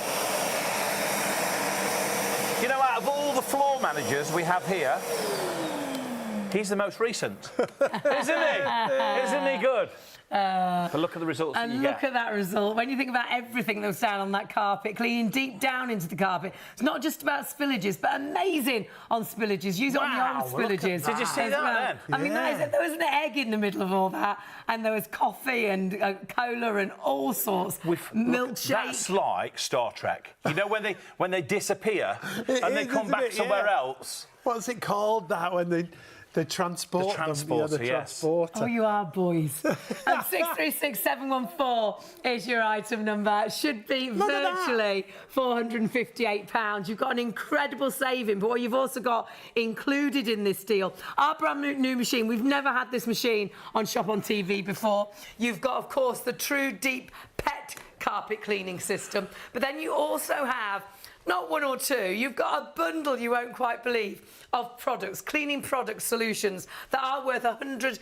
You know, out of all the floor managers we have here, he's the most recent. Isn't he? Isn't he good? But look at the results that you get. And look at that result. When you think about everything that was down on that carpet, cleaning deep down into the carpet, it's not just about spillages, but amazing on spillages. Use it on the old spillages. Did you see that then? I mean, there was an egg in the middle of all that, and there was coffee and cola and all sorts. Milkshake. That's like Star Trek. You know when they disappear and they come back somewhere else? What's it called, that, when they transport them? The transporter. Oh, you are boys. And 636714 is your item number. It should be virtually £458. You've got an incredible saving, but what you've also got included in this deal, our brand new machine. We've never had this machine on Shop on TV before. You've got, of course, the Tru Deep pet carpet cleaning system, but then you also have not one or two, you've got a bundle you won't quite believe of products, cleaning product solutions that are worth £108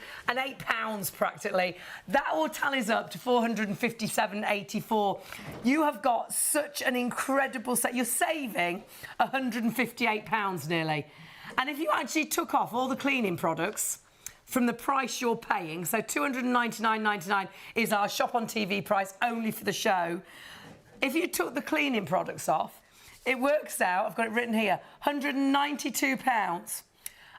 practically. That all tallies up to £457.84. You have got such an incredible set. You're saving £158 nearly. And if you actually took off all the cleaning products from the price you're paying, so £299.99 is our Shop on TV price only for the show. If you took the cleaning products off, it works out, I've got it written here, £192.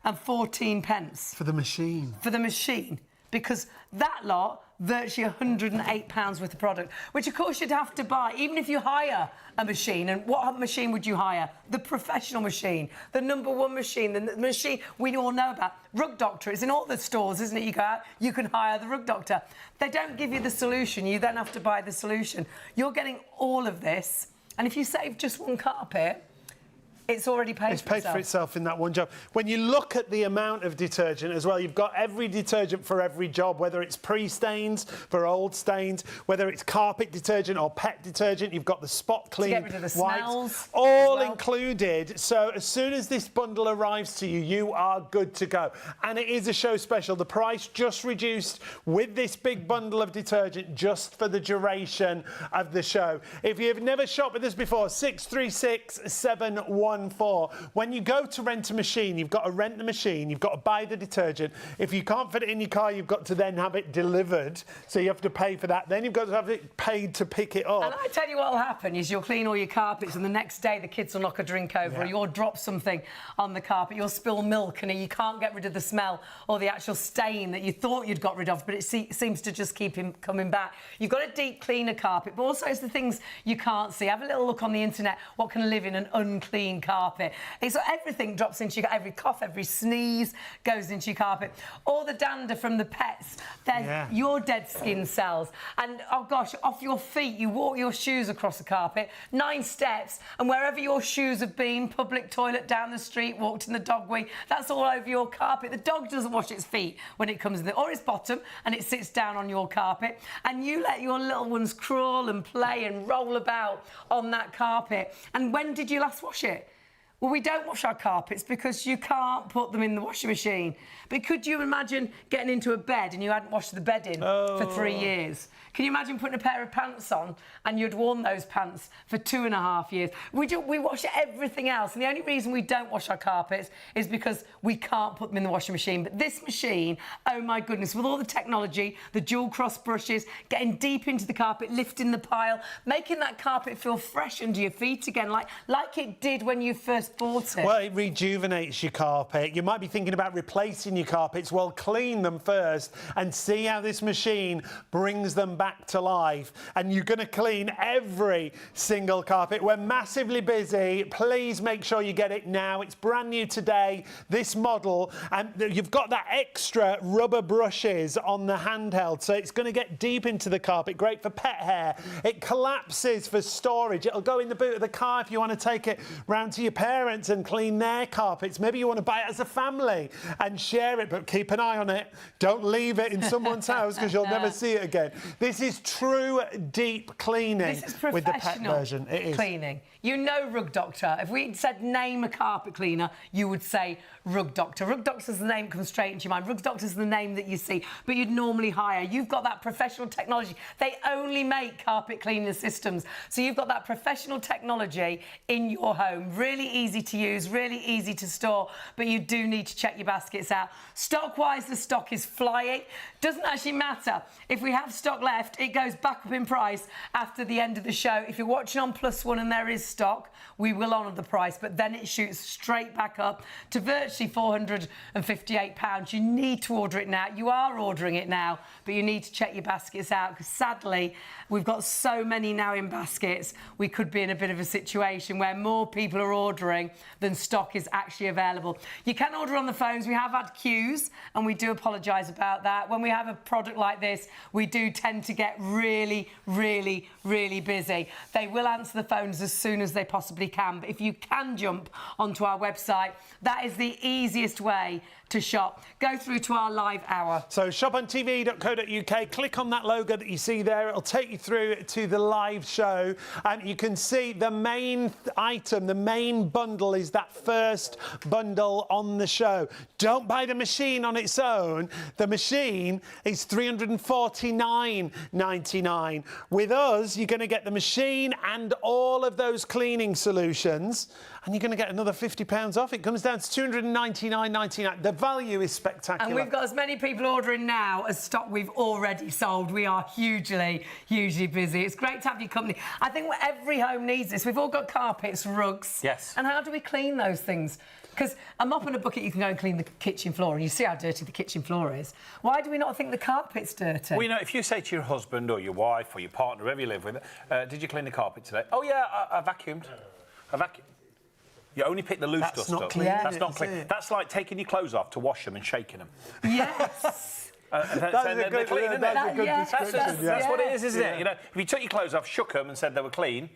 and 14 pence. For the machine. For the machine. Because that lot, virtually £108 worth of product, which of course you'd have to buy, even if you hire a machine. And what machine would you hire? The professional machine, the #1 machine, the machine we all know about. Rug Doctor, it's in all the stores, isn't it? You go out, you can hire the Rug Doctor. They don't give you the solution, you then have to buy the solution. You're getting all of this, and if you save just one carpet, it's already paid for itself. It's paid for itself in that one job. When you look at the amount of detergent as well, you've got every detergent for every job, whether it's pre-stains for old stains, whether it's carpet detergent or pet detergent. You've got the spot clean, to get rid of the smells, all included. So as soon as this bundle arrives to you, you are good to go. And it is a show special. The price just reduced with this big bundle of detergent just for the duration of the show. If you've never shopped with us before, 636-714. When you go to rent a machine, you've got to rent the machine, you've got to buy the detergent. If you can't fit it in your car, you've got to then have it delivered, so you have to pay for that. Then you've got to have it paid to pick it up. And I tell you what will happen is you'll clean all your carpets and the next day the kids will knock a drink over, or you'll drop something on the carpet, you'll spill milk and you can't get rid of the smell or the actual stain that you thought you'd got rid of, but it seems to just keep him coming back. You've got to deep clean a carpet, but also it's the things you can't see. Have a little look on the internet, what can live in an unclean carpet. It's everything drops into your, every cough, every sneeze goes into your carpet. All the dander from the pets, they're your dead skin cells. And, oh gosh, off your feet, you walk your shoes across the carpet, 9 steps, and wherever your shoes have been, public toilet down the street, walked in the dog wee, that's all over your carpet. The dog doesn't wash its feet when it comes in, or its bottom, and it sits down on your carpet. And you let your little ones crawl and play and roll about on that carpet. And when did you last wash it? Well, we don't wash our carpets because you can't put them in the washing machine. But could you imagine getting into a bed and you hadn't washed the bed in for 3 years? Can you imagine putting a pair of pants on and you'd worn those pants for 2.5 years? We wash everything else. And the only reason we don't wash our carpets is because we can't put them in the washing machine. But this machine, oh my goodness, with all the technology, the dual cross brushes, getting deep into the carpet, lifting the pile, making that carpet feel fresh under your feet again, like it did when you first bought it. Well, it rejuvenates your carpet. You might be thinking about replacing your carpets. Well, clean them first and see how this machine brings them back to life. And you're going to clean every single carpet. We're massively busy. Please make sure you get it now. It's brand new today, this model, and you've got that extra rubber brushes on the handheld, so it's going to get deep into the carpet. Great for pet hair. It collapses for storage. It'll go in the boot of the car if you want to take it round to your parents and clean their carpets. Maybe you want to buy it as a family and share it, but keep an eye on it. Don't leave it in someone's house because you'll never see it again. This is Tru Deep cleaning. This is professional with the pet version. It is cleaning. You know Rug Doctor. If we said name a carpet cleaner, you would say Rug Doctor. Rug Doctor's the name that comes straight into your mind. Rug Doctor's the name that you see, but you'd normally hire. You've got that professional technology. They only make carpet cleaning systems. So you've got that professional technology in your home. Really easy to use, really easy to store, but you do need to check your baskets out. Stock-wise, the stock is flying. Doesn't actually matter. If we have stock left, it goes back up in price after the end of the show. If you're watching on +1 and there is stock, we will honour the price, but then it shoots straight back up to virtually £458. You need to order it now. You are ordering it now, but you need to check your baskets out because sadly, we've got so many now in baskets, we could be in a bit of a situation where more people are ordering than stock is actually available. You can order on the phones. We have had queues, and we do apologise about that. When we have a product like this, we do tend to get really, really, really busy. They will answer the phones as soon as they possibly can, but if you can jump onto our website, that is the easiest way to shop. Go through to our live hour. So shopontv.co.uk, click on that logo that you see there. It'll take you through to the live show, and you can see the main item, the main bundle is that first bundle on the show. Don't buy the machine on its own. The machine is $349.99. With us, you're going to get the machine and all of those cleaning solutions, and you're going to get another £50 off. It comes down to $299.99. The value is spectacular. And we've got as many people ordering now as stock we've already sold. We are hugely, hugely busy. It's great to have your company. I think every home needs this. We've all got carpets, rugs. Yes. And how do we clean those things? Because a mop and a bucket, you can go and clean the kitchen floor, and you see how dirty the kitchen floor is. Why do we not think the carpet's dirty? Well, you know, if you say to your husband or your wife or your partner, whoever you live with, did you clean the carpet today? Oh, yeah, I vacuumed. I vacuumed. You only pick the loose dust up. That's not clean. That's like taking your clothes off to wash them and shaking them. Yes. That's a good description. That's what it is, isn't it? You know, if you took your clothes off, shook them and said they were clean,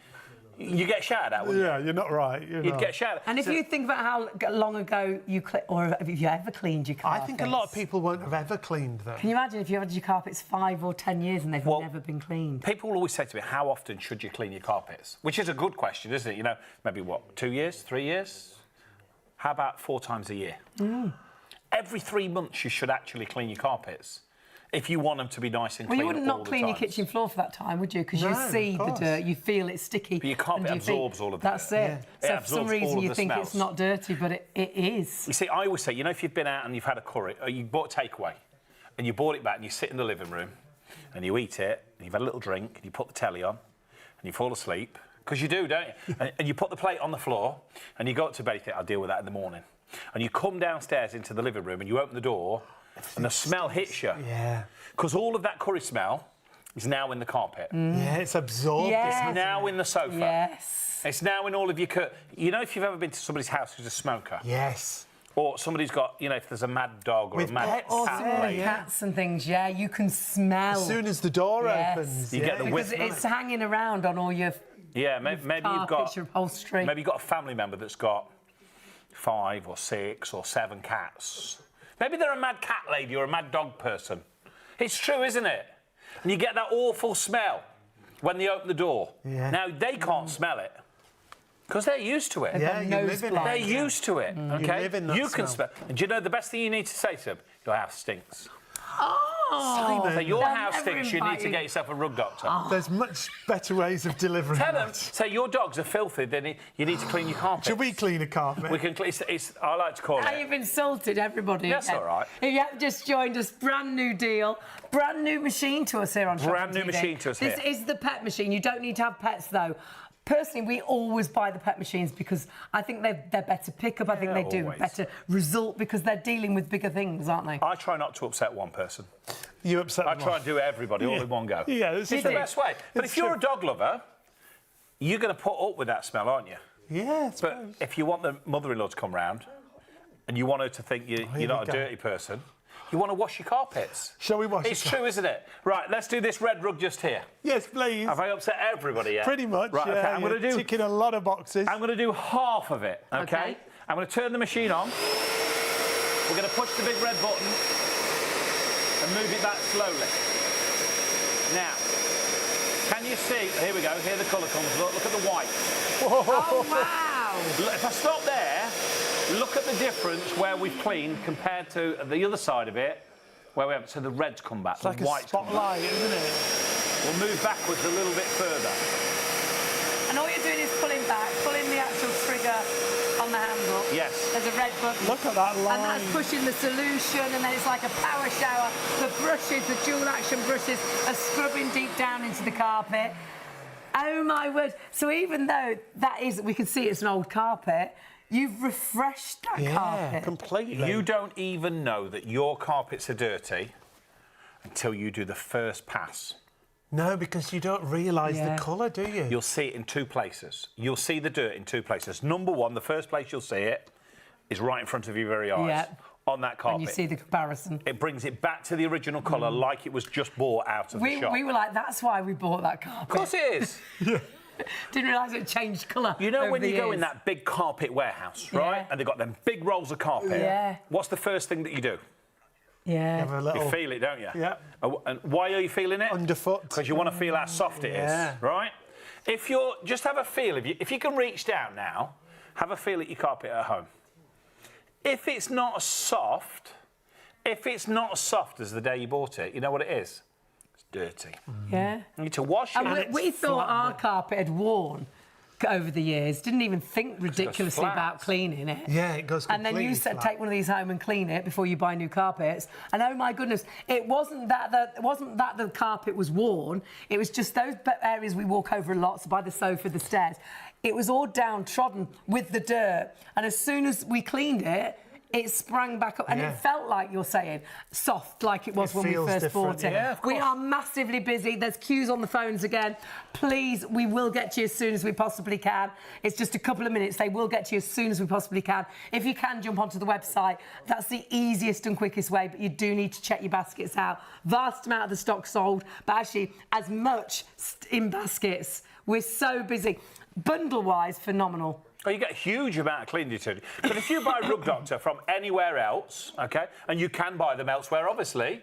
you get shouted at, wouldn't you? Yeah, you're not right. You'd get shouted at. And if you think about how long ago you or have you ever cleaned your carpets? I think a lot of people won't have ever cleaned them. Can you imagine if you had your carpets 5 or 10 years and they've never been cleaned? People will always say to me, how often should you clean your carpets? Which is a good question, isn't it? You know, maybe what, 2 years, 3 years? How about 4 times a year? Every 3 months you should actually clean your carpets. If you want them to be nice and clean. Well, you would not clean your kitchen floor for that time, would you? Because you see the dirt, you feel it sticky. But your carpet absorbs all of that. That's it. So for some reason you think it's not dirty, but it is. You see, I always say, you know, if you've been out and you've had a curry, or you bought takeaway, and you brought it back and you sit in the living room, and you eat it, and you've had a little drink, and you put the telly on, and you fall asleep, because you do, don't you? and you put the plate on the floor, and you go up to bed, you think, I'll deal with that in the morning. And you come downstairs into the living room, and you open the door, and the smell hits you. Yeah. Because all of that curry smell is now in the carpet. Yeah, it's absorbed. Yes. It's now in the sofa. Yes. It's now in all of your... You know, if you've ever been to somebody's house who's a smoker? Yes. Or somebody's got, you know, if there's a mad dog or a mad cat. Cats and things, you can smell. As soon as the door opens. You get the whiff. Because it's hanging around on all your... Yeah, maybe you've got... your upholstery. Maybe you've got a family member that's got 5 or 6 or 7 cats. Maybe they're a mad cat lady or a mad dog person. It's true, isn't it? And you get that awful smell when they open the door. Yeah. Now, they can't smell it because they're used to it. Yeah, you live in it. They're used to it, OK? You live in that You can smell. And do you know the best thing you need to say to them? Your house stinks. Oh, so your house stinks, you need to get yourself a rug doctor. There's much better ways of delivering Tell them, that. say your dogs are filthy, then you need to clean your carpet. Should we clean a carpet? We can clean, I like to call it. Now you've insulted everybody. That's all right. If you have just joined us, brand new deal, brand new machine to us here on Shopping Brand new TV. machine to us here. This is the pet machine. You don't need to have pets, though. Personally, we always buy the pet machines because I think they're better pickup. I think they do better result because they're dealing with bigger things, aren't they? I try not to upset one person. You upset I try and do everybody all in one go. Yeah, it's the best way. But if you're a dog lover, you're going to put up with that smell, aren't you? Yeah, but if you want the mother-in-law to come round and you want her to think you're not a dirty person, you want to wash your carpets. Shall we wash It's true, isn't it? Right, let's do this red rug just here. Yes, please. Have I upset everybody yet? Pretty much, right, okay, I'm going to do... ticking a lot of boxes. I'm going to do half of it, OK? I'm going to turn the machine on. We're going to push the big red button and move it back slowly. Now, can you see... Here we go, here the colour comes. Look at the white. Whoa. Oh, wow! If I stop there, look at the difference where we've cleaned compared to the other side of it, where we haven't. So the red's come back, it's like a spotlight, isn't it? We'll move backwards a little bit further. And all you're doing is pulling back, pulling the actual trigger on the handle. Yes. There's a red button. Look at that line. And that's pushing the solution, and then it's like a power shower. The brushes, the dual action brushes, are scrubbing deep down into the carpet. Oh my word. So even though we can see it's an old carpet, you've refreshed that carpet. Yeah, completely. You don't even know that your carpets are dirty until you do the first pass. No, because you don't realise the colour, do you? You'll see it in 2 places. You'll see the dirt in 2 places. Number one, the first place you'll see it is right in front of your very eyes on that carpet. And you see the comparison. It brings it back to the original colour like it was just bought out of the shop. We were like, that's why we bought that carpet. Of course it is. Didn't realise it changed colour. You know when you go in that big carpet warehouse, right? And they've got them big rolls of carpet. Yeah. What's the first thing that you do? Yeah. You feel it, don't you? Yeah. And why are you feeling it? Underfoot. Because you want to feel how soft it is, right? If you're... Just have a feel. If you can reach down now, have a feel at your carpet at home. If it's not as soft as the day you bought it, you know what it is? It's dirty. Yeah. You need to wash it. And we thought our carpet had worn over the years. Didn't even think ridiculously about cleaning it. Yeah, it goes completely And then you said take one of these home and clean it before you buy new carpets. And oh my goodness, it wasn't that the carpet was worn. It was just those areas we walk over a lot, so by the sofa, the stairs. it was all downtrodden with the dirt. And as soon as we cleaned it, it sprang back up, and it felt like you're saying soft, like it was when we first bought it. Yeah, we are massively busy. There's queues on the phones again. Please, we will get to you as soon as we possibly can. It's just a couple of minutes. They will get to you as soon as we possibly can. If you can jump onto the website, that's the easiest and quickest way. But you do need to check your baskets out. Vast amount of the stock sold, but actually as much in baskets. We're so busy. Bundle-wise, phenomenal. Oh, you get a huge amount of cleaning detergent. But if you buy Rug Doctor from anywhere else, OK, and you can buy them elsewhere, obviously,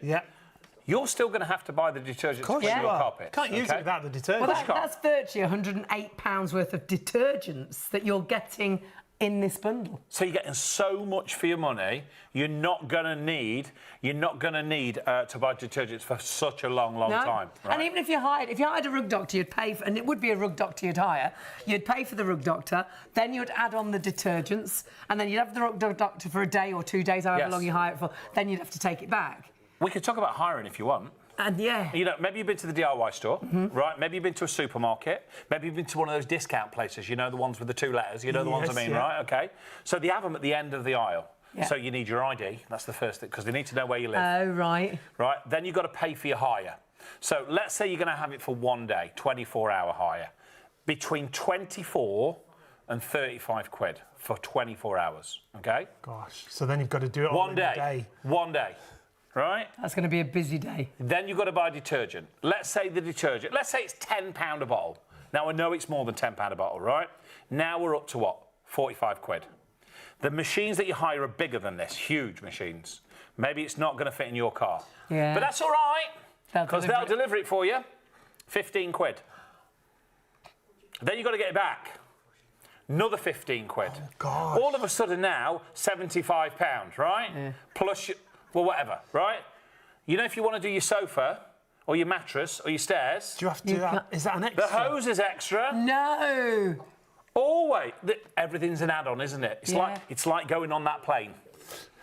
you're still going to have to buy the detergent to clean your carpet. Can't use it without the detergent. Well, that's virtually £108 worth of detergents that you're getting in this bundle. So you're getting so much for your money. You're not going to need to buy detergents for such a long time. Right? And even if you hired a Rug Doctor, you'd pay for, and it would be a Rug Doctor you'd hire. You'd pay for the Rug Doctor, then you'd add on the detergents, and then you'd have the Rug Doctor for a day or 2 days, however long you hire it for. Then you'd have to take it back. We could talk about hiring if you want. And you know, maybe you've been to the DIY store, right? Maybe you've been to a supermarket. Maybe you've been to one of those discount places, you know, the ones with the 2 letters, you know the ones I mean, right? OK. So they have them at the end of the aisle. So you need your ID. That's the first thing, because they need to know where you live. Oh, right. Right. Then you've got to pay for your hire. So let's say you're going to have it for 1 day, 24-hour hire. Between 24 and 35 quid for 24 hours, OK? Gosh. So then you've got to do it all in a day. 1 day. Right? That's going to be a busy day. Then you've got to buy detergent. Let's say the detergent, let's say it's £10 a bottle. Now, I know it's more than £10 a bottle, right? Now we're up to what? 45 quid. The machines that you hire are bigger than this, huge machines. Maybe it's not going to fit in your car. Yeah. But that's all right, because they'll deliver it for you. 15 quid. Then you've got to get it back. Another 15 quid. Oh, gosh. All of a sudden now, £75, right? Yeah. Plus well, whatever, right? You know, if you want to do your sofa or your mattress or your stairs... Do you have to... is that an extra? The hose is extra. No! Always. Everything's an add-on, isn't it? It's like going on that plane.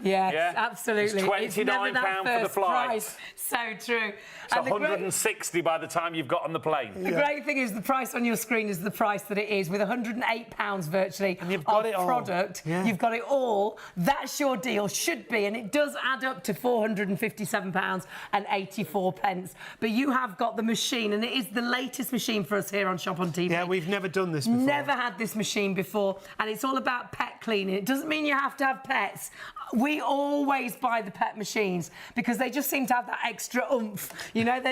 Yes, absolutely. It's £29 for the flight. Price. So true. It's 160 by the time you've got on the plane. The great thing is the price on your screen is the price that it is, with £108 virtually and you've got it all. Product. Yeah. You've got it all. That's your deal, should be, and it does add up to £457.84. But you have got the machine, and it is the latest machine for us here on Shop on TV. Yeah, we've never done this before. Never had this machine before, and it's all about pet cleaning. It doesn't mean you have to have pets. We always buy the pet machines because they just seem to have that extra oomph. You know,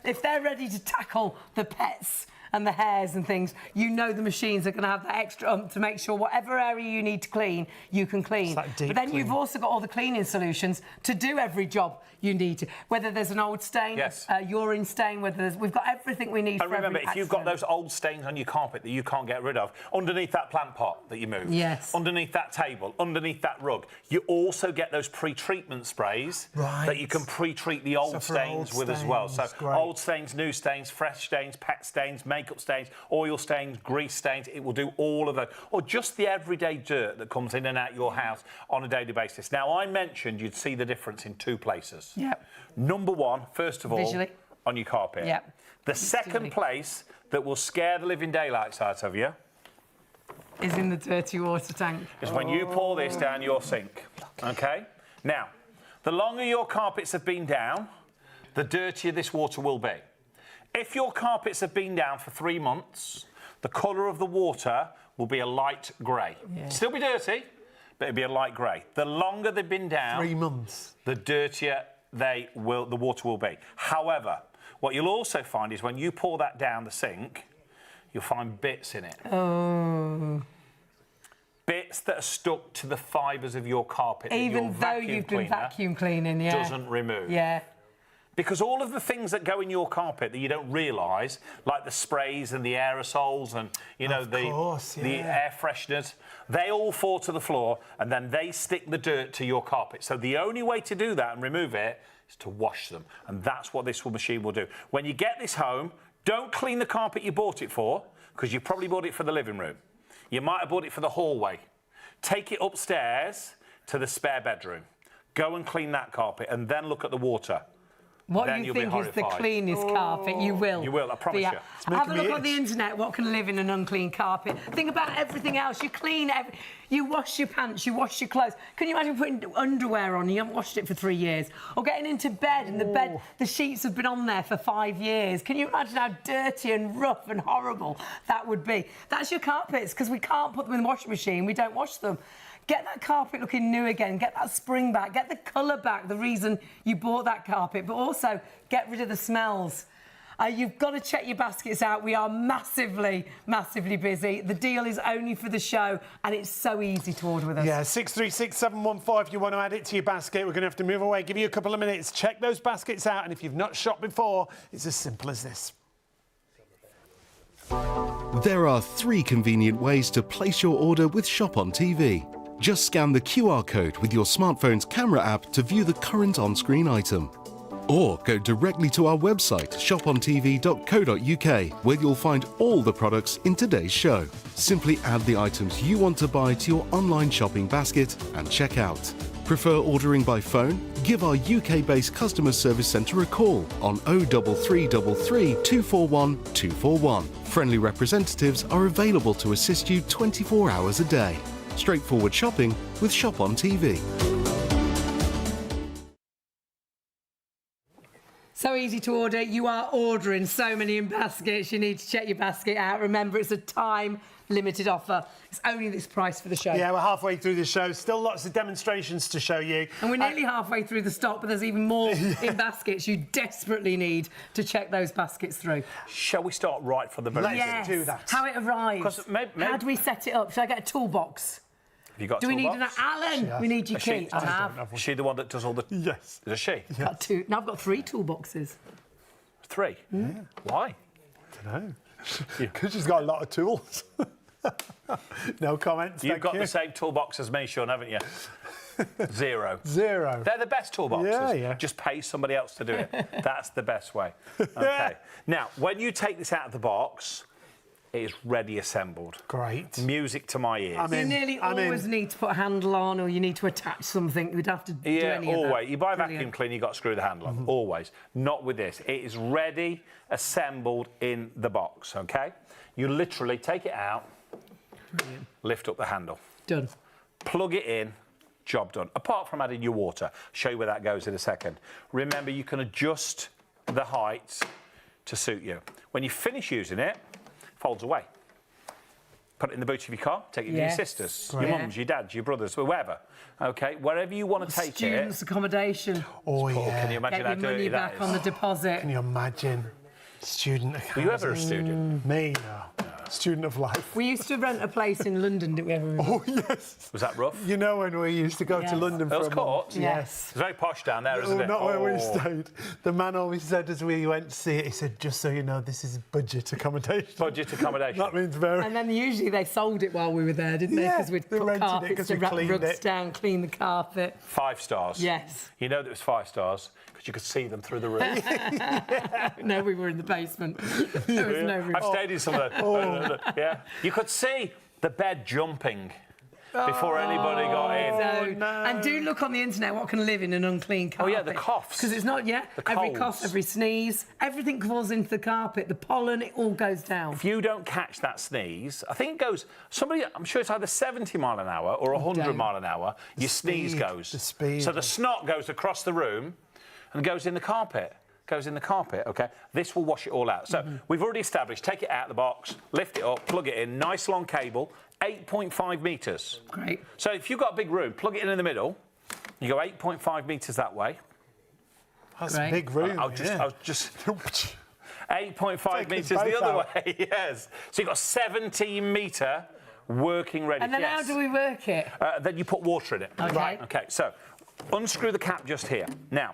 if they're ready to tackle the pets and the hairs and things, you know the machines are going to have that extra oomph to make sure whatever area you need to clean, you can clean. But then you've also got all the cleaning solutions to do every job you need to. Whether there's an old stain, urine stain, we've got everything we need. And remember, if you've got those old stains on your carpet that you can't get rid of, underneath that plant pot that you moved, underneath that table, underneath that rug, you also get those pre-treatment sprays that you can pre-treat the old stains with as well. So old stains, new stains, fresh stains, pet stains, makeup stains, oil stains, grease stains, it will do all of those. Or just the everyday dirt that comes in and out your house on a daily basis. Now, I mentioned you'd see the difference in 2 places. Yep. Number one, first of all, visually, on your carpet. Yep. The second place that will scare the living daylights out of you is in the dirty water tank. Is when you pour this down your sink. OK? Now, the longer your carpets have been down, the dirtier this water will be. If your carpets have been down for 3 months, the colour of the water will be a light grey. Still be dirty, but it'll be a light grey. The longer they've been down... 3 months. The dirtier the water will be. However, what you'll also find is when you pour that down the sink, you'll find bits in it. Oh. Bits that are stuck to the fibres of your carpet. Even though you've been vacuum cleaning, doesn't remove. Yeah. Because all of the things that go in your carpet that you don't realise, like the sprays and the aerosols and, you know, the air fresheners, they all fall to the floor and then they stick the dirt to your carpet. So the only way to do that and remove it is to wash them. And that's what this machine will do. When you get this home, don't clean the carpet you bought it for, because you probably bought it for the living room. You might have bought it for the hallway. Take it upstairs to the spare bedroom. Go and clean that carpet and then look at the water. What then you you'll be think is the horrified. cleanest carpet, you will. You will, I promise you. Have a look on the internet, what can live in an unclean carpet. Think about everything else. You clean you wash your pants, you wash your clothes. Can you imagine putting underwear on and you haven't washed it for 3 years? Or getting into bed and the sheets have been on there for 5 years. Can you imagine how dirty and rough and horrible that would be? That's your carpets, because we can't put them in the washing machine. We don't wash them. Get that carpet looking new again, get that spring back, get the colour back, the reason you bought that carpet, but also get rid of the smells. You've got to check your baskets out. We are massively, massively busy. The deal is only for the show, and it's so easy to order with us. Yeah, 636-715 if you want to add it to your basket. We're going to have to move away, give you a couple of minutes. Check those baskets out, and if you've not shopped before, it's as simple as this. There are 3 convenient ways to place your order with Shop on TV. Just scan the QR code with your smartphone's camera app to view the current on-screen item. Or go directly to our website, shopontv.co.uk, where you'll find all the products in today's show. Simply add the items you want to buy to your online shopping basket and check out. Prefer ordering by phone? Give our UK-based customer service centre a call on 03333 241 241. Friendly representatives are available to assist you 24 hours a day. Straightforward shopping with Shop on TV. So easy to order. You are ordering so many in baskets. You need to check your basket out. Remember, it's a time-limited offer. It's only this price for the show. Yeah, we're halfway through the show. Still lots of demonstrations to show you. And we're nearly halfway through the stock, but there's even more in baskets. You desperately need to check those baskets through. Shall we start right from the very beginning? Let's do that. How it arrives. How do we set it up? Should I get a toolbox? Have you got Do we need toolbox? an Alan? We need your key. I have. Is she the one that does all the... Yes. Is she? Got 2. Now I've got 3 toolboxes. 3? Yeah. Why? I don't know. Because she's got a lot of tools. No comments. You've got the same toolbox as me, Sean, haven't you? 0. 0. They're the best toolboxes. Yeah, yeah. Just pay somebody else to do it. That's the best way. Okay. Now, when you take this out of the box, it is ready assembled. Great. Music to my ears. You nearly always need to put a handle on, or you need to attach something. We'd have to do any of that. Always. You buy a vacuum cleaner, you've got to screw the handle on. Always. Not with this. It is ready, assembled in the box, OK? You literally take it out, lift up the handle. Done. Plug it in, job done. Apart from adding your water. Show you where that goes in a second. Remember, you can adjust the height to suit you. When you finish using it, folds away. Put it in the boot of your car, take it to your sisters, your mums, your dads, your brothers, whoever. OK, wherever you want to take Students' accommodation. Oh, it. yeah. Can you imagine Get how your dirty money that back is? on the deposit. Can you imagine? Student account. Were you ever a student? Me, no. Student of life. We used to rent a place in London, didn't we ever? Oh, yes. Was that rough? You know when we used to go to London for Earl's a Court? month? Yes. It's very posh down there, isn't it? Not where we stayed. The man always said as we went to see it, he said, just so you know, this is budget accommodation. Budget accommodation. That means very... And then usually they sold it while we were there, didn't they? Yeah, Because we'd they put rented it carpets 'cause to we wrap cleaned rugs it. down, clean the carpet. 5 stars. Yes. You know that it was 5 stars because you could see them through the roof. No, we were in the basement. There was no room. I've stayed in some of that. Yeah. You could see the bed jumping before anybody got in. No. And do look on the internet what can live in an unclean carpet. Oh, yeah, the coughs. Because it's not, every colds. cough, every sneeze, everything falls into the carpet. The pollen, it all goes down. If you don't catch that sneeze, I think it goes, I'm sure it's either 70 mile an hour or 100 mile an hour, your sneeze goes. The speed. So the snot goes across the room and goes in the carpet. OK? This will wash it all out. So we've already established, take it out of the box, lift it up, plug it in, nice long cable, 8.5 metres. Great. So if you've got a big room, plug it in the middle, you go 8.5 metres that way. That's a big room. I'll just 8.5 metres the other way, yes. So you've got 17 metre working ready. And then how do we work it? Then you put water in it. Okay. Right. OK, so unscrew the cap just here. Now,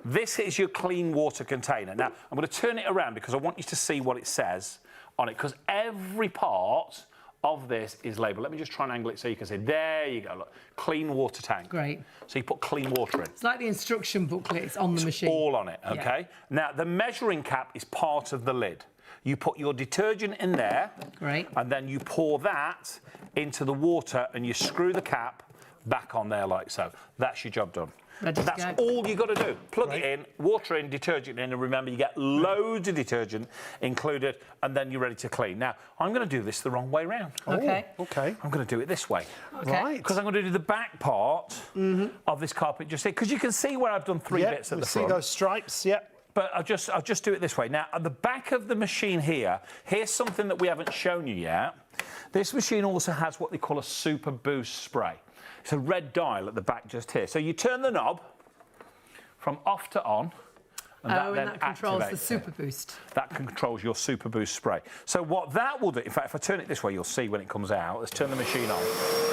this is your clean water container. Now, I'm going to turn it around because I want you to see what it says on it, because every part of this is labelled. Let me just try and angle it so you can see. There you go, look. Clean water tank. Great. So you put clean water in. It's like the instruction booklet, it's on the machine. All on it, OK? Yeah. Now, the measuring cap is part of the lid. You put your detergent in there. Great. And then you pour that into the water and you screw the cap back on there like so. That's your job done. That's all you got to do. Plug it in, water in, detergent in, and remember, you get loads of detergent included, and then you're ready to clean. Now, I'm going to do this the wrong way round. Okay. Okay. I'm going to do it this way. Okay. Right. Because I'm going to do the back part of this carpet just here. Because you can see where I've done three bits at the front. See those stripes, But I'll just do it this way. Now, at the back of the machine here, here's something that we haven't shown you yet. This machine also has what they call a super boost spray. It's a red dial at the back just here. So you turn the knob from off to on, and that controls the activates super boost. That controls your super boost spray. So what that will do, in fact, if I turn it this way, you'll see when it comes out. Let's turn the machine on.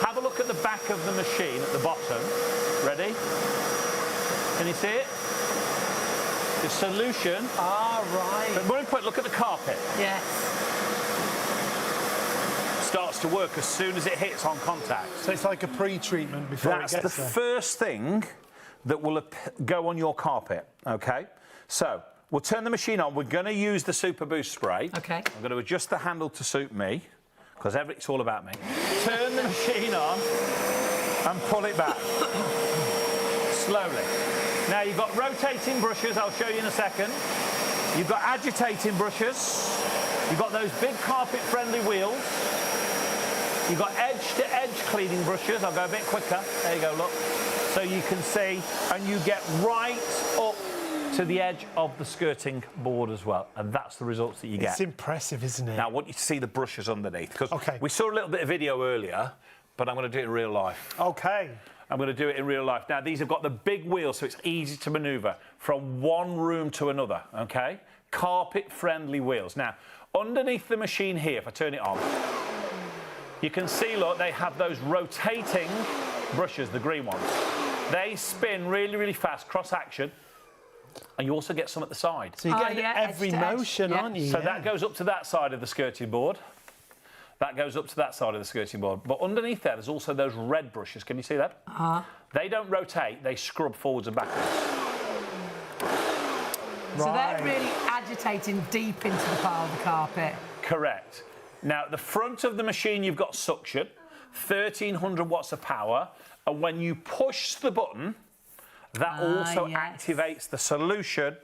Have a look at the back of the machine at the bottom. Ready? Can you see it? The solution. Right. But more important, look at the carpet. Yes. Starts to work as soon as it hits on contact. So it's like a pre-treatment before it gets there. That's the first thing that will go on your carpet, OK? So we'll turn the machine on. We're going to use the Super Boost spray. OK. I'm going to adjust the handle to suit me, because it's all about me. Turn the machine on and pull it back. Slowly. Now, you've got rotating brushes. I'll show you in a second. You've got agitating brushes. You've got those big carpet-friendly wheels. You've got edge-to-edge cleaning brushes. I'll go a bit quicker. There you go, look. So you can see, and you get right up to the edge of the skirting board as well. And that's the results that you get. It's impressive, isn't it? Now, I want you to see the brushes underneath, because Okay. we saw a little bit of video earlier, but I'm going to do it in real life. OK. I'm going to do it in real life. Now, these have got the big wheels, so it's easy to manoeuvre from one room to another, OK? Carpet-friendly wheels. Now, underneath the machine here, if I turn it on, you can see, look, they have those rotating brushes, the green ones. They spin really, really fast, cross-action, and you also get some at the side. So you're getting every motion, aren't you? So that goes up to that side of the skirting board. That goes up to that side of the skirting board. But underneath there, there's also those red brushes. Can you see that? They don't rotate, they scrub forwards and backwards. So they're really agitating deep into the pile of the carpet. Correct. Now, at the front of the machine, you've got suction, 1,300 watts of power, and when you push the button, that also activates the solution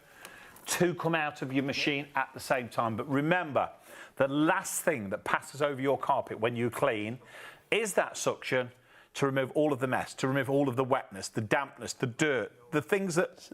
to come out of your machine at the same time. But remember, the last thing that passes over your carpet when you clean is that suction to remove all of the mess, to remove all of the wetness, the dampness, the dirt, the things that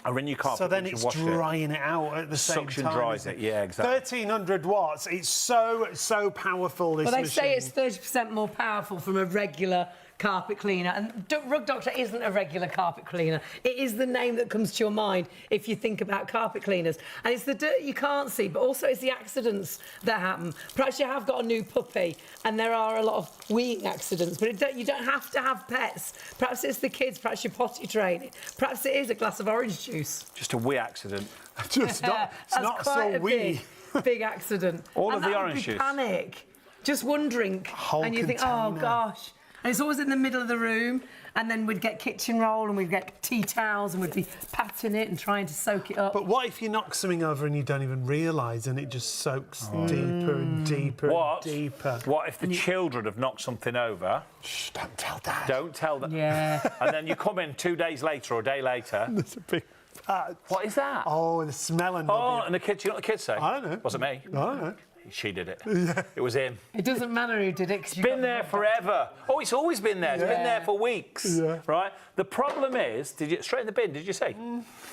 are in your carpet. So then it's drying it out at the same time. Suction dries it, yeah, exactly. 1,300 watts. It's so powerful, this machine. Well, they say it's 30% more powerful from a regular carpet cleaner, and Rug Doctor isn't a regular carpet cleaner. It is the name that comes to your mind if you think about carpet cleaners, and it's the dirt you can't see, but also it's the accidents that happen. Perhaps you have got a new puppy and there are a lot of weeing accidents, but you don't have to have pets. Perhaps it's the kids, perhaps you're potty training, perhaps it is a glass of orange juice. Just a wee accident. Just not, it's not so wee. Big accident. All and of the that orange would be juice. Panic, just wondering, and you think, oh gosh. And it's always in the middle of the room, and then we'd get kitchen roll and we'd get tea towels and we'd be patting it and trying to soak it up. But what if you knock something over and you don't even realise and it just soaks deeper and deeper and deeper? What if the children have knocked something over? Shh, don't tell Dad. Don't tell them. Yeah. And then you come in 2 days later or a day later. There's a big patch. What is that? Oh, the smell and and the kids, you know what the kids say? I don't know. Wasn't me. I don't know. She did it. Yeah. It was him. It doesn't matter who did it. It's been there forever. Oh, it's always been there. It's been there for weeks. Yeah. Right? The problem is, straight in the bin, did you say?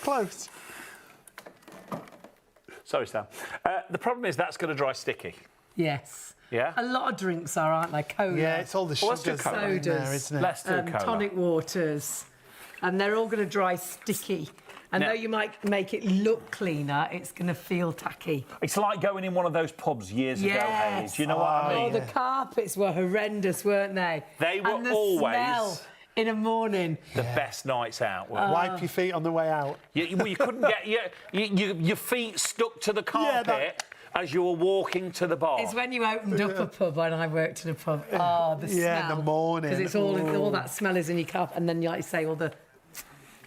Close. Sorry, Sam. The problem is that's going to dry sticky. Yes. Yeah? A lot of drinks are, aren't they? Cola. Yeah, it's all the sugars in there, isn't it? Let's do cola. Tonic waters. And they're all going to dry sticky. And though you might make it look cleaner, it's going to feel tacky. It's like going in one of those pubs years ago, Hayley. Do you know what I mean? Oh, the carpets were horrendous, weren't they? They were and the always smell in the morning. The best nights out. Wipe your feet on the way out. You couldn't get your feet stuck to the carpet as you were walking to the bar. It's when you opened up a pub when I worked in a pub. Oh, the smell. Yeah, in the morning. Because it's all that smell is in your carpet, and then, like you say, all the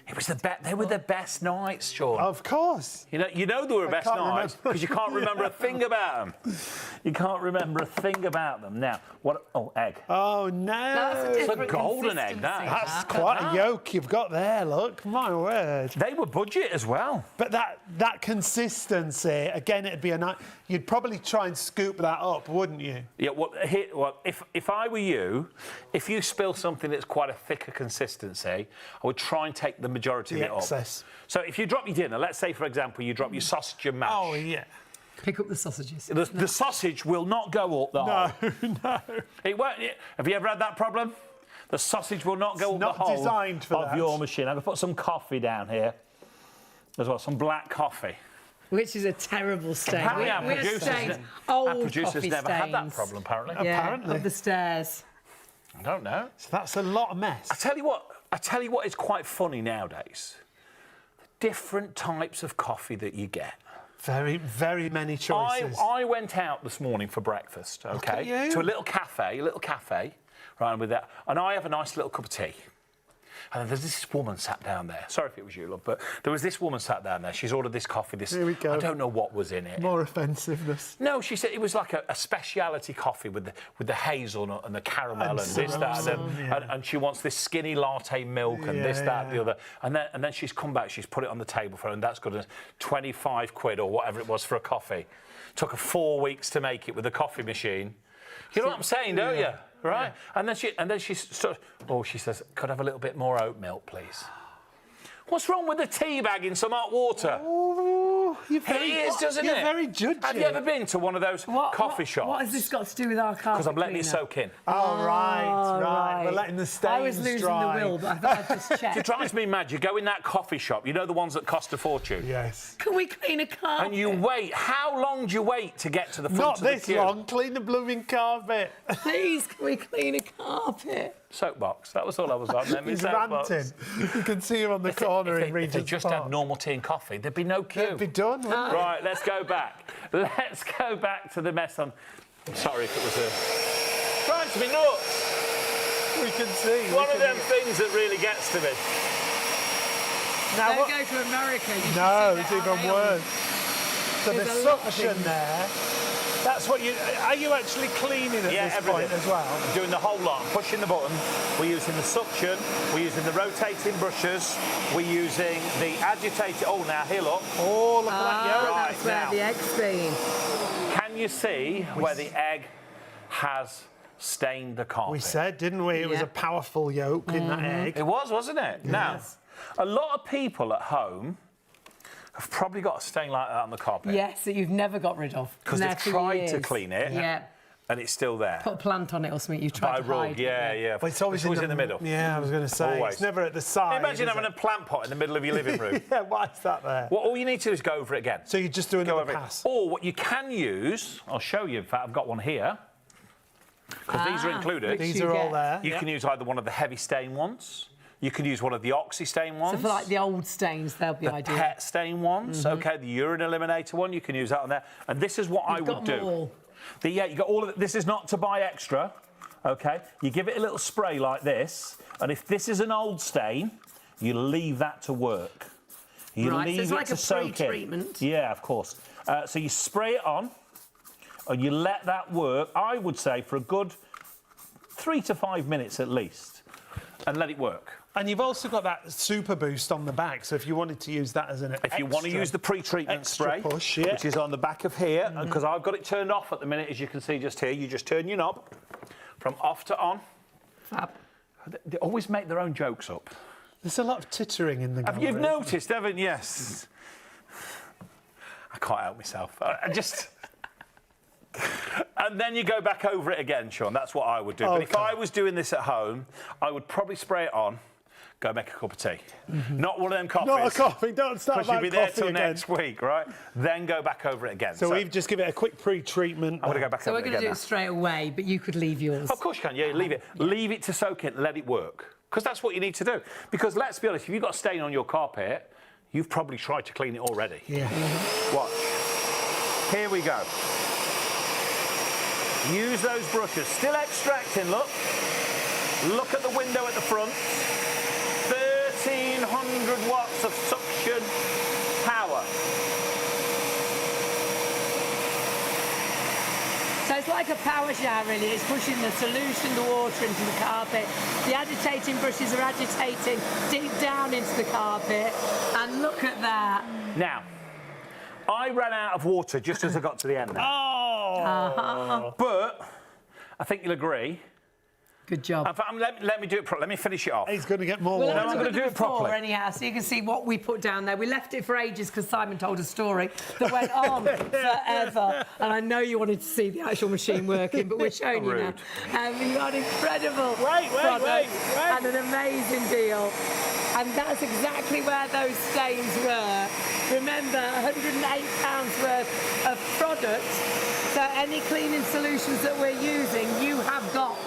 It was they were the best nights, Sean. Of course. You know they were best nights because you can't remember a thing about them. You can't remember a thing about them. Now, what? Oh, egg. Oh, no. It's a golden egg, that. That's quite a yolk you've got there, look. My word. They were budget as well. But that consistency, again, it'd be a nice... You'd probably try and scoop that up, wouldn't you? Yeah, well, if I were you, if you spill something that's quite a thicker consistency, I would try and take the majority of it excess. up. So if you drop your dinner, let's say, for example, you drop your sausage and mash. Oh, yeah. Pick up the sausages. The sausage will not go up the hole. No. It won't. Have you ever had that problem? The sausage will not go up the hole not designed for of that. your machine. I'm going to put some coffee down here as well, some black coffee. Which is a terrible stain. Apparently our producers never had that problem, apparently. Yeah, Apparently. up the stairs. I don't know. So that's a lot of mess. I tell you what is quite funny nowadays. The different types of coffee that you get. Very, very many choices. I went out this morning for breakfast, okay, to a little cafe, right, with that, and I have a nice little cup of tea. And then there's this woman sat down there. Sorry if it was you, love, but there was this woman sat down there. She's ordered this coffee. Here we go. I don't know what was in it. More offensiveness. No, she said it was like a speciality coffee with the hazelnut and the caramel and this, that, and she wants this skinny latte milk and this, that, the other. And then she's come back. She's put it on the table for her, and that's got a 25 quid or whatever it was for a coffee. Took her 4 weeks to make it with a coffee machine. You know what I'm saying, don't you? Right? Yeah. And then she says, could I have a little bit more oat milk, please? What's wrong with the tea bag in some hot water? Oh, It is, doesn't it? You're very judgy. Have you ever been to one of those coffee shops? What has this got to do with our carpet? Because I'm letting it soak in. Oh, right. We're letting the stains I was losing dry. the will, but I thought I'd just check. It drives me mad. You go in that coffee shop, you know the ones that cost a fortune? Yes. Can we clean a carpet? And you wait. How long do you wait to get to the front of the queue? Not this long. Clean the blooming carpet. Please, can we clean a carpet? Soapbox. That was all I was on. He's ranting. You can see him on the corner in Regent's If they just had normal tea and coffee, there'd be no queue. It'd be done, wouldn't it? Right, let's go back. Let's go back to the mess on... I'm sorry if it was a... Drives me nuts. We can see. One of them things that really gets to me. Now, Don't go to America. No, it's even worse. So the There's a lot of suction things. there... That's what you... Are you actually cleaning at this point as well? I'm doing the whole lot. I'm pushing the button. We're using the suction. We're using the rotating brushes. We're using the agitating... Oh, now, here, look. Oh, look at that yolk. That's where the egg's been. Can you see where the egg has stained the carpet? We said, didn't we? It was a powerful yolk in that egg. It was, wasn't it? Yes. Now, a lot of people at home have probably got a stain like that on the carpet. Yes, that you've never got rid of. Because they've tried to clean it. Yeah. And it's still there. Put a plant on it or something. You've tried to hide it. Yeah. But it's always in the middle. Yeah, I was going to say. Always. It's never at the side. Imagine having a plant pot in the middle of your living room. Yeah, why is that there? Well, all you need to do is go over it again. So you just do another pass. Or what you can use, I'll show you. In fact, I've got one here. Because these are included. These are all there. You can use either one of the heavy stain ones. You can use one of the oxy stain ones. So for like the old stains, they'll be the ideal. pet stain ones, okay, the urine eliminator one, you can use that on there. And this is what I would do. You got all of it. This is not to buy extra, okay? You give it a little spray like this, and if this is an old stain, you leave that to work. You leave so it's it like to a soak pre-treatment. in. Yeah, of course. So you spray it on, and you let that work, I would say, for a good 3 to 5 minutes at least, and let it work. And you've also got that super boost on the back, so if you wanted to use that as an If you want to use the pre-treatment spray, push, which is on the back of here, because I've got it turned off at the minute, as you can see just here, you just turn your knob from off to on. Fab. They always make their own jokes up. There's a lot of tittering in the gallery. You've noticed, haven't you? Yes. I can't help myself. I just... And then you go back over it again, Sean. That's what I would do. But if I was doing this at home, I would probably spray it on, go make a cup of tea. Not one of them coffees. Not a coffee. Don't start because you'll be there till again. next week, right? Then go back over it again. So we've just given it a quick pre-treatment. I'm going to go back So over we're it again going to do it straight away, but you could leave yours. Of course you can. Yeah, leave it. Leave it to soak in. Let it work. Because that's what you need to do. Because let's be honest, if you've got a stain on your carpet, you've probably tried to clean it already. Yeah. Watch. Here we go. Use those brushes. Still extracting, look. Look at the window at the front. 30 1,600 watts of suction power. So it's like a power shower, really. It's pushing the solution, the water into the carpet. The agitating brushes are agitating deep down into the carpet. And look at that. Now, I ran out of water just as I got to the end there. Oh! But I think you'll agree. Good job. In fact, let me do it properly. Let me finish it off. He's going to get more Well, water. I'm going to do it properly. Anyhow, so you can see what we put down there. We left it for ages because Simon told a story that went on forever. And I know you wanted to see the actual machine working, but we're showing you now. And we got an incredible product and an amazing deal. And that's exactly where those stains were. Remember, £108 worth of product. So any cleaning solutions that we're using, you have got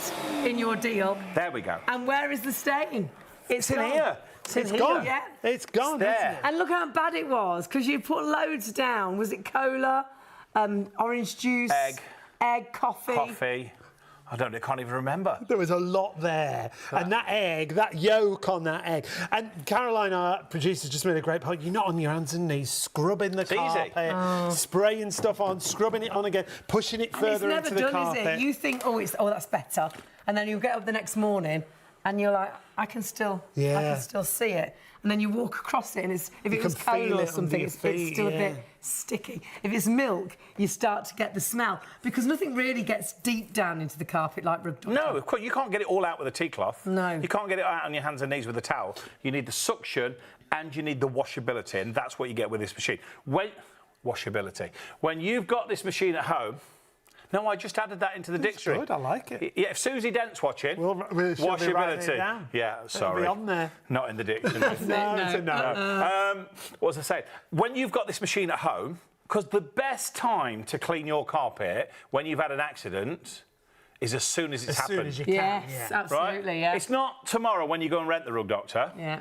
in your deal. There we go. And where is the stain? It's in here. It's gone. Yeah. It's gone, It's there. isn't it? And look how bad it was, because you put loads down. Was it cola, orange juice, egg, coffee? I can't even remember. There was a lot there. And that egg, that yolk on that egg. And Caroline, our producer, just made a great point. You're not on your hands and knees scrubbing the carpet, spraying stuff on, scrubbing it on again, pushing it further into the carpet. Is it? You think, oh, that's better. And then you get up the next morning and you're like, I can still see it. And then you walk across it, and if it was cola or something, it's still a bit sticky. If it's milk, you start to get the smell, because nothing really gets deep down into the carpet like rug doctor. No, of course, you can't get it all out with a tea cloth. No. You can't get it out on your hands and knees with a towel. You need the suction and you need the washability, and that's what you get with this machine. Washability. When you've got this machine at home, no, I just added that into the dictionary. Good, I like it. Yeah, if Susie Dent's watching, we'll washability. Down. Yeah, sorry. It'll be on there. Not in the dictionary. No. What was I saying? When you've got this machine at home, because the best time to clean your carpet when you've had an accident is as soon as it's happened. As soon as you can. Yes, absolutely, right? yeah. It's not tomorrow when you go and rent the rug doctor. Yeah.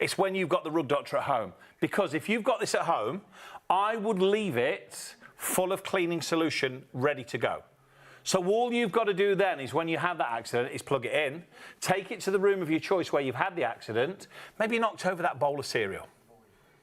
It's when you've got the rug doctor at home. Because if you've got this at home, I would leave it full of cleaning solution ready to go. So all you've got to do then is, when you have that accident, is plug it in, take it to the room of your choice where you've had the accident, maybe knocked over that bowl of cereal.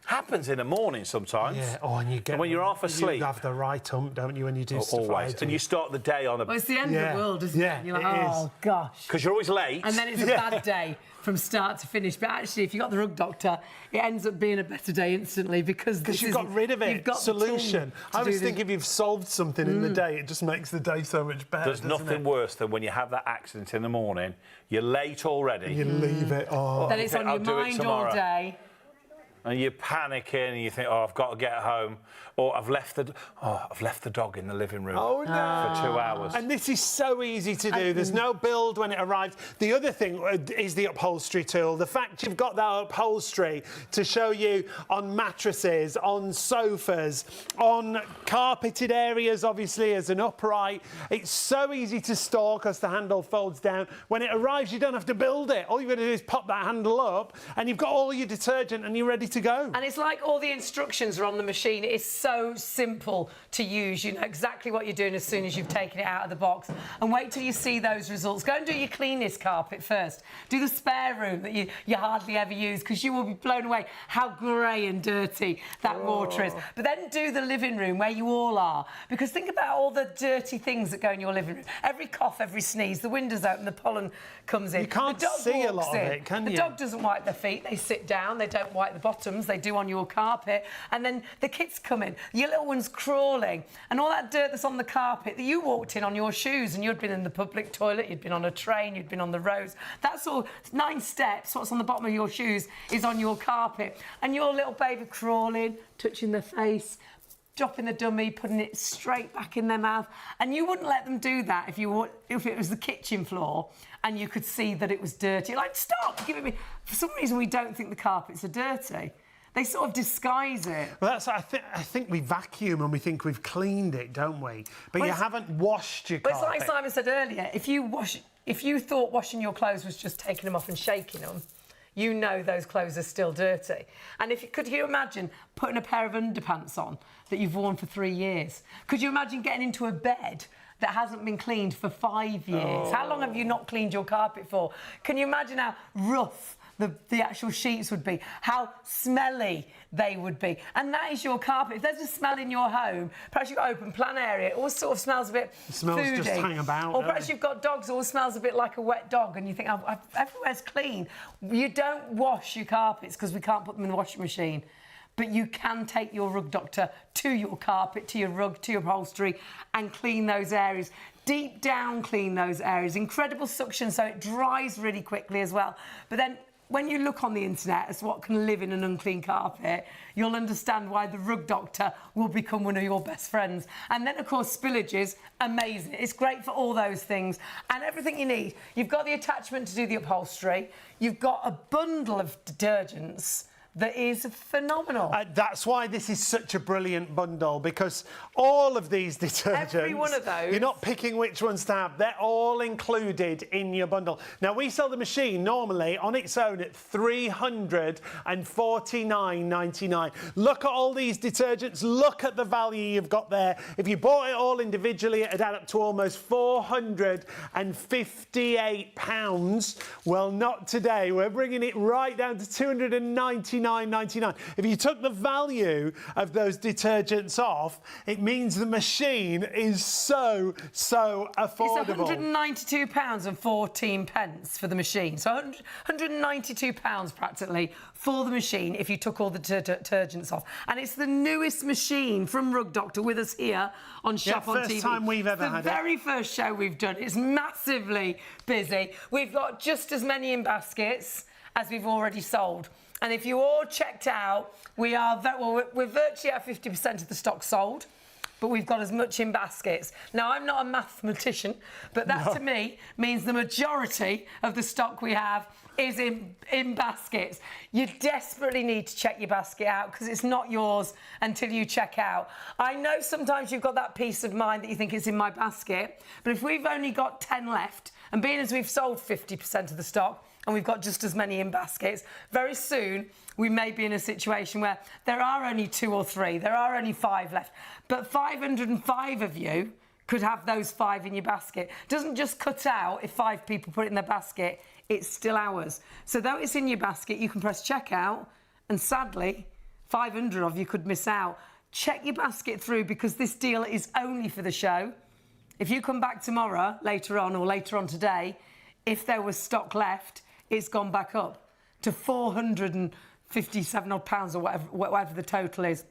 Happens in the morning sometimes. Yeah. Oh, and you get... when you're half asleep. You have the right hump, don't you, when you do stuff always. And you start the day on a... Well, it's the end of the world, isn't it? Yeah, You're like, oh, gosh. Because you're always late. And then it's a bad day from start to finish. But actually, if you've got the rug doctor, it ends up being a better day instantly, because you've got rid of it. You've got solution. I always think if you've solved something in the day, it just makes the day so much better. There's nothing worse than when you have that accident in the morning, you're late already. You leave it. Oh. Then it's on your mind all day. And you're panicking, and you think, oh, I've got to get home, or I've left the dog in the living room for 2 hours. And this is so easy to do. There's no build when it arrives. The other thing is the upholstery tool. The fact you've got that upholstery to show you on mattresses, on sofas, on carpeted areas, obviously, as an upright. It's so easy to store because the handle folds down. When it arrives, you don't have to build it. All you've got to do is pop that handle up, and you've got all your detergent, and you're ready to go. And it's like all the instructions are on the machine. It is so simple to use. You know exactly what you're doing as soon as you've taken it out of the box. And wait till you see those results. Go and do your cleanest carpet first. Do the spare room that you hardly ever use, because you will be blown away how grey and dirty that water is. But then do the living room where you all are, because think about all the dirty things that go in your living room. Every cough, every sneeze, the windows open, the pollen comes in. You can't see a lot of it, can you? The dog doesn't wipe their feet. They sit down. They don't wipe the bottom. They do on your carpet, and then the kids come in, your little one's crawling, and all that dirt that's on the carpet that you walked in on your shoes, and you'd been in the public toilet, you'd been on a train, you'd been on the roads. That's all 9 steps. What's on the bottom of your shoes is on your carpet, and your little baby crawling, touching their face, dropping the dummy, putting it straight back in their mouth. And you wouldn't let them do that if it was the kitchen floor and you could see that it was dirty. Like, stop giving me... For some reason, we don't think the carpets are dirty. They sort of disguise it. Well, that's... I think we vacuum and we think we've cleaned it, don't we? But you haven't washed your carpet. But it's like Simon said earlier, if you thought washing your clothes was just taking them off and shaking them, you know those clothes are still dirty. And could you imagine putting a pair of underpants on that you've worn for 3 years? Could you imagine getting into a bed that hasn't been cleaned for 5 years? How long have you not cleaned your carpet for? Can you imagine how rough the actual sheets would be, how smelly they would be. And that is your carpet. If there's a smell in your home, perhaps you've got open plan area, it all sort of smells a bit foody. Just hang about. Or perhaps you've got dogs, it all smells a bit like a wet dog, and you think, oh, everywhere's clean. You don't wash your carpets because we can't put them in the washing machine. But you can take your rug doctor to your carpet, to your rug, to your upholstery, and clean those areas. Deep down clean those areas. Incredible suction, so it dries really quickly as well. But then when you look on the internet as what can live in an unclean carpet, you'll understand why the rug doctor will become one of your best friends. And then, of course, spillages, amazing. It's great for all those things and everything you need. You've got the attachment to do the upholstery. You've got a bundle of detergents that is phenomenal. That's why this is such a brilliant bundle, because all of these detergents, every one of those, you're not picking which ones to have, they're all included in your bundle. Now, we sell the machine normally on its own at $349.99. Look at all these detergents, look at the value you've got there. If you bought it all individually, it'd add up to almost £458. Well, not today. We're bringing it right down to $299.99. If you took the value of those detergents off, it means the machine is so affordable. It's £192.14 for the machine. So £192 practically for the machine if you took all the detergents off. And it's the newest machine from Rug Doctor with us here on Shop on TV. First time we've ever had it. The very first show we've done. It's massively busy. We've got just as many in baskets as we've already sold. And if you all checked out, we're virtually at 50% of the stock sold, but we've got as much in baskets. Now, I'm not a mathematician, but that to me means the majority of the stock we have is in baskets. You desperately need to check your basket out because it's not yours until you check out. I know sometimes you've got that peace of mind that you think it's in my basket, but if we've only got 10 left, and being as we've sold 50% of the stock, and we've got just as many in baskets, very soon we may be in a situation where there are only 2 or 3, there are only 5 left, but 505 of you could have those 5 in your basket. It doesn't just cut out if 5 people put it in their basket, it's still ours. So though it's in your basket, you can press checkout, and sadly, 500 of you could miss out. Check your basket through because this deal is only for the show. If you come back tomorrow, later on, or later on today, if there was stock left, it's gone back up to £457 odd or whatever the total is.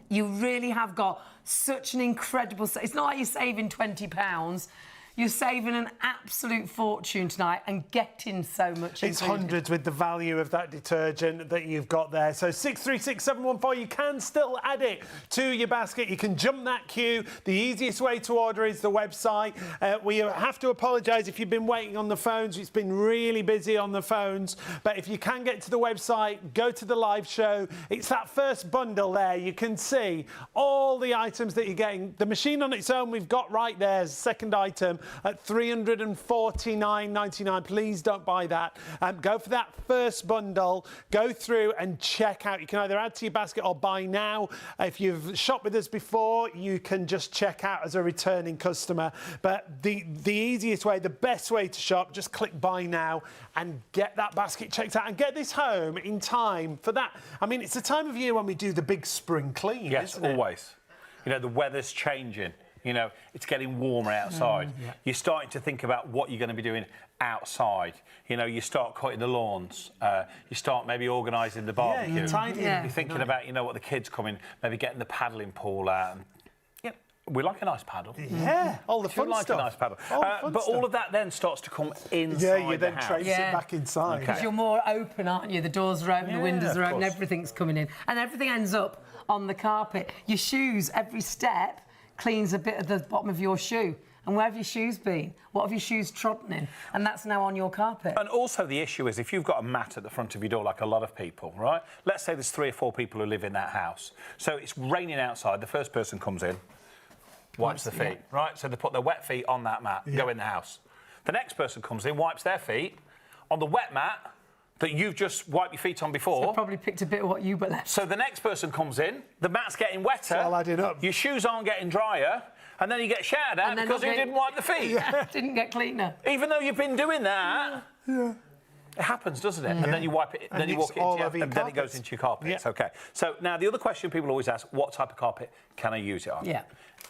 You really have got such an incredible... It's not like you're saving £20. You're saving an absolute fortune tonight and getting so much. It's hundreds with the value of that detergent that you've got there. So 636714, you can still add it to your basket. You can jump that queue. The easiest way to order is the website. We have to apologise if you've been waiting on the phones. It's been really busy on the phones. But if you can get to the website, go to the live show. It's that first bundle there. You can see all the items that you're getting. The machine on its own, we've got right there as a second item at $349.99. Please don't buy that. Go for that first bundle. Go through and check out. You can either add to your basket or buy now. If you've shopped with us before, you can just check out as a returning customer. But the easiest way, the best way to shop, just click buy now and get that basket checked out and get this home in time for that. I mean, it's the time of year when we do the big spring clean, yes, isn't it? Always. You know, the weather's changing. You know, it's getting warmer outside. Yeah. You're starting to think about what you're going to be doing outside. You know, you start cutting the lawns. You start maybe organising the barbecue. Yeah, you're tidying. Yeah. You're thinking about, you know, what the kids coming, maybe getting the paddling pool out. And, yep, we like a nice paddle. Yeah, all the fun like stuff. a nice paddle. But all of that then starts to come inside yeah, you the then house. trace it back inside. Because you're more open, aren't you? The doors are open, the windows are open, everything's coming in. And everything ends up on the carpet. Your shoes, every step cleans a bit of the bottom of your shoe. And where have your shoes been? What have your shoes trodden in? And that's now on your carpet. And also the issue is if you've got a mat at the front of your door, like a lot of people, right? Let's say there's 3 or 4 people who live in that house. So it's raining outside. The first person comes in, wipes their feet, right? So they put their wet feet on that mat, go in the house. The next person comes in, wipes their feet on the wet mat that you've just wiped your feet on before. So probably picked a bit of what you left. So the next person comes in, the mat's getting wetter. It's all adding up. Your shoes aren't getting drier, and then you get shouted at because you didn't wipe the feet. Didn't get cleaner. Even though you've been doing that. Yeah. It happens, doesn't it? And then you wipe it, then you walk it into and then it goes into your carpets. Okay. So now the other question people always ask, what type of carpet can I use it on? Yeah.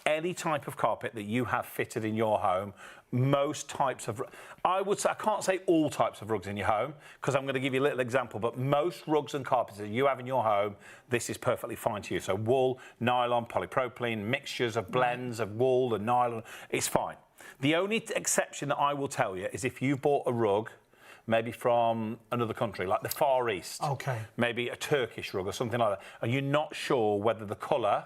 Any type of carpet that you have fitted in your home, most types of... I can't say all types of rugs in your home, because I'm going to give you a little example, but most rugs and carpets that you have in your home, this is perfectly fine to you. So wool, nylon, polypropylene, mixtures of blends of wool and nylon, it's fine. The only exception that I will tell you is if you bought a rug, maybe from another country, like the Far East. Okay. Maybe a Turkish rug or something like that, and you're not sure whether the colour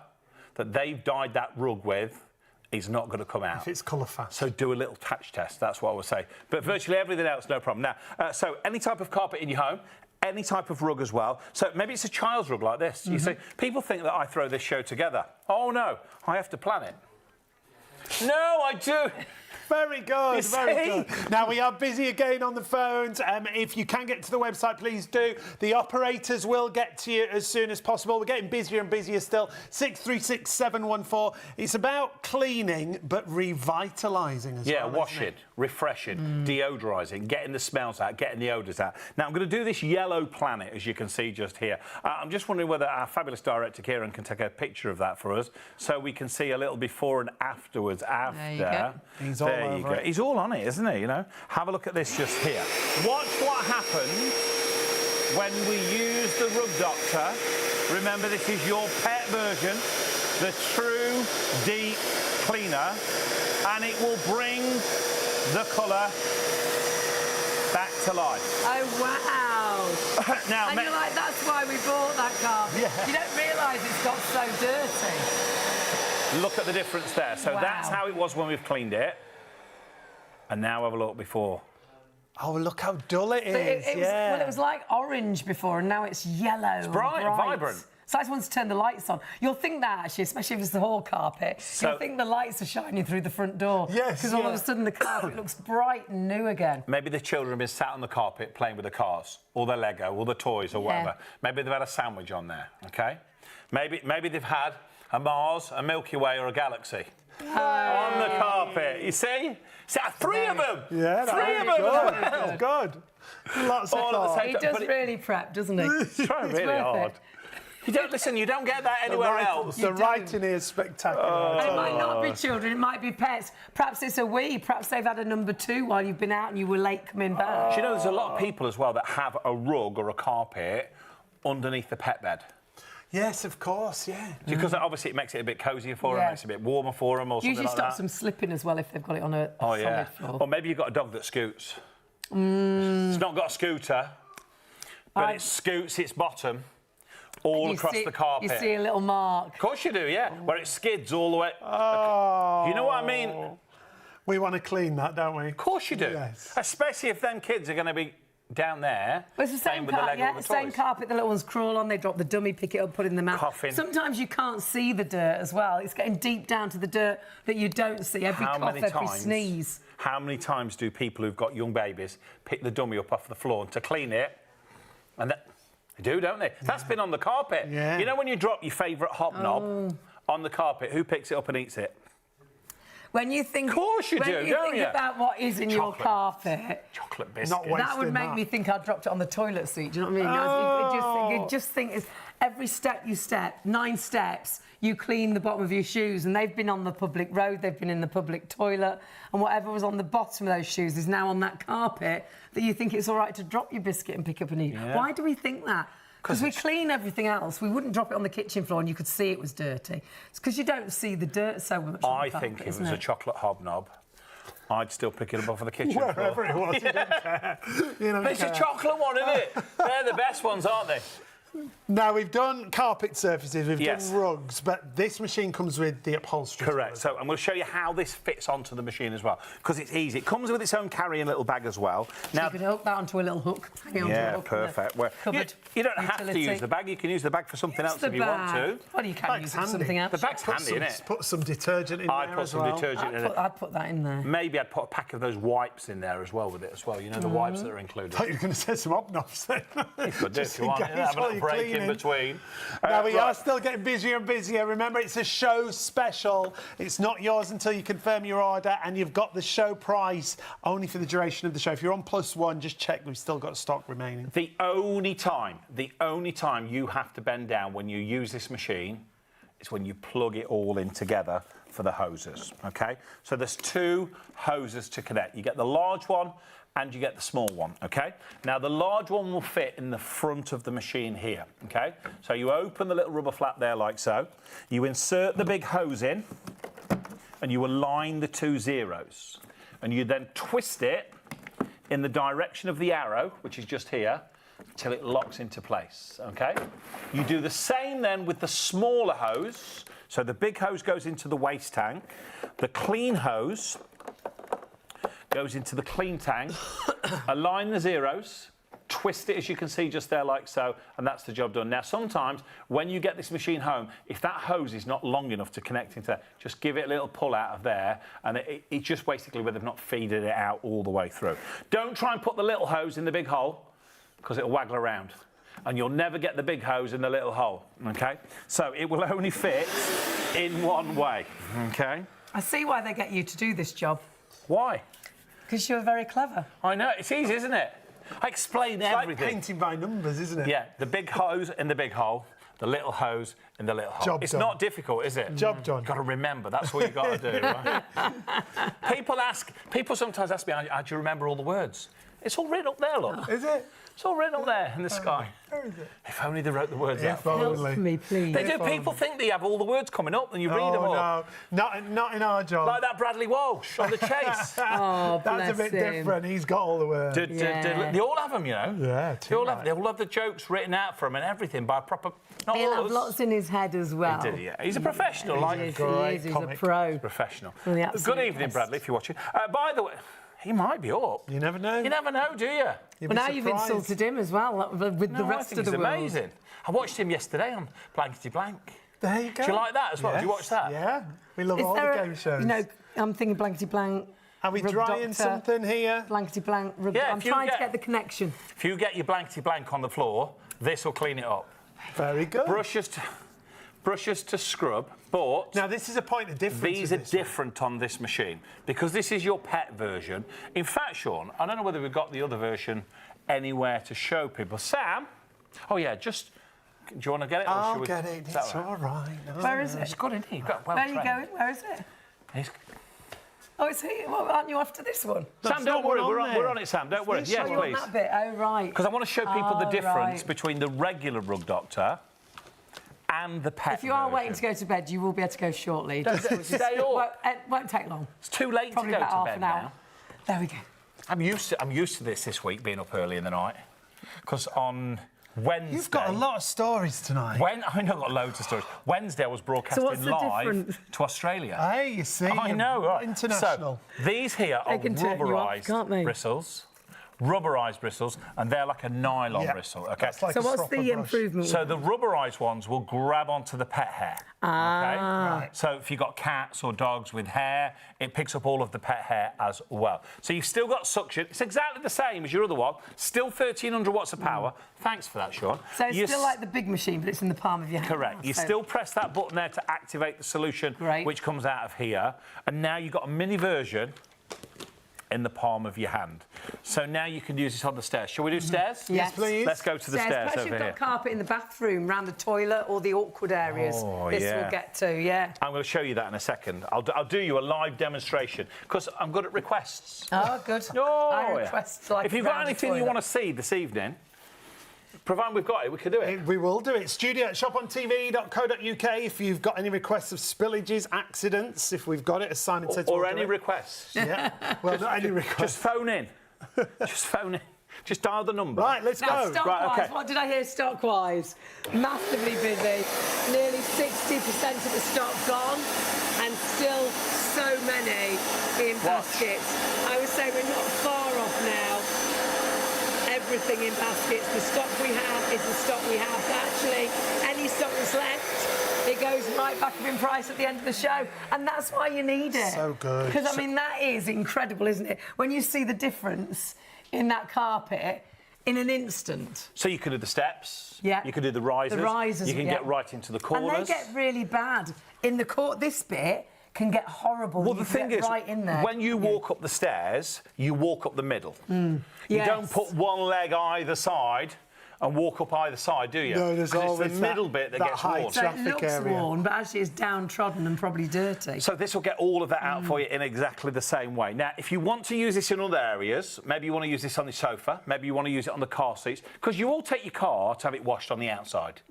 that they've dyed that rug with is not going to come out. If it's colour fast. So do a little patch test, that's what I would say. But virtually everything else, no problem. Now, so any type of carpet in your home, any type of rug as well. So maybe it's a child's rug like this. You see, people think that I throw this show together. Oh, no, I have to plan it. No, I do. Very good, very good. Now, we are busy again on the phones. If you can get to the website, please do. The operators will get to you as soon as possible. We're getting busier and busier still. 636714. It's about cleaning, but revitalising as well. Yeah, washing, refreshing, deodorising, getting the smells out, getting the odours out. Now, I'm going to do this yellow planet, as you can see just here. I'm just wondering whether our fabulous director, Kieran, can take a picture of that for us so we can see a little before and afterwards after. There you go. He's all There you go. over it. He's all on it, isn't he? You know, have a look at this just here. Watch what happens when we use the Rug Doctor. Remember, this is your pet version, the Tru Deep cleaner, and it will bring the colour back to life. Oh, wow. Now, and you're like, that's why we bought that carpet. Yeah. You don't realise it's got so dirty. look at the difference there. So that's how it was when we've cleaned it. And now have a look before. Oh, look how dull it is. Well, it was like orange before, and now it's yellow. It's bright and vibrant. So I just want to turn the lights on. You'll think that, actually, especially if it's the hall carpet, you'll think the lights are shining through the front door. Yes, because all of a sudden the carpet looks bright and new again. Maybe the children have been sat on the carpet playing with the cars, or their Lego, or the toys, or whatever. Maybe they've had a sandwich on there, OK? Maybe they've had a Mars, a Milky Way, or a galaxy. On the carpet, you see? Three of them! Yeah, three of them! Good. Lots of thought. He does really prep, doesn't he? He's trying really hard. You don't listen, you don't get that anywhere else. The writing here is spectacular. And it might not be children, it might be pets. Perhaps it's a wee, perhaps they've had a number 2 while you've been out and you were late coming back. Do you know there's a lot of people as well that have a rug or a carpet underneath the pet bed? Yes, of course, yeah. Because obviously it makes it a bit cosier for them, makes it a bit warmer for them or something Usually like that. stops them slipping as well if they've got it on a solid floor. Or maybe you've got a dog that scoots. It's not got a scooter, but it scoots its bottom all across the carpet. You see a little mark. Of course you do, yeah, where it skids all the way. You know what I mean? We want to clean that, don't we? Of course you do. Yes. Especially if them kids are going to be down there. Well, it's the same carpet, the same carpet the little ones crawl on, they drop the dummy, pick it up, put it in the mouth. Coughing. Sometimes you can't see the dirt as well. It's getting deep down to the dirt that you don't see. Every cough, every sneeze. How many times do people who've got young babies pick the dummy up off the floor to clean it? And they do, don't they? That's been on the carpet. Yeah. You know when you drop your favourite hobnob on the carpet, who picks it up and eats it? When you think, of course you do, don't you? When you think about what is in your carpet, chocolate biscuit. That would make me think I dropped it on the toilet seat. Do you know what I mean? You just think it's every step you step, 9 steps, you clean the bottom of your shoes, and they've been on the public road, they've been in the public toilet, and whatever was on the bottom of those shoes is now on that carpet that you think it's all right to drop your biscuit and pick up and eat. Yeah. Why do we think that? Because we clean everything else. We wouldn't drop it on the kitchen floor and you could see it was dirty. It's because you don't see the dirt so much. I think if it was a chocolate hobnob, I'd still pick it up off of the kitchen floor. Wherever it was, you don't care. You don't but it's a chocolate one, isn't it? They're the best ones, aren't they? Now, we've done carpet surfaces, we've done rugs, but this machine comes with the upholstery. Correct. So I'm going to show you how this fits onto the machine as well, because it's easy. It comes with its own carrying little bag as well. So you could hook that onto a little hook. Hang on to a hook perfect. You don't have to use the bag. You can use the bag for something else if you want to. Well, you can use it for something else. The bag's handy, isn't it? Put some detergent in there I'd put some detergent in it. I'd put that in there. Maybe I'd put a pack of those wipes in there as well with it as well. You know, the wipes that are included. I thought you were going to say some hobnobs then. You could do if you want. Have a little break in between. Now, we are still getting busier and busier. Remember, it's a show special. It's not yours until you confirm your order, and you've got the show price only for the duration of the show. If you're on +1, just check. We've still got stock remaining. The only time you have to bend down when you use this machine is when you plug it all in together for the hoses, OK? So there's 2 hoses to connect. You get the large one and you get the small one, OK? Now, the large one will fit in the front of the machine here, OK? So you open the little rubber flap there like so. You insert the big hose in and you align the 2 zeros. And you then twist it in the direction of the arrow, which is just here, till it locks into place, OK? You do the same then with the smaller hose. So the big hose goes into the waste tank. The clean hose goes into the clean tank. Align the zeros. Twist it, as you can see, just there like so, and that's the job done. Now, sometimes when you get this machine home, if that hose is not long enough to connect into that, just give it a little pull out of there, and it's just basically where they've not feeded it out all the way through. Don't try and put the little hose in the big hole, because it'll waggle around, and you'll never get the big hose in the little hole, OK? So it will only fit in one way, OK? I see why they get you to do this job. Why? Because you're very clever. I know, it's easy, isn't it? I explain everything. It's like painting by numbers, isn't it? Yeah, the big hose in the big hole, the little hose in the little hole. Job it's done. not difficult, is it? Job done. You've got to remember, that's what you've got to do, right? People sometimes ask me, how do you remember all the words? It's all written up there, look. Is it? It's all written up there in the sky. Where is it? If only they wrote the words out. If only. Help me, please. They do. People think they have all the words coming up and you read them all. No, not in our job. Like that Bradley Walsh on The Chase. Oh, That's a bit different. He's got all the words. They all have them, you know. Yeah, they all have the jokes written out for him and everything by proper... Not He'll have us. lots in his head as well. He did, yeah. He's a professional. He's a pro. He's a professional. Well, the Good absolute evening, best. Bradley, if you're watching. By the way, he might be up. You never know. You never know, do you? You'd Well, be now you've surprised. insulted him as well with the rest of the he's world. amazing. I watched him yesterday on Blankety Blank. There you go. Do you like that as well? Yes. Do you watch that? Yeah. We love Is all the there game shows. You know, I'm thinking blankety blank. Are we Rub drying Doctor, something here? Blankety blank. Yeah, I'm trying to get the connection. If you get your Blankety Blank on the floor, this will clean it up. Very good. Brushes to scrub, but... Now, this is a point of difference. These are different on this machine because this is your pet version. In fact, Sean, I don't know whether we've got the other version anywhere to show people. Sam? Oh, yeah, just... Do you want to get it? I'll get it. It's all right. No, Where is it? It's good, isn't it? You've got well Where are you trained. going? Where is it? It's... Oh, it's here. Well, aren't you after this one? Sam, don't not worry. one on there. We're on it, Sam. Don't worry. this Yes, Oh, you're on please. that bit. Oh, right. Because I want to show people the Oh, difference right. between the regular Rug Doctor and the pet If you are version. waiting to go to bed, you will be able to go shortly. Stay up. It won't take long. It's too late Probably to go about to half bed an hour. now. There we go. I'm used to this week, being up early in the night. Because on Wednesday... You've got a lot of stories tonight. I know I've got loads of stories. Wednesday I was broadcasting what's the live difference? to Australia. Hey, you see. I know, right? International. So, these here are They can turn you off, can't they? rubberised bristles. Rubberised bristles, and they're like a nylon Yeah, bristle. Okay. that's like So a what's proper the brush. improvement? So the rubberised ones will grab onto the pet hair. Okay? Right. So if you've got cats or dogs with hair, it picks up all of the pet hair as well. So you've still got suction. It's exactly the same as your other one. Still 1,300 watts of power. Thanks for that, Sean. So it's still like the big machine, but it's in the palm of your hand. Correct. You So- still press that button there to activate the solution, Great. which comes out of here. And now you've got a mini version in the palm of your hand. So now you can use it on the stairs. Shall we do stairs? Yes, please. Let's go to the stairs Plus over you've here. got carpet in the bathroom, round the toilet, or the awkward areas. Oh, this yeah. will get to, yeah. I'm going to show you that in a second. I'll do you a live demonstration because I'm good at requests. Oh, good. Oh, I yeah. request like If you've got round the anything you toilet. want to see this evening, provided we've got it, we can do it. We will do it. Studio at shopontv.co.uk if you've got any requests of spillages, accidents, if we've got it, as Simon said. Or we'll any do it. requests. Yeah. Well, not any requests. Just phone in. Just phone in. Just dial the number. Right, let's Now, go. stock-wise, Right, okay. what did I hear stock-wise? Massively busy. Nearly 60% of the stock gone, and still so many in baskets. I would say we're not far off now. Everything in baskets. The stock we have is the stock we have. So actually, any stock that's left, it goes right back up in price at the end of the show, and that's why you need it. So good. Because I mean, that is incredible, isn't it? When you see the difference in that carpet, in an instant. So you can do the steps. Yeah. You can do the risers. The risers, You can yeah. get right into the corners. And they get really bad. In the this bit can get horrible. Well, you the thing get is, right in there. when you walk up the stairs, you walk up the middle. You Yes. don't put one leg either side and walk up either side, do you? No, there's 'Cause always it's the middle bit that gets high worn. So it traffic looks area. worn, but actually it's downtrodden and probably dirty. So this will get all of that out for you in exactly the same way. Now, if you want to use this in other areas, maybe you want to use this on the sofa, maybe you want to use it on the car seats, because you all take your car to have it washed on the outside.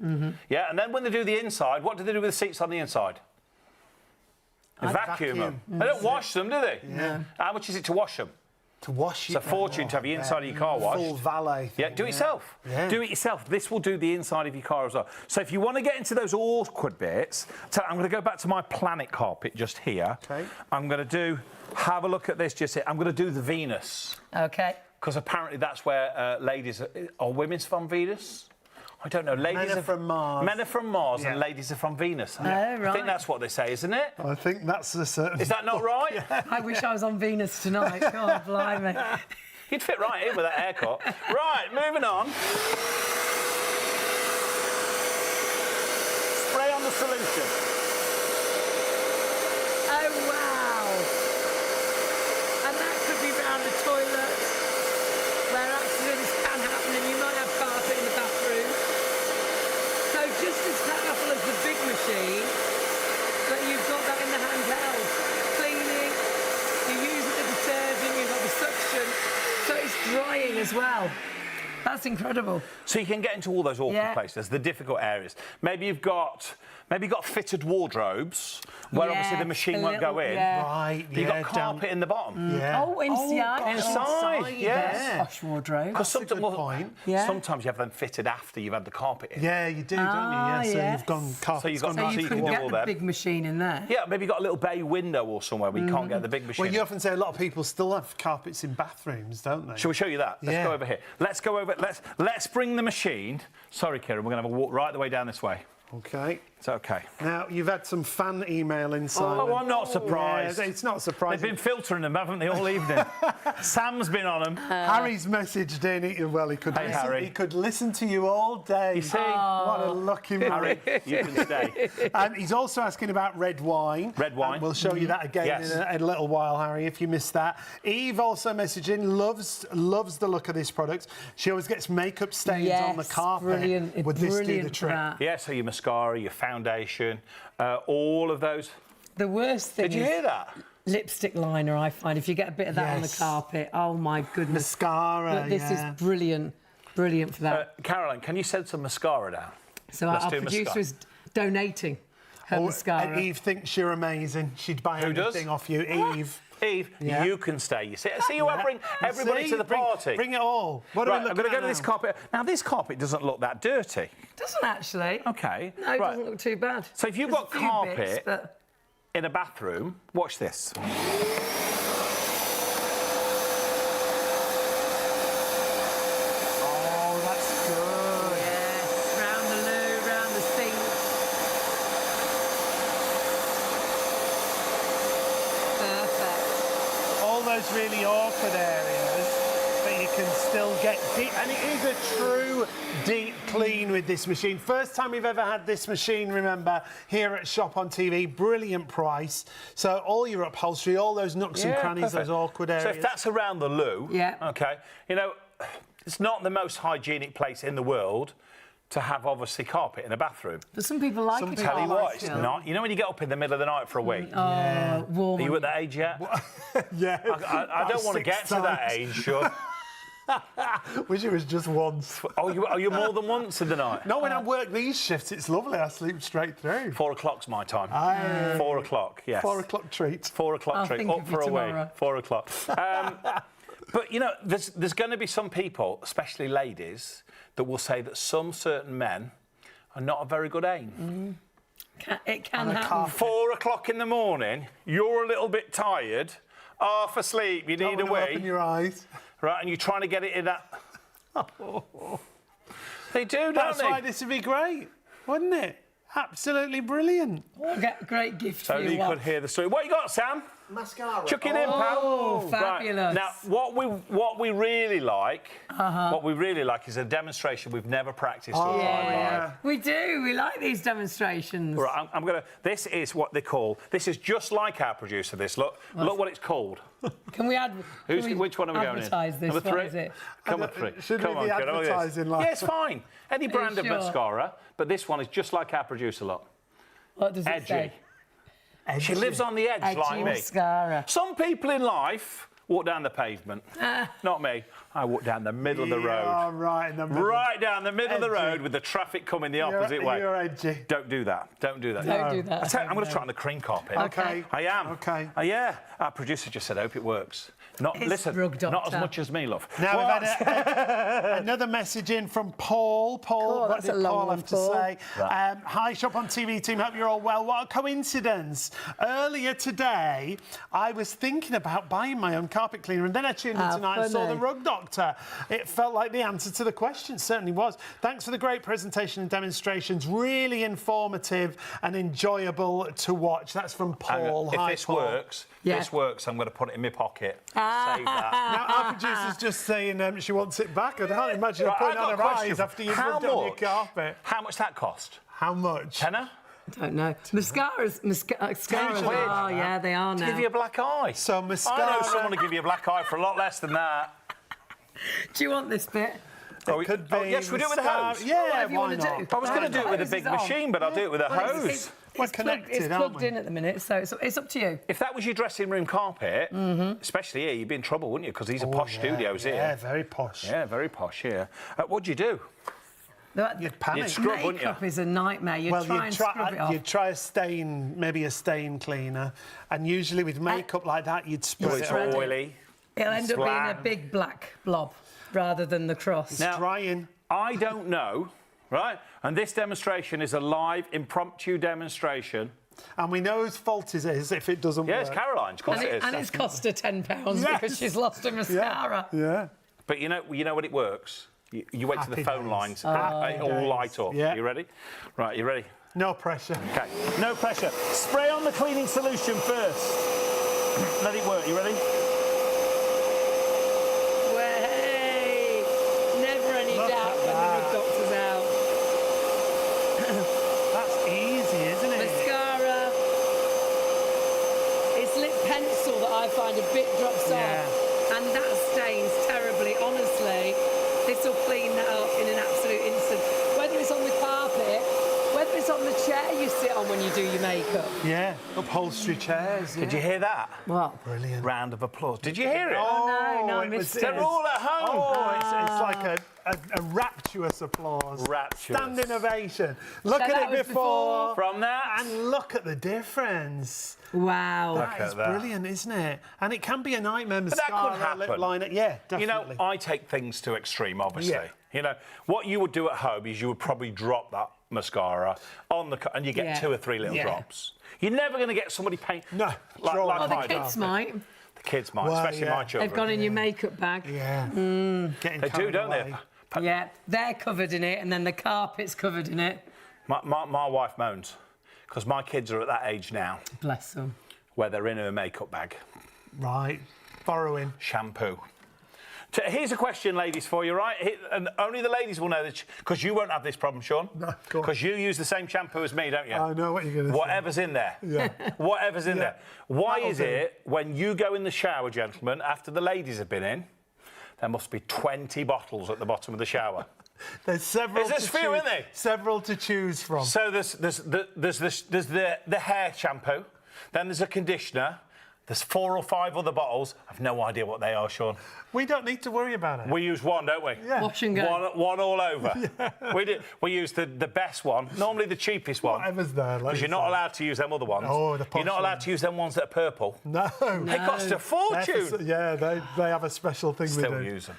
Yeah, and then when they do the inside, what do they do with the seats on the inside? They vacuum them. They don't wash them, do they? Yeah. How much is it to wash them? To wash It's a fortune to have the inside of your car washed. Full valet. Yeah, do it yourself. Yeah. Do it yourself. This will do the inside of your car as well. So if you want to get into those awkward bits, so I'm going to go back to my planet carpet just here. Okay. I'm going to have a look at this just here. I'm going to do the Venus. Okay. Because apparently that's where ladies are women's from Venus. I don't know. Ladies Men are from Mars. Men are from Mars and Yeah. ladies are from Venus. Oh, I right. think that's what they say, isn't it? I think that's a certain... Is that not right? I wish I was on Venus tonight. God, blimey. You'd fit right in with that haircut. Right, moving on. Spray on the solution. Oh, wow. And that could be round the toilet, where accidents can happen and you might have carpet in the bathroom. So just as powerful as the big machine, but you've got that in the handheld. Cleaning, you're using the detergent, you've got the suction, so it's drying as well. That's incredible. So you can get into all those awkward places, the difficult areas. Maybe you've got fitted wardrobes where obviously the machine won't go in. Right, You've got carpet in the bottom. Yeah. Oh, inside. Inside, Yes. Posh wardrobe. Because That's a good point. Yeah. sometimes you have them fitted after you've had the carpet in. Yeah, you do, don't you? Yeah, so yes. you've gone carpet. So you've got- So so you you can can do get all the that. big machine in there. Yeah, maybe you've got a little bay window or somewhere where you can't get the big machine. Well, you often say a lot of people still have carpets in bathrooms, don't they? Shall we show you that? Let's Yeah. go over here. Let's bring the machine. Sorry, Kieran, we're going to have a walk right the way down this way. Okay. It's okay. Now, you've had some fan email inside. Oh, I'm not surprised. Yeah, it's not They've surprising. been filtering them, haven't they, all evening? Sam's been on them. Harry's messaged in. Well, he could Hey, listen. Harry. He could listen to you all day. You see? What a lucky man. Harry, you can stay. He's also asking about red wine. Red wine. And we'll show you that again Yes. in a little while, Harry, if you missed that. Eve also messaged in, loves the look of this product. She always gets makeup stains on the Yes, carpet. brilliant. Would this do the Brilliant for trick? that. Yeah, so your mascara, your foundation, all of those. The worst thing Did you is hear that? lipstick liner, I find. If you get a bit of that on the Yes. carpet, oh my goodness. Mascara, But this is brilliant. Brilliant for that. Caroline, can you send some mascara down? So let's our do producer mascara. is donating her mascara. And Eve thinks you're amazing. She'd buy Who does? anything off you. Eve. Eve, Yeah. you can stay. You see you bring everybody See? to the party. Bring it all. What are Right, we I'm going to go to looking this at carpet. Now, this carpet doesn't look that dirty. Doesn't actually. Okay. No, it right. doesn't look too bad. So if you've There's got a few carpet bits, but in a bathroom, watch this. Oh, that's good. yes, round the loo, round the sink. Perfect. All those really awkward areas that you can still get deep. And it is a true deep clean with this machine. First time we've ever had this machine, remember, here at Shop on TV. Brilliant price. So all your upholstery, all those nooks and crannies, perfect. those awkward areas. So if that's around the loo, Yeah. okay, you know, it's not the most hygienic place in the world to have, obviously, carpet in a bathroom. But some people like it. Tell you like what, it's it. not. You know when you get up in the middle of the night for a week? Warm. Are you at that age yet? Yeah. I don't want to get to that age, sure. Wish it was just once. Oh, you're more than once in the night? No, when I work these shifts, it's lovely. I sleep straight through. 4 o'clock's my time. 4 o'clock, yes. 4 o'clock treat. 4 o'clock I'll treat. think Up of you for a week. tomorrow. 4 o'clock. But, you know, there's going to be some people, especially ladies, that will say that some certain men are not a very good aim. It can On a happen. carpet. 4 o'clock in the morning, you're a little bit tired, half asleep, you need a Don't wanna open wee, your eyes. right, and you're trying to get it in that... They do, don't That's they? why this would be great, wouldn't it? Absolutely brilliant. Get a great gift So for you your could wife. hear the story. What you got, Sam? mascara. Chuck it in, pal. Oh, fabulous. Right. Now, what we really like, is a demonstration we've never practiced all the time. Yeah. We do. We like these demonstrations. Right, I'm gonna. This is what they call. This is just like our producer. This look what it's called. Can we add? Which one are we going in? Advertise this. Number 3. What is it? Come on, 3. Should Come we on, be kid, look at advertising this. like? Yeah, it's fine. Any brand of sure? mascara, but this one is just like our producer. Look, What does it edgy. say? She lives on the edge Edgy like me. mascara. Some people in life walk down the pavement. Not me. I walk down the middle of the road. Right in the middle. Right down the middle of the road with the traffic coming the opposite way. You're edgy. Don't do that. Don't do that. Don't do that. I'm going to try on the cream carpet. Okay. I am. Okay. Yeah. Our producer just said, hope it works. It's Rug not Doctor. as much as me, love. Now we've had another message in from Paul. Paul, what that's did a long Paul one, have to Paul. say? Right. Hi, Shop on TV team. Hope you're all well. What a coincidence! Earlier today, I was thinking about buying my own carpet cleaner, and then I tuned in tonight and saw funny. the Rug Doctor. It felt like the answer to the question. It certainly was. Thanks for the great presentation and demonstrations. Really informative and enjoyable to watch. That's from Paul. If Hi, this Paul. works, I'm going to put it in my pocket. Save that. Now, our producer's just saying she wants it back. I can't imagine her Right, putting I've on got a her question. eyes after you've How rubbed it on your much? carpet. How much that cost? How much? Tenner? Don't know. Mascaras. £2. Oh, yeah, they are now. Give you a black eye. So mascara. I know someone will give you a black eye for a lot less than that. Do you want this bit? Could be yes, we do it with a mascara. hose. Yeah, Whatever you why wanna not? do. I was going to do it with a Hose big is on. machine, but I'll do it with a hose. We're connected, It's aren't plugged we? in at the minute, so it's up to you. If that was your dressing room carpet, especially here, you'd be in trouble, wouldn't you? Because these are posh studios Yeah, here. very posh. Yeah, very posh here. What'd you do? You'd panic. You'd scrub, wouldn't you? Makeup is a nightmare. You'd try and scrub it off. you'd try a stain, maybe a stain cleaner, and usually with makeup like that, you'd spread Oh, it it's all. oily. It'll end up being a Slab. big black blob rather than the cross. Now- Drying. I don't know, right? And this demonstration is a live, impromptu demonstration. And we know whose fault it is if it doesn't Yeah, work. it's Caroline's, of course it is. and it's cost her £10 Yes. because she's lost her mascara. Yeah. But you know what it works? You went to the Happy phone days. lines, Happy it all days. light up. Yeah. You ready? Right, you ready? No pressure. Okay, no pressure. Spray on the cleaning solution first. Let it work, you ready? Way! Never any Look doubt at when the that. Rug Doctor's out. That's easy, isn't it? Mascara. It's lip pencil that I find a bit drops Yeah. off. And that stains terribly. Honestly, this will clean that up in an absolute instant. Whether it's on the carpet, whether it's on the chair you sit on when you do your makeup. Yeah. Upholstery chairs. Did you hear that? What? Brilliant. Round of applause. Did you hear it? no, I it missed was- it. They're all at home. Oh, it's like a rapturous applause. Rapturous. Standing ovation. Look So that at was it before. From that. And look at the difference. Wow. That is at that. brilliant, isn't it? And it can be a nightmare that mascara, could happen. lip liner. Yeah, You definitely. know, I take things to extreme, obviously. Yeah. You know, what you would do at home is you would probably drop that mascara on the and you get Yeah. 2 or 3 little Yeah. drops. You're never going to get somebody paint No, like draw Oh, on the I do. kids might. The kids might, Well, especially yeah. my children. They've gone in your makeup bag. Yeah. Getting They do, carried don't away. they? Yeah, they're covered in it, and then the carpet's covered in it. My wife moans because my kids are at that age now Bless them. where they're in her makeup bag. Right. Borrowing. Shampoo. Here's a question, ladies, for you, right? And only the ladies will know this, because you won't have this problem, Sean. No, go on. Because you use the same shampoo as me, don't you? I know what you're going to say. Whatever's in there. Yeah. Whatever's in Yeah. there. Why That'll is do. it when you go in the shower, gentlemen, after the ladies have been in, there must be 20 bottles at the bottom of the shower? There's several. There's to few, choose- isn't there? Several to choose from. So there's the hair shampoo, then there's a conditioner, there's 4 or 5 other bottles. I've no idea what they are, Sean. We don't need to worry about it. We use one, don't we? Yeah. Wash and go. One all over. We use the best one, normally the cheapest one. Whatever's there. Because you're not allowed to use them other ones. Oh, the You're not posh allowed ones. to use them ones that are purple. No. They cost a fortune. Yeah, they have a special thing Still we do. use them.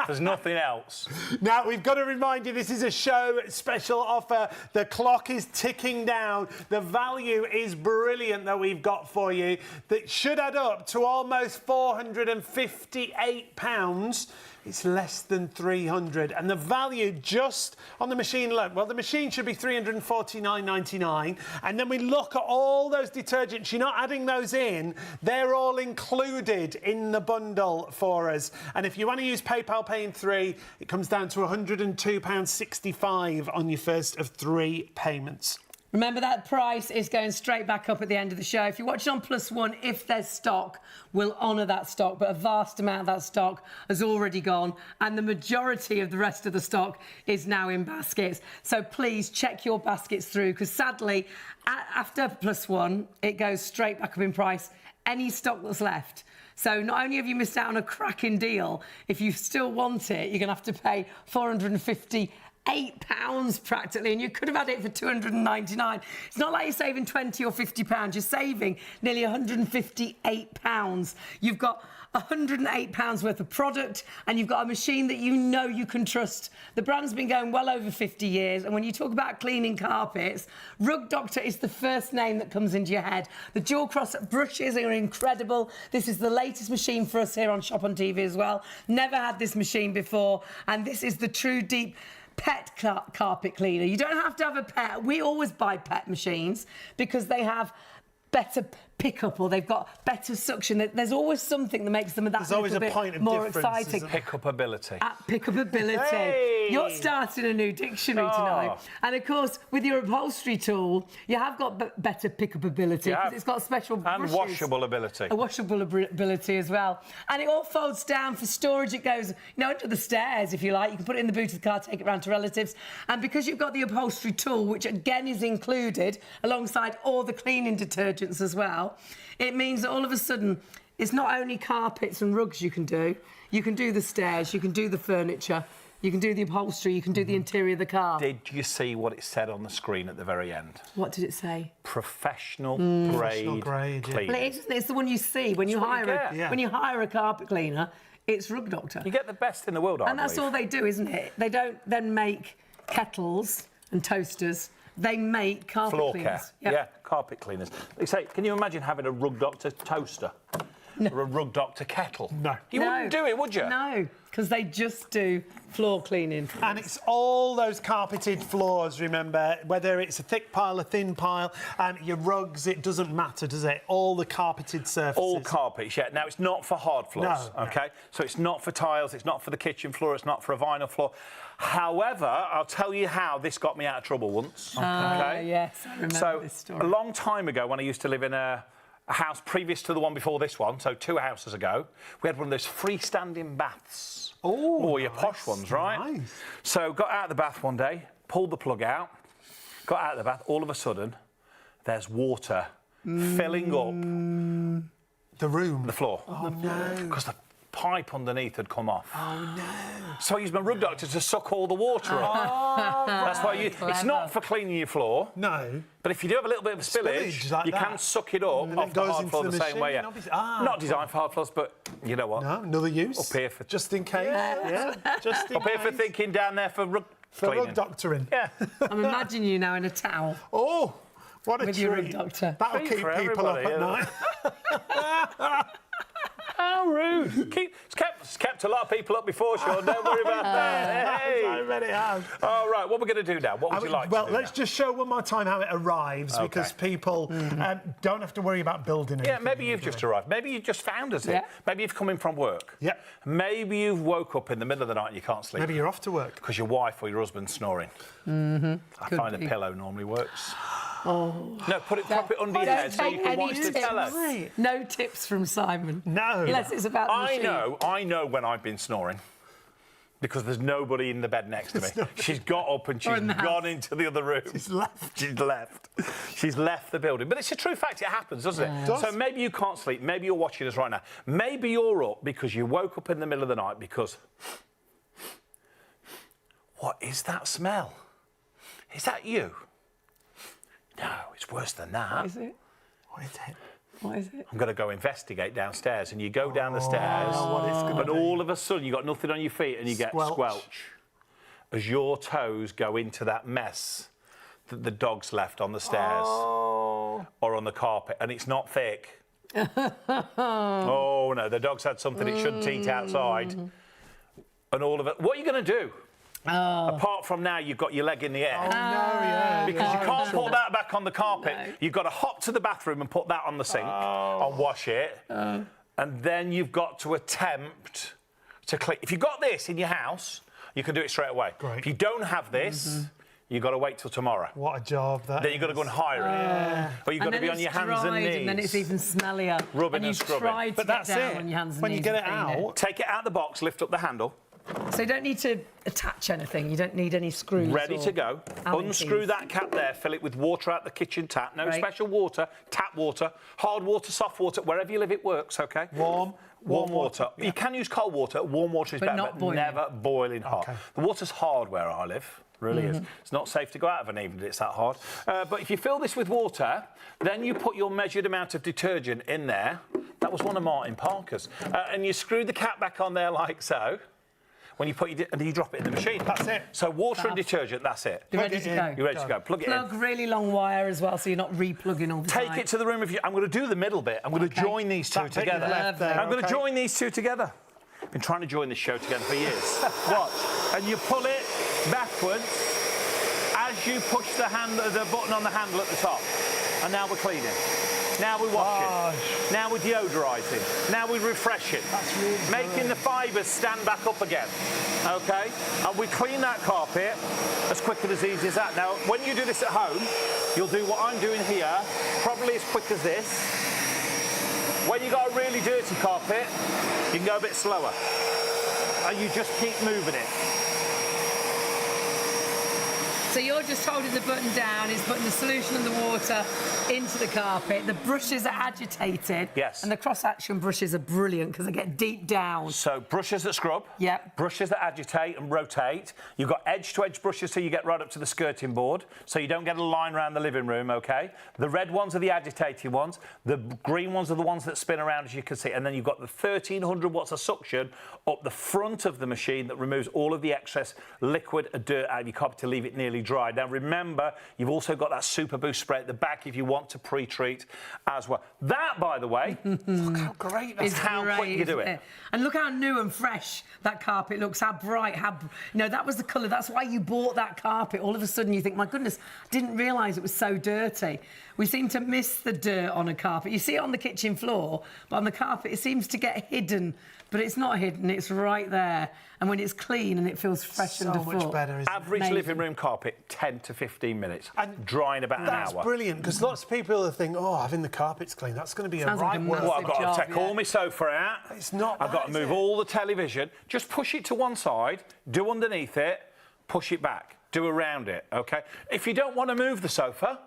There's nothing else. Now, we've got to remind you, this is a show special offer. The clock is ticking down. The value is brilliant that we've got for you. it should add up to almost £458. It's less than 300, and the value just on the machine alone, well, the machine should be £349.99, and then we look at all those detergents. You're not adding those in, they're all included in the bundle for us. And if you want to use PayPal Pay in 3, it comes down to £102.65 on your first of 3 payments. Remember, that price is going straight back up at the end of the show. If you're watching on +1, if there's stock, we'll honour that stock, but a vast amount of that stock has already gone, and the majority of the rest of the stock is now in baskets. So please check your baskets through, because sadly, after +1, it goes straight back up in price. Any stock that's left. So not only have you missed out on a cracking deal, if you still want it, you're going to have to pay £458 practically, and you could have had it for £299. It's not like you're saving £20 or £50. You're saving nearly £158. You've got £108 worth of product, and you've got a machine that you know you can trust. The brand's been going well over 50 years, and when you talk about cleaning carpets, Rug Doctor is the first name that comes into your head. The dual cross brushes are incredible. This is the latest machine for us here on Shop on TV as well. Never had this machine before, and this is the Tru Deep pet carpet cleaner. You don't have to have a pet. We always buy pet machines because they have better pickup, or they've got better suction. There's always something that makes them that There's always a point of more difference, exciting. Pickupability. Pickupability. Hey! You're starting a new dictionary tonight. And of course, with your upholstery tool, you have got better pickupability because it's got special brushes. And washable ability. A washable ability as well. And it all folds down for storage. It goes, under the stairs, if you like. You can put it in the boot of the car, take it round to relatives. And because you've got the upholstery tool, which again is included alongside all the cleaning detergents as well, it means that all of a sudden it's not only carpets and rugs you can do the stairs, you can do the furniture, you can do the upholstery, you can do the interior of the car. Did you see what it said on the screen at the very end? What did it say? Professional grade cleaning. Well, it's the one you see when you hire a carpet cleaner. It's Rug Doctor. You get the best in the world, and that's all they do, isn't it? They don't then make kettles and toasters. They make carpet floor cleaners. care. Yeah, carpet cleaners. They say, can you imagine having a Rug Doctor toaster? No. Or a Rug Doctor kettle? No. You wouldn't do it, would you? No, because they just do floor cleaning. And it's all those carpeted floors, remember, whether it's a thick pile, a thin pile, your rugs, it doesn't matter, does it? All the carpeted surfaces. All carpets, yeah. Now, it's not for hard floors, no, OK? So it's not for tiles, it's not for the kitchen floor, it's not for a vinyl floor. However, I'll tell you how this got me out of trouble once. Okay? Yes, I remember this story. A long time ago, when I used to live in a house previous to the one before this one, so 2 houses ago, we had one of those freestanding baths. Oh, your posh ones, right? Nice. So got out of the bath one day, pulled the plug out, got out of the bath, all of a sudden, there's water filling up the room. the floor. Oh, no. Because the pipe underneath had come off. Oh, no. So I used my Rug Doctor to suck all the water up. That's why it's not for cleaning your floor. No. But if you do have a little bit of spillage, like you that. can suck it up off the hard floor the same way. Yeah. Not designed for hard floors, but you know what? No, another use. Up here for... Just in case. Yeah. Just in Up here for thinking, down there for rug cleaning. Rug doctoring. Yeah. I'm imagining you now in a towel. Oh, what a with treat. your Rug Doctor. That'll Treat keep for people up everybody, at night. How rude. It's kept a lot of people up before, Sean. Don't worry about that. Hey. I bet it has. All right, what we're going to do now? What would you like to do let's just show one more time how it arrives, because people don't have to worry about building it. Yeah, maybe you've just arrived. Maybe you've just found us here. Yeah. Maybe you've come in from work. Yeah. Maybe you've woke up in the middle of the night and you can't sleep. Maybe you're off to work. Because your wife or your husband's snoring. I find a pillow normally works. Oh. No, prop it under your head so you can watch the telly. No tips from Simon. No. Unless it's about the machine. I know when I've been snoring. Because there's nobody in the bed next to me. She's got up and she's gone into the other room. She's left. She's left the building. But it's a true fact, it happens, doesn't it? So maybe you can't sleep, maybe you're watching us right now. Maybe you're up because you woke up in the middle of the night because... What is that smell? Is that you? No, it's worse than that. What is it? What is it? What is it? I'm going to go investigate downstairs. And you go down the stairs, and all of a sudden you've got nothing on your feet and you get squelch as your toes go into that mess that the dog's left on the stairs or on the carpet. And it's not thick. Oh, no, the dog's had something it shouldn't eat outside. And all of it. What are you going to do? Apart from now, you've got your leg in the air. Oh, no, yeah. Because you can't put that back on the carpet. No. You've got to hop to the bathroom and put that on the sink and wash it. And then you've got to attempt to clean. If you've got this in your house, you can do it straight away. Great. If you don't have this, you've got to wait till tomorrow. What a job that Then you've got to go and hire it. Or you've got to be on your hands and knees. And then it's even smellier. Rubbing and scrubbing. Tried to But get that's down it. on your hands and When you knees get and it clean out, Take it out of the box, lift up the handle. So you don't need to attach anything. You don't need any screws. Ready or to go. Allen Unscrew keys. that cap there, fill it with water out the kitchen tap. No Right. special water, tap water, hard water, soft water, wherever you live it works, OK? Warm water. yeah. You can use cold water. Warm water is But better, not but boiling. never boiling hot. OK. The water's hard where I live. Really is. It's not safe to go out of an evening, it's that hard. But if you fill this with water, then you put your measured amount of detergent in there. That was one of Martin Parker's. And you screw the cap back on there like so. When you put and you drop it in the machine. That's it. So water and detergent, that's it. You're ready to go. You're ready to go. Plug it in. Plug really long wire as well, so you're not re-plugging all the time. Take it to the room. I'm going to do the middle bit. I'm going to join these two That bit together. you left there, I'm going to okay. join these two together. I've been trying to join this show together for years. Watch. And you pull it backwards as you push the button on the handle at the top. And now we're cleaning. Now we're washing. Now we're deodorising. Now we're refreshing. That's really Making the fibres stand back up again. OK? And we clean that carpet as quick and as easy as that. Now, when you do this at home, you'll do what I'm doing here, probably as quick as this. When you've got a really dirty carpet, you can go a bit slower. And you just keep moving it. So you're just holding the button down, it's putting the solution and the water into the carpet. The brushes are agitated. Yes. And the cross-action brushes are brilliant because they get deep down. So brushes that scrub, Yep. brushes that agitate and rotate. You've got edge-to-edge brushes so you get right up to the skirting board, so you don't get a line around the living room, OK? The red ones are the agitated ones. The green ones are the ones that spin around, as you can see. And then you've got the 1,300 watts of suction up the front of the machine that removes all of the excess liquid or dirt out of your carpet to leave it nearly dry. Now, remember, you've also got that Super Boost spray at the back if you want to pre-treat as well. That, by the way, look how great that is. How great, quick you do it. And look how new and fresh that carpet looks, how bright, that was the colour. That's why you bought that carpet. All of a sudden you think, my goodness, I didn't realise it was so dirty. We seem to miss the dirt on a carpet. You see it on the kitchen floor, but on the carpet it seems to get hidden. But it's not hidden, it's right there. And when it's clean and it feels fresh underfoot. So much better, isn't it? Average living room carpet, 10 to 15 minutes. And dry in about an hour. That's brilliant, because lots of people think, oh, having the carpets clean, that's going to be Sounds a like right a work. Well, I've got job, to take all my sofa out. It's not I've got to that, is move it? all the television. Just push it to one side, do underneath it, push it back, do around it, OK? If you don't want to move the sofa,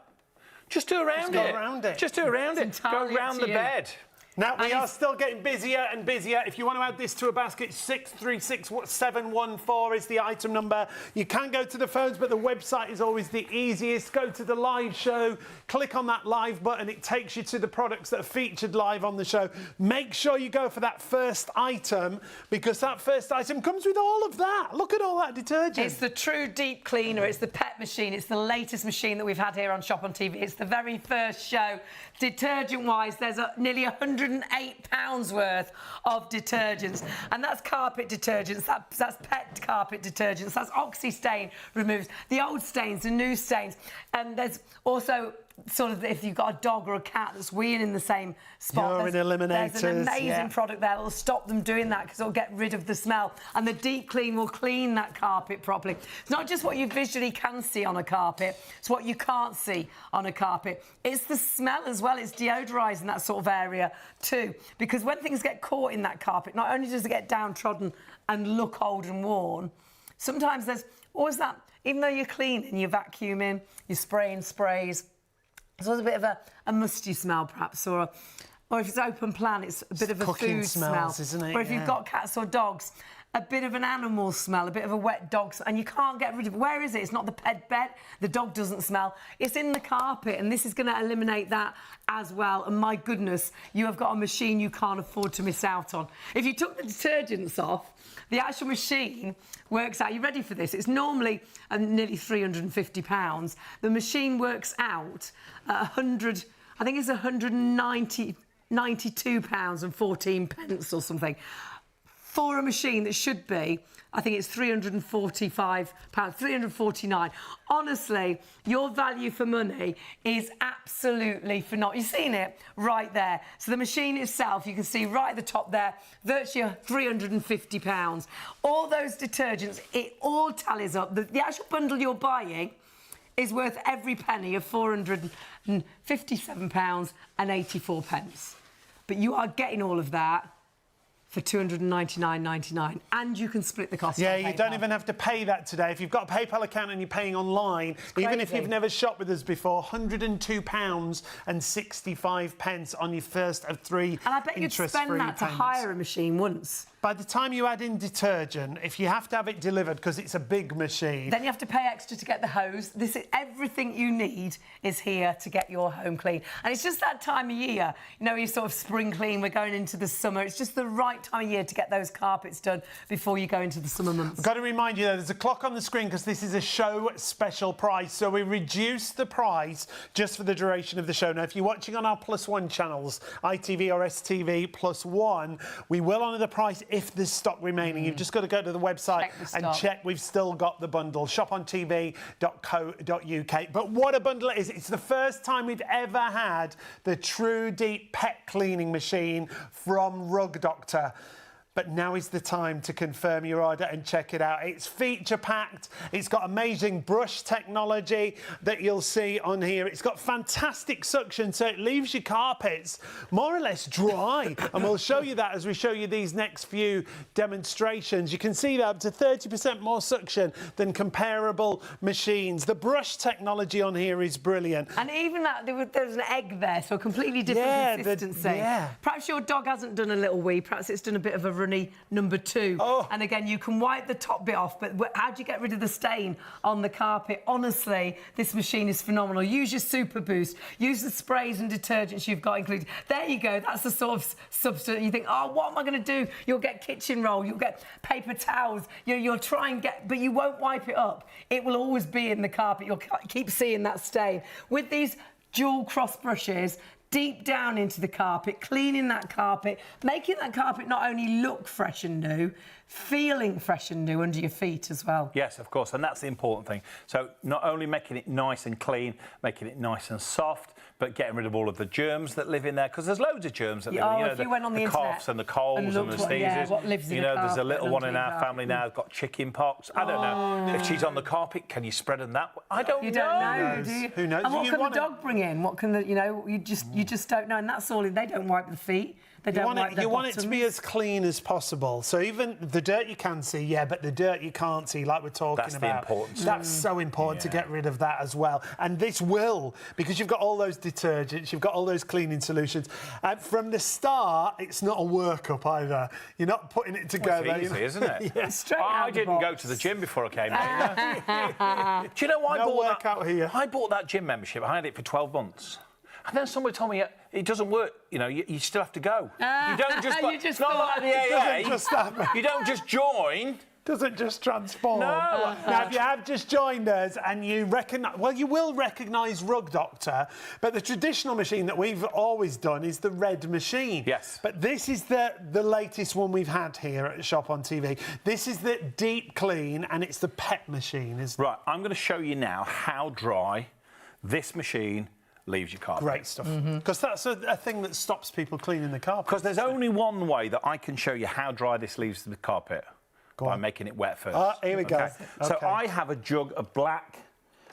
just do around go it. around it. Just do around it. It's Go entirely up around to the you. bed. Now, we And are still getting busier and busier. If you want to add this to a basket, 636714 is the item number. You can go to the phones, but the website is always the easiest. Go to the live show, click on that live button. It takes you to the products that are featured live on the show. Make sure you go for that first item, because that first item comes with all of that. Look at all that detergent. It's the Tru Deep cleaner. It's the pet machine. It's the latest machine that we've had here on Shop on TV. It's the very first show. Detergent-wise, there's nearly £108 worth of detergents, and that's carpet detergents. That's pet carpet detergents. That's oxy stain removes the old stains, the new stains, and there's also sort of if you've got a dog or a cat that's weeing in the same spot. Urine There's eliminators, an amazing yeah. product there that'll stop them doing that because it'll get rid of the smell. And the deep clean will clean that carpet properly. It's not just what you visually can see on a carpet, it's what you can't see on a carpet. It's the smell as well. It's deodorising that sort of area too. Because when things get caught in that carpet, not only does it get downtrodden and look old and worn, sometimes there's always that, even though you're cleaning, you're vacuuming, you're spraying sprays, there's always a bit of a musty smell, perhaps, or if it's open plan, it's a bit of a cooking food smells, smell. isn't it? Or if Yeah. you've got cats or dogs, a bit of an animal smell, a bit of a wet dog smell, and you can't get rid of it. Where is it? It's not the pet bed. The dog doesn't smell. It's in the carpet, and this is going to eliminate that as well. And my goodness, you have got a machine you can't afford to miss out on. If you took the detergents off, the actual machine works out. You ready for this? It's normally nearly £350. The machine works out at 100. I think it's 190 £92.14 or something. For a machine that should be, I think it's £345, £349. Honestly, your value for money is absolutely phenomenal. You've seen it right there. So the machine itself, you can see right at the top there, virtually £350. All those detergents, it all tallies up. The actual bundle you're buying is worth every penny of £457.84. But you are getting all of that for £299.99, and you can split the cost. Yeah, on PayPal. you don't even have to pay that today. If you've got a PayPal account and you're paying online, even if you've never shopped with us before, £102.65 on your first of 3 And I bet you'd spend that to hire a machine once. By the time you add in detergent, if you have to have it delivered because it's a big machine, then you have to pay extra to get the hose. This is everything you need is here to get your home clean. And it's just that time of year, you know, you sort of spring clean, we're going into the summer. It's just the right time of year to get those carpets done before you go into the summer months. I've got to remind you, though, there's a clock on the screen because this is a show special price. So we reduce the price just for the duration of the show. Now, if you're watching on our +1 channels, ITV or STV +1, we will honour the price if there's stock remaining. You've just got to go to the website and check we've still got the bundle. shopontv.co.uk. But what a bundle it is. It's the first time we've ever had the Tru Deep pet cleaning machine from Rug Doctor. But now is the time to confirm your order and check it out. It's feature-packed. It's got amazing brush technology that you'll see on here. It's got fantastic suction, so it leaves your carpets more or less dry. And we'll show you that as we show you these next few demonstrations. You can see that up to 30% more suction than comparable machines. The brush technology on here is brilliant. And even that, there's an egg there, so a completely different consistency. Perhaps your dog hasn't done a little wee. Perhaps it's done a bit of a runny number 2. And again, you can wipe the top bit off, but how do you get rid of the stain on the carpet? Honestly, this machine is phenomenal. Use your Super Boost. Use the sprays and detergents you've got included. There you go. That's the sort of substance you think, oh, what am I going to do? You'll get kitchen roll. You'll get paper towels. You'll try and get, but you won't wipe it up. It will always be in the carpet. You'll keep seeing that stain. With these dual cross brushes, deep down into the carpet, cleaning that carpet, making that carpet not only look fresh and new, feeling fresh and new under your feet as well. Yes, of course, and that's the important thing. So not only making it nice and clean, making it nice and soft, but getting rid of all of the germs that live in there, because there's loads of germs that live in, if you went on the coughs and the colds and the sneezes. What lives in there's a little one in our family now who's got chicken pox. I don't know. If she's on the carpet, can you spread them that way? I don't know. You don't know, do you? Who knows? And what can the dog bring in? What can the, you just don't know, and that's all. They don't wipe the feet. They don't wipe their You want it to be as clean as possible. So even the dirt you can see, but the dirt you can't see, like we're talking about. That's the important stuff. That's so important to get rid of that as well. And this will, because you've got all those detergents, you've got all those cleaning solutions. From the start, it's not a workup either. You're not putting it together. It's easy, isn't it? Straight I didn't go to the gym before I came here. Do you know why I bought that gym membership? I had it for 12 months. And then somebody told me it doesn't work. You still have to go. You don't just. It's not like the AA. You don't just join. Doesn't just transform. No. Now, if you have just joined us and you recognise, well, you will recognise Rug Doctor, but the traditional machine that we've always done is the red machine. Yes. But this is the latest one we've had here at Shop on TV. This is the Deep Clean, and it's the pet machine, isn't it? Right, I'm going to show you now how dry this machine leaves your carpet. Great stuff. Because that's a thing that stops people cleaning the carpet. Because there's only one way that I can show you how dry this leaves the carpet. By making it wet first. Here we go. Okay. So I have a jug of black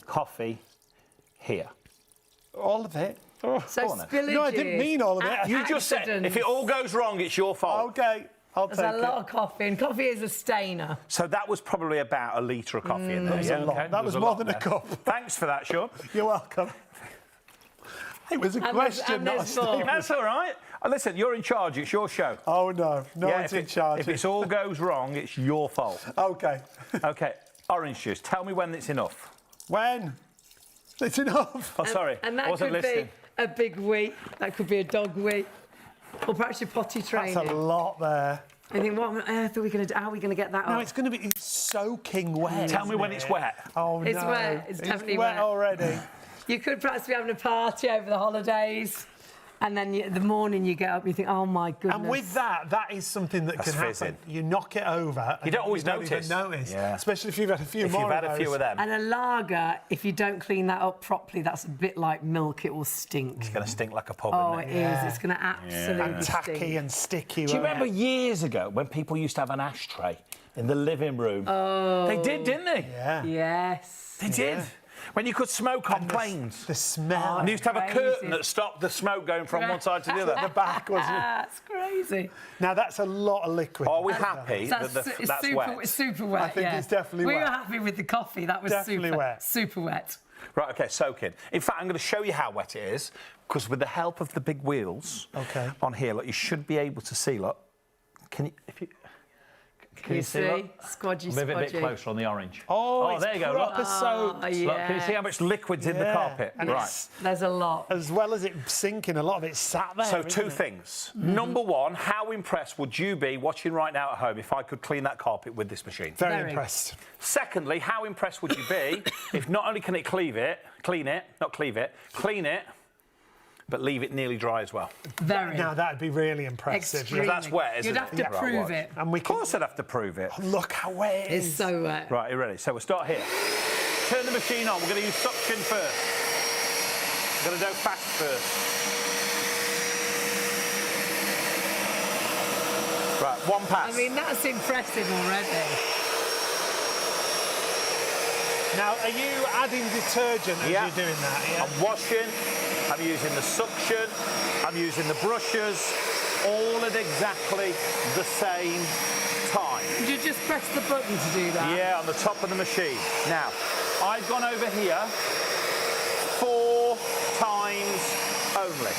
coffee here. All of it? So spillages. No, I didn't mean all of it. You just said, if it all goes wrong, it's your fault. OK, I'll take it. There's a lot of coffee, and coffee is a stainer. So that was probably about a litre of coffee in there. That was a lot. That was more than a cup. Thanks for that, Sean. You're welcome. It was a question, not a statement. That's all right. Listen, you're in charge. It's your show. Oh, no. No one's in charge. If it all goes wrong, it's your fault. OK. OK. Orange juice. Tell me when it's enough. When? It's enough. Oh, sorry. And that I wasn't could listening. be a big wee. That could be a dog wee. Or perhaps your potty training. That's a lot there. I think, what on earth are we going to do? How are we going to get that No, off? it's going to be soaking wet. Tell me when it's wet. Oh, It's no. wet. It's definitely wet. already. You could perhaps be having a party over the holidays. And then the morning you get up, you think, oh my goodness. And with that is something that can happen. You knock it over. You don't always notice. notice. Even notice. Yeah. Especially if you've had a few more. If you've had a few of them. And a lager, if you don't clean that up properly, that's a bit like milk. It will stink. It's going to stink like a pub. Oh, isn't it is. It's going to absolutely And tacky stink. and sticky. Do you remember years ago when people used to have an ashtray in the living room? Oh. They did, didn't they? Yeah. Yes. They did. When you could smoke on planes. The smell. And they used to have a curtain that stopped the smoke going from one side to the other. The back, wasn't it? That's crazy. Now, that's a lot of liquid. Are we happy that That's that's wet? It's super wet, I think it's definitely we wet. were happy with the coffee. That was Definitely wet. super wet. Right, OK, soaking. In fact, I'm going to show you how wet it is, because with the help of the big wheels on here, look, you should be able to see, look. Can you see? Look? Squodgy, Move it a bit closer on the orange. Oh, there you go. Look. Soaked. Yeah. Look, can you see how much liquid's in the carpet? And Right. There's a lot. As well as it sinking, a lot of it sat there. So two things. Number one, how impressed would you be watching right now at home if I could clean that carpet with this machine? Very impressed. Secondly, how impressed would you be if not only can it clean it, but leave it nearly dry as well? Very. Now, that'd be really impressive. Extremely. That's wet, isn't You'd it? have to prove it. And we Of course I'd have to prove it. Look how wet it is. It's so wet. Right, you ready? So we'll start here. Turn the machine on. We're going to use suction first. We're going to go fast first. Right, one pass. I mean, that's impressive already. Now, are you adding detergent as you're doing that? Yeah. I'm washing, I'm using the suction, I'm using the brushes, all at exactly the same time. Did you just press the button to do that? Yeah, on the top of the machine. Now, I've gone over here 4 times only.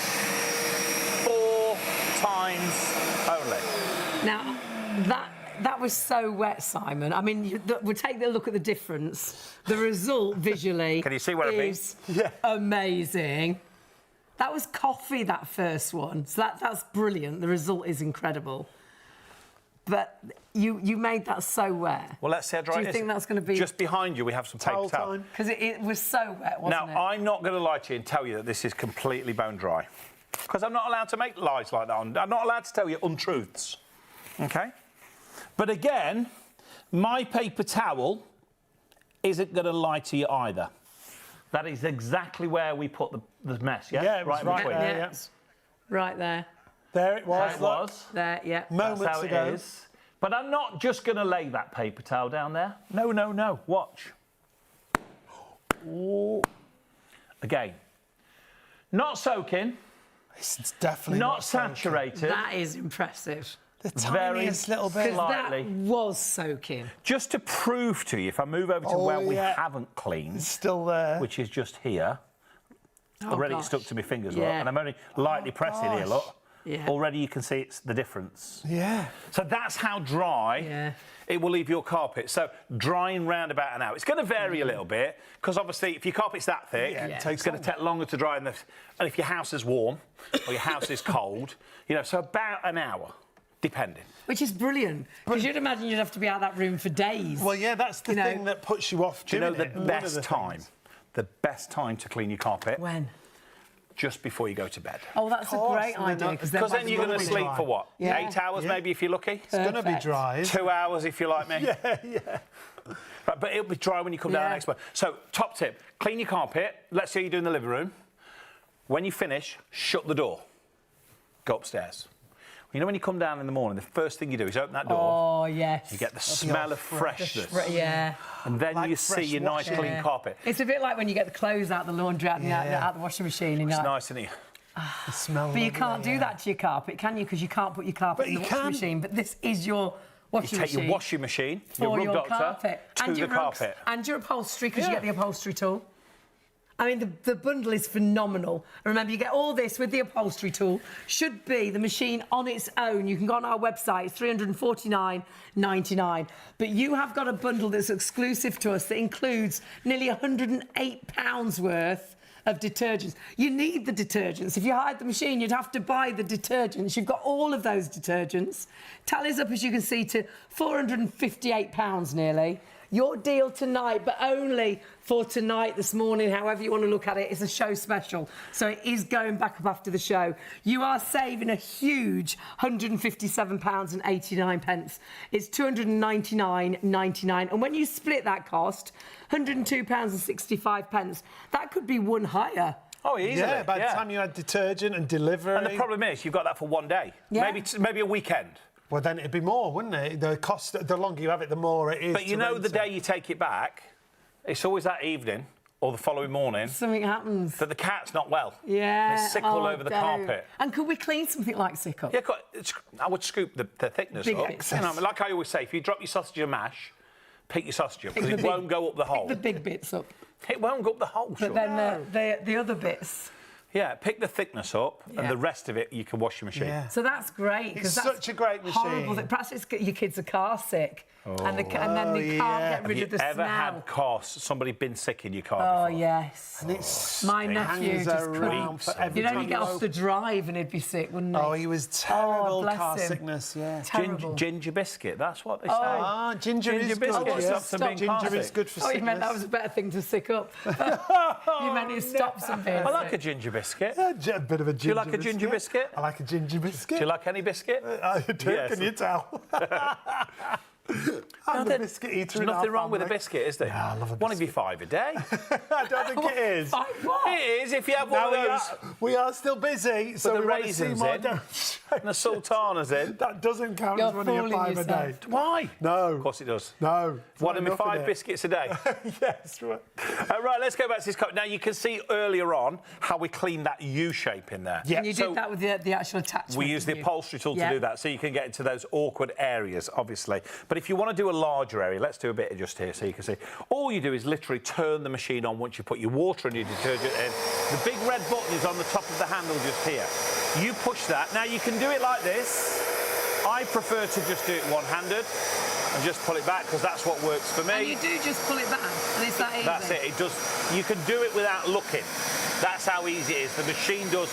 4 times only. Now, that was so wet, Simon. I mean, we'll take a look at the difference. The result visually Can you see what I mean? is amazing. That was coffee, that first one. So that's brilliant. The result is incredible. But you made that so wet. Well, let's see how dry it is. Do you think that's going to be... Just behind you, we have some paper towel. Because it was so wet, wasn't it? Now, I'm not going to lie to you and tell you that this is completely bone dry. Because I'm not allowed to make lies like that. I'm not allowed to tell you untruths. OK? But again, my paper towel isn't going to lie to you either. That is exactly where we put the mess, yeah? Yeah, it was right between. there, yeah. Right there. There it was. There it was. There, yeah. Moments That's how ago. it is. But I'm not just going to lay that paper towel down there. No, no, no. Watch. Ooh. Again. Not soaking. It's definitely not saturated. That is impressive. The tiniest little bit. Because that was soaking. Just to prove to you, if I move over to where we haven't cleaned, it's still there, which is just here. Already it's stuck to my fingers, look, Yeah. and I'm only lightly pressing here, look. Yeah. Already you can see it's the difference. Yeah. So that's how dry it will leave your carpet. So drying round about an hour. It's going to vary a little bit, because obviously if your carpet's that thick, it's going to take longer to dry. And if your house is warm or your house is cold, you know, so about an hour. Depending. Which is brilliant. Because you'd imagine you'd have to be out of that room for days. Well, yeah, that's the thing that puts you off doing it. Do you know the best time to clean your carpet? When? Just before you go to bed. Oh, that's a great idea. Because then you're going to sleep for what? Yeah. 8 hours maybe if you're lucky? It's going to be dry. 2 hours if you're like me? Yeah. Right, but it'll be dry when you come down the next one. So, top tip, clean your carpet. Let's say you do in the living room. When you finish, shut the door. Go upstairs. You know when you come down in the morning, the first thing you do is open that door. Oh, yes. You get the smell of freshness. Yeah. And then you see your nice clean carpet. It's a bit like when you get the clothes out the laundry out the washing machine. And it's nice, isn't it? The smell. But you can't do that to your carpet, can you? Because you can't put your carpet in the washing machine. But this is your washing machine. You take your washing machine, for your rug doctor, and to your the carpet. And your upholstery, because you get the upholstery tool. I mean, the bundle is phenomenal. Remember, you get all this with the upholstery tool. Should be the machine on its own. You can go on our website. It's $349.99. But you have got a bundle that's exclusive to us that includes nearly £108 worth of detergents. You need the detergents. If you hired the machine, you'd have to buy the detergents. You've got all of those detergents. Tallies up, as you can see, to £458 nearly. Your deal tonight, but only for tonight, this morning, however you want to look at it, it's a show special. So it is going back up after the show. You are saving a huge £157.89. It's £299.99. And when you split that cost, £102.65, that could be one higher. Oh, easily. Yeah, by the time you had detergent and delivery. And the problem is, you've got that for one day. Yeah. Maybe a weekend. Well, then it'd be more, wouldn't it? The cost, the longer you have it, the more it is. But you know, the day you take it back, it's always that evening or the following morning Something happens. that the cat's not well. Yeah. It's sick all over the carpet. And could we clean something like sick up? Yeah, I would scoop the thickness Big up. excess. You know, like I always say, if you drop your sausage and mash, pick your sausage up, because it won't go up the hole. Pick the big bits up. It won't go up the hole, But then the other bits... Yeah, pick the thickness up, and the rest of it you can wash your machine. Yeah. So that's great. It's that's such a great machine. horrible that perhaps your kids are car sick, and then they can't get rid of the Have you ever smell. had somebody been sick in your car Oh, before? yes. And it's My nephew hangs just around couldn't. for every You'd only time get you off the drive and he'd be sick, wouldn't he? Oh, he was terrible, bless car him. sickness, yeah. Terrible. Ginger biscuit, that's what they say. Ah, ginger is biscuit good. stops them being car Ginger is sick. good for Oh, sickness. you meant that was a better thing to sick up. You meant it stops them being I like a sick. ginger biscuit. A bit of a ginger you like a ginger biscuit? I like a ginger biscuit. Do you like any biscuit? I do, Yes. can you tell? I'm a biscuit eater. There's nothing wrong with a biscuit, is there? Yeah, I love a One of you 5 a day. I don't think it is. It is if you have one of those. We are still busy, so the we want to see raisins more in. demonstrations. And the sultanas in. That doesn't count You're as one of your fooling 5 a day. yourself. Why? No. Of course it does. No. it's One not of my enough, 5 innit? biscuits a day. Yes, right. Right, let's go back to this cup. Now, you can see earlier on how we cleaned that U shape in there. Yeah. And you So did that with the actual attachment. we use the didn't you? upholstery tool Yeah. to do that, so you can get into those awkward areas, obviously. But if you want to do a larger area, let's do a bit of just here so you can see. All you do is literally turn the machine on once you put your water and your detergent in. The big red button is on the top of the handle just here. You push that. Now, you can do it like this. I prefer to just do it one-handed and just pull it back, because that's what works for me. And you do just pull it back, and it's that easy. That's it. It does. You can do it without looking. That's how easy it is. The machine does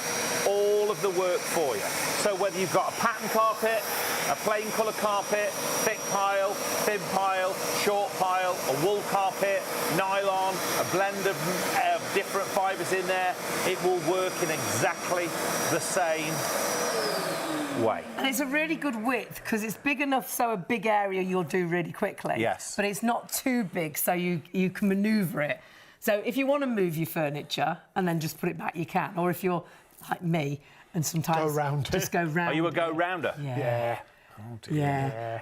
all of the work for you. So whether you've got a pattern carpet, a plain colour carpet, thick pile, thin pile, short pile, a wool carpet, nylon, a blend of different fibres in there, it will work in exactly the same way. And it's a really good width because it's big enough so a big area you'll do really quickly. Yes. But it's not too big so you can manoeuvre it. So if you want to move your furniture and then just put it back, you can. Or if you're like me and sometimes Go round just it. go round. Are you a go it. rounder? Yeah. Oh dear. Yeah.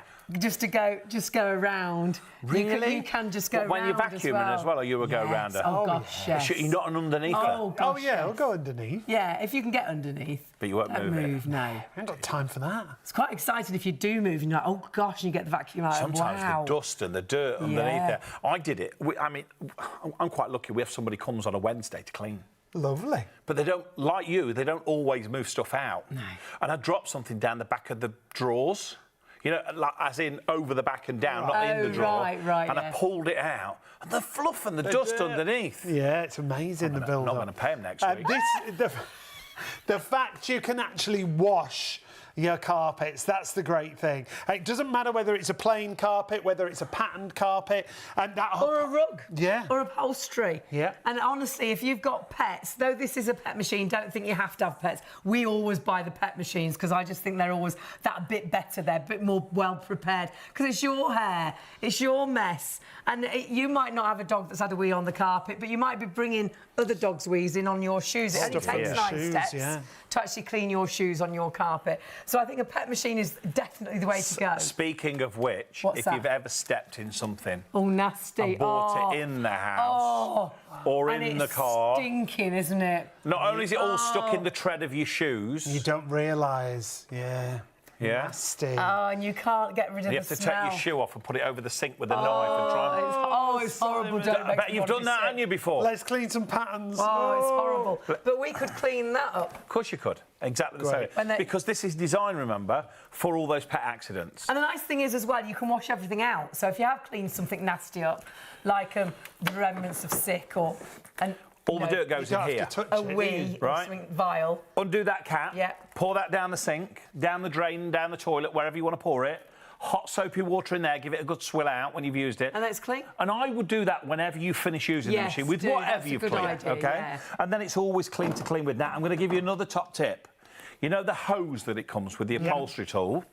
Just go around. Really? You can just go When you're round vacuuming as well, are you a go Yes. rounder? Oh, gosh, yes. You're not an underneath. Oh, gosh, Oh, yeah, yes. we'll go underneath. Yeah, if you can get underneath. But you won't Don't move it. No. I haven't got time for that. It's quite exciting if you do move and you're like, oh, gosh, and you get the vacuum out. Sometimes wow. the dust and the dirt underneath Yeah. there. I did it. I'm quite lucky. We have somebody comes on a Wednesday to clean. Lovely. But they don't, like you, they don't always move stuff out. No. And I dropped something down the back of the drawers. You know, like, as in over the back and down, not in the drawer. Right, and I yeah. pulled it out. And the fluff and the dust underneath. Yeah, it's amazing, the I'm build-up. not going to pay him next week. The fact you can actually wash your carpets, that's the great thing. It doesn't matter whether it's a plain carpet, whether it's a patterned carpet, and that Or a rug. Yeah. Or upholstery. Yeah. And honestly, if you've got pets, though this is a pet machine, don't think you have to have pets. We always buy the pet machines because I just think they're always that bit better. They're a bit more well prepared because it's your hair, it's your mess. And you might not have a dog that's had a wee on the carpet, but you might be bringing other dogs' wees in on your shoes. It only Stuff on takes your 9 shoes, steps yeah. to actually clean your shoes on your carpet. So I think a pet machine is definitely the way to go. Speaking of which, What's if that? you've ever stepped in something Oh, nasty. and bought it in the house or and in the it's car, stinking, isn't it? not only is it all stuck in the tread of your shoes, You don't realise, yeah. yeah, Nasty. Oh, and you can't get rid of you the have to smell. take your shoe off and put it over the sink with a knife and try and... It's horrible. Don't I make bet me you've want to done that, be haven't you, sick. before? Let's clean some patterns. Oh, it's horrible. But we could clean that up. Of course you could. Exactly the Great. same. Because this is designed, remember, for all those pet accidents. And the nice thing is, as well, you can wash everything out. So if you have cleaned something nasty up, like the remnants of sick or... All the dirt goes You in don't here. have to touch a it, wee or Right. something vile. Undo that cap. Yeah. Pour that down the sink, down the drain, down the toilet, wherever you want to pour it. hot soapy water in there, give it a good swill out when you've used it. And that's clean? And I would do that whenever you finish using the machine, with whatever you've cleaned, okay? Yeah. And then it's always clean to clean with. Now, I'm going to give you another top tip. You know the hose that it comes with, the upholstery tool?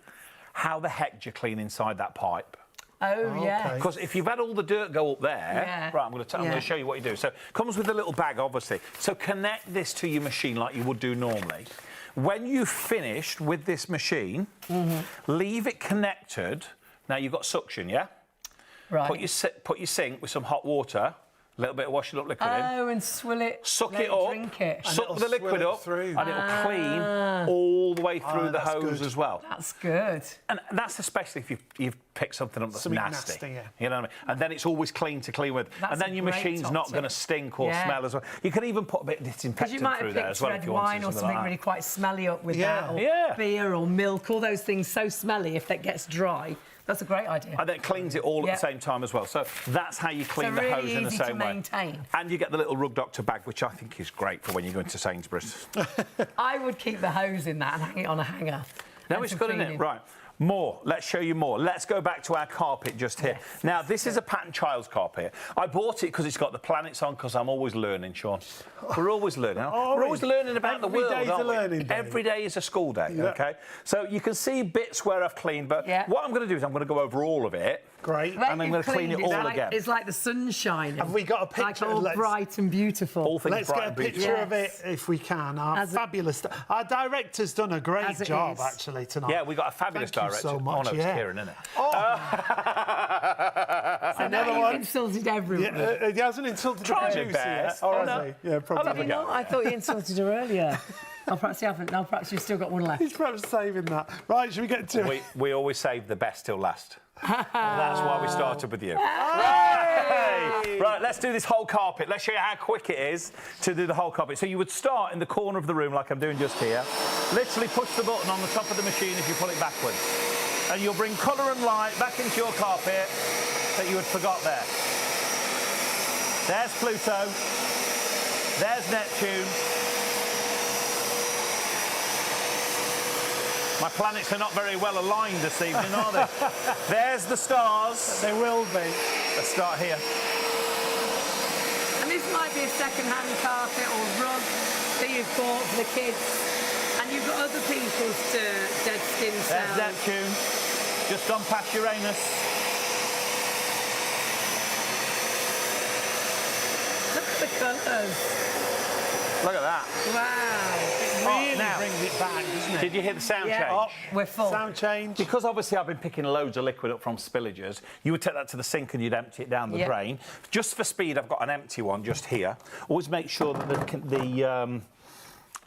How the heck do you clean inside that pipe? Oh, yeah. Because if you've had all the dirt go up there, right, I'm going to show you what you do. So it comes with a little bag, obviously. So connect this to your machine like you would do normally. When you've finished with this machine, leave it connected. Now, you've got suction, yeah? Right. Put your sink with some hot water, a little bit of washing up liquid in. Oh, and swill it. Suck it up. Drink it. Suck the liquid up, and it'll clean all the way through the hose as well. That's good. And that's especially if you've picked something up that's nasty. You know what I mean? And then it's always clean to clean with. And then your machine's not going to stink or smell as well. You can even put a bit of disinfectant through there as well if you want to. Red wine or something really quite smelly up with that, or beer or milk, all those things so smelly if that gets dry. That's a great idea. And then it cleans it all at the same time as well. So that's how you clean the hose in the same way. Maintain. And you get the little Rug Doctor bag, which I think is great for when you go into Sainsbury's. I would keep the hose in that and hang it on a hanger. No, it's good, isn't it? Right. More. Let's show you more. Let's go back to our carpet just here. Yes. Now, this is a pattern child's carpet. I bought it because it's got the planets on, because I'm always learning, Sean. We're always learning. We're always learning about the world, aren't we? Every day is a school day, OK? So you can see bits where I've cleaned, but what I'm going to do is I'm going to go over all of it. Great. And I'm going to clean it all again. It's like the sun shining. Have we got a picture? Like all bright and beautiful. All things Let's get a picture of it if we can. Our fabulous... Our director's done a great job, actually, tonight. Yeah, we got a fabulous director. So much, it's Kieran, isn't it? So now you've insulted everyone. He hasn't insulted the producer yet. Oh, no. Yeah, probably. Did he not? I thought you insulted her earlier. Oh, perhaps you haven't. No, perhaps you've still got one left. He's perhaps saving that. Right, should we get to it? We always save the best till last. That's why we started with you. Right, let's do this whole carpet. Let's show you how quick it is to do the whole carpet. So you would start in the corner of the room, like I'm doing just here. Literally push the button on the top of the machine if you pull it backwards. And you'll bring colour and light back into your carpet that you had forgot there. There's Pluto. There's Neptune. My planets are not very well aligned this evening, are they? There's the stars. They will be. Let's start here. And this might be a second-hand carpet or rug that you've bought for the kids. And you've got other people's dead skin cells. There's Neptune. Just gone past Uranus. Look at the colours. Look at that. Wow. Really brings it back, doesn't it? Did you hear the sound change? Oh, we're full. Sound change. Because obviously I've been picking loads of liquid up from spillages, you would take that to the sink and you'd empty it down the drain. Just for speed, I've got an empty one just here. Always make sure that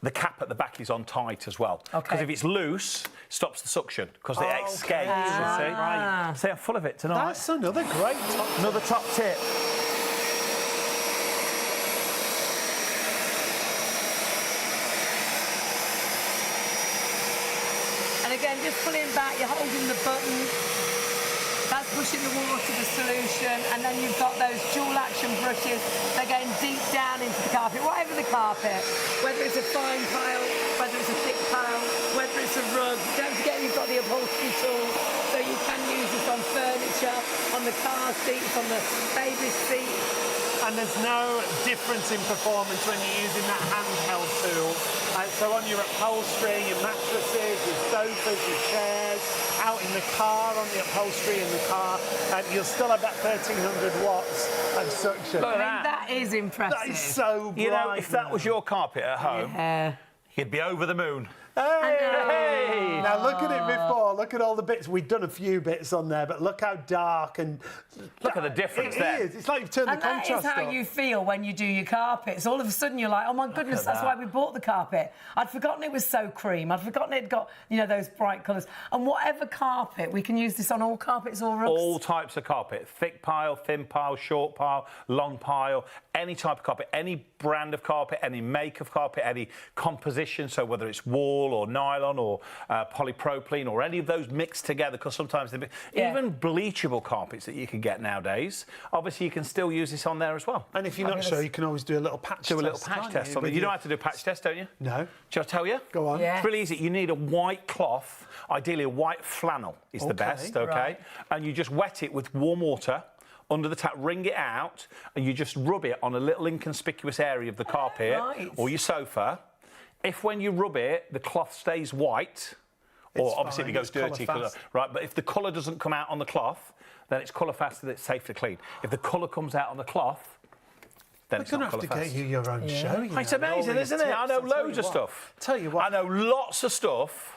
the cap at the back is on tight as well. Because if it's loose, it stops the suction, because it escapes, you see. Right. See, I'm full of it tonight. That's another great top tip. Another top tip. And again, just pulling back, you're holding the button. That's pushing the water to the solution. And then you've got those dual action brushes. They're going deep down into the carpet, whatever the carpet. Whether it's a fine pile, whether it's a thick pile, whether it's a rug. Don't forget you've got the upholstery tool. So you can use this on furniture, on the car seats, on the baby seat. And there's no difference in performance when you're using that handheld tool. So on your upholstery, your mattresses, your sofas, your chairs, out in the car, on the upholstery in the car, and you'll still have that 1,300 watts of suction. Look at I mean, that is impressive. That is so bright. You know, if that was your carpet at home, you'd be over the moon. Hey! Now look at it before. Look at all the bits. We've done a few bits on there, but look how dark and look at the difference there. It is. It's like you've turned the contrast And that is how you feel when you do your carpets. All of a sudden you're like, oh my goodness, that's why we bought the carpet. I'd forgotten it was so cream. I'd forgotten it got, you know, those bright colours. And whatever carpet, we can use this on all carpets or rugs. All types of carpet. Thick pile, thin pile, short pile, long pile, any type of carpet, any brand of carpet, any make of carpet, any composition. So whether it's wall wool or nylon or polypropylene or any of those mixed together, because sometimes even bleachable carpets that you can get nowadays, obviously you can still use this on there as well. And if you're not sure, you can always do a little patch test. Do a little patch test on it. You don't have to do a patch test, don't you? No. Shall I tell you? Go on. Yeah. It's really easy. You need a white cloth, ideally a white flannel is the best, okay? Right. And you just wet it with warm water under the tap, wring it out, and you just rub it on a little inconspicuous area of the carpet or your sofa. If when you rub it, the cloth stays white, or obviously if it goes dirty, right? But if the colour doesn't come out on the cloth, then it's colour fast and it's safe to clean. If the colour comes out on the cloth, then it's not colour fast. We're going to have to get you your own show. You know, it's amazing, isn't it? I know loads of stuff. Tell you what. I know lots of stuff,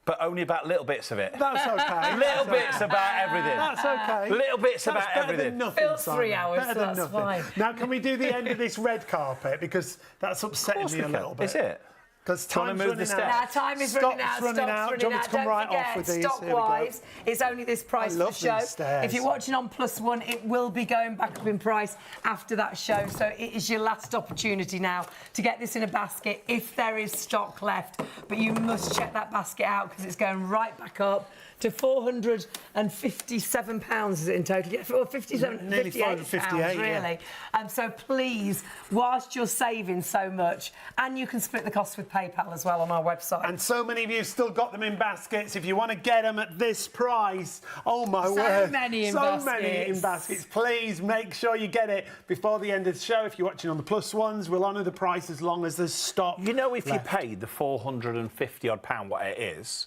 but only about little bits of it. That's okay. Little bits about everything. That's okay. Little bits about everything. Phil, 3 hours, better so than that's nothing. fine. Now, can we do the end of this red carpet? Because that's upsetting me a little bit. Is it? Because time's running out. Now, time is running out. Stop's running out. Do you want me to come right off with these? Stock-wise, it's only this price for the show. If you're watching on +1, it will be going back up in price after that show. So it is your last opportunity now to get this in a basket if there is stock left. But you must check that basket out because it's going right back up to £457 is it in total? Yeah, or 57, nearly 58 pounds, really. So please, whilst you're saving so much, and you can split the cost with PayPal as well on our website. And so many of you have still got them in baskets. If you want to get them at this price, oh my word. So many in baskets. Please make sure you get it before the end of the show. If you're watching on the +1s, we'll honour the price as long as there's stock. You know, if left. you paid the £450 odd, what it is,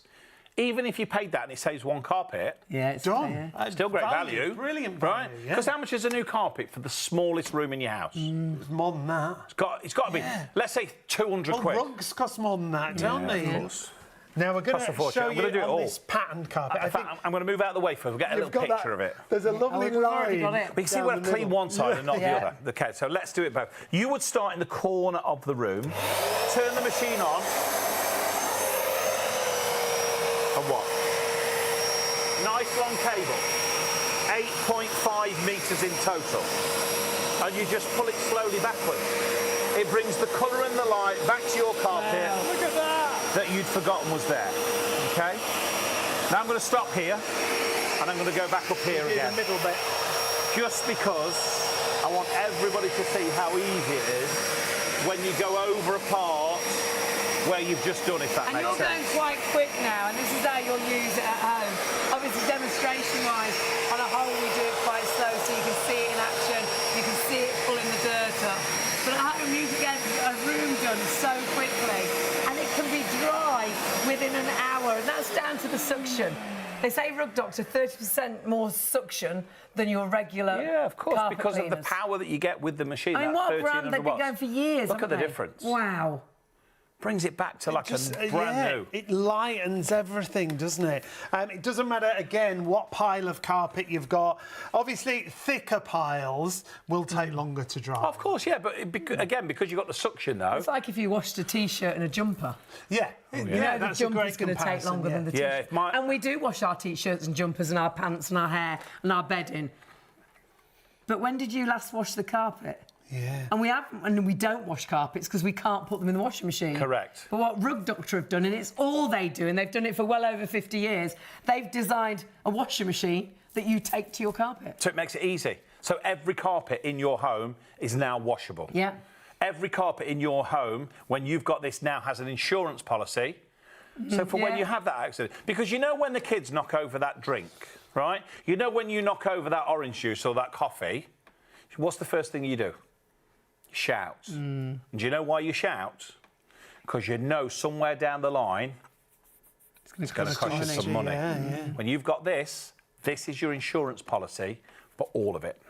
even if you paid that and it saves one carpet, it's done. Still great value. Brilliant value, right? Because how much is a new carpet for the smallest room in your house? It's more than that. It's got to be, let's say, 200 quid. Rugs cost more than that, don't they? Of course. Now we're going to show you on this patterned carpet. In fact, I'm going to move out of the way first. We'll get a little picture of it. There's a lovely line. But you see where to clean one side and not the other. Okay, so let's do it both. You would start in the corner of the room, turn the machine on, and what? Nice long cable, 8.5 metres in total. And you just pull it slowly backwards. It brings the colour and the light back to your carpet. Wow, look at that you'd forgotten was there. Okay? Now I'm going to stop here and I'm going to go back up here again. The middle bit. Just because I want everybody to see how easy it is when you go over a part where you've just done, if that makes sense. And you're going quite quick now, and this is how you'll use it at home. Obviously, demonstration-wise, on a whole, we do it quite slow, so you can see it in action, you can see it pulling the dirt up. But at home, you can get a room done so quickly, and it can be dry within an hour, and that's down to the suction. They say, Rug Doctor, 30% more suction than your regular of course, carpet because cleaners. of the power that you get with the machine. I mean, what brand? They've been going for years, Look at the they? difference. Wow. Brings it back to like a brand new. It lightens everything, doesn't it? It doesn't matter, again, what pile of carpet you've got. Obviously, thicker piles will take longer to dry. Of course, yeah, but again, because you've got the suction, though. It's like if you washed a T-shirt and a jumper. Yeah. You know, the jumper's going to take longer than the T-shirt. And we do wash our T-shirts and jumpers and our pants and our hair and our bedding. But when did you last wash the carpet? Yeah. And we haven't, and we don't wash carpets because we can't put them in the washing machine. Correct. But what Rug Doctor have done, and it's all they do, and they've done it for well over 50 years, they've designed a washing machine that you take to your carpet. So it makes it easy. So every carpet in your home is now washable. Yeah. Every carpet in your home, when you've got this now, has an insurance policy. So for when you have that accident, because you know when the kids knock over that drink, right? You know when you knock over that orange juice or that coffee, what's the first thing you do? You shout. And do you know why you shout? Because you know somewhere down the line it's going to cost you some money. When you've got this is your insurance policy for all of it.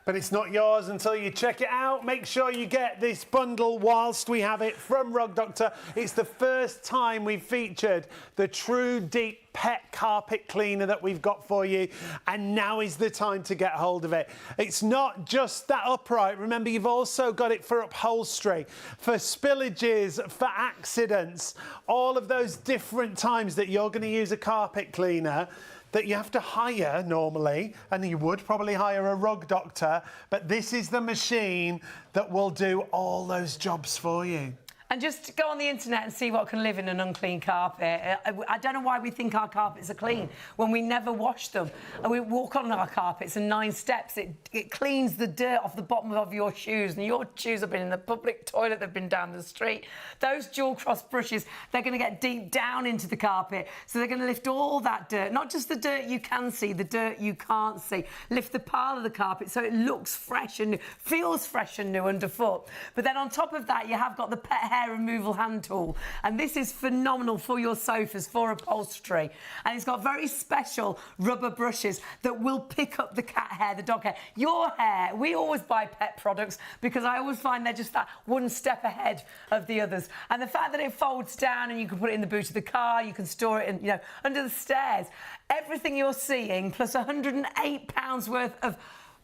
But it's not yours until you check it out. Make sure you get this bundle whilst we have it from Rug Doctor. It's the first time we've featured the Tru Deep pet carpet cleaner that we've got for you, and now is the time to get hold of it. It's not just that upright. Remember, you've also got it for upholstery, for spillages, for accidents, all of those different times that you're going to use a carpet cleaner that you have to hire normally, and you would probably hire a Rug Doctor, but this is the machine that will do all those jobs for you. And just go on the internet and see what can live in an unclean carpet. I don't know why we think our carpets are clean when we never wash them. And we walk on our carpets and 9 steps. It cleans the dirt off the bottom of your shoes. And your shoes have been in the public toilet, they've been down the street. Those dual cross brushes, they're going to get deep down into the carpet. So they're going to lift all that dirt, not just the dirt you can see, the dirt you can't see. Lift the pile of the carpet so it looks fresh and new, feels fresh and new underfoot. But then on top of that, you have got the pet hair removal hand tool, and this is phenomenal for your sofas, for upholstery, and it's got very special rubber brushes that will pick up the cat hair, the dog hair, your hair. We always buy pet products because I always find they're just that one step ahead of the others, and the fact that it folds down and you can put it in the boot of the car, you can store it in, you know, under the stairs. Everything you're seeing plus £108 worth of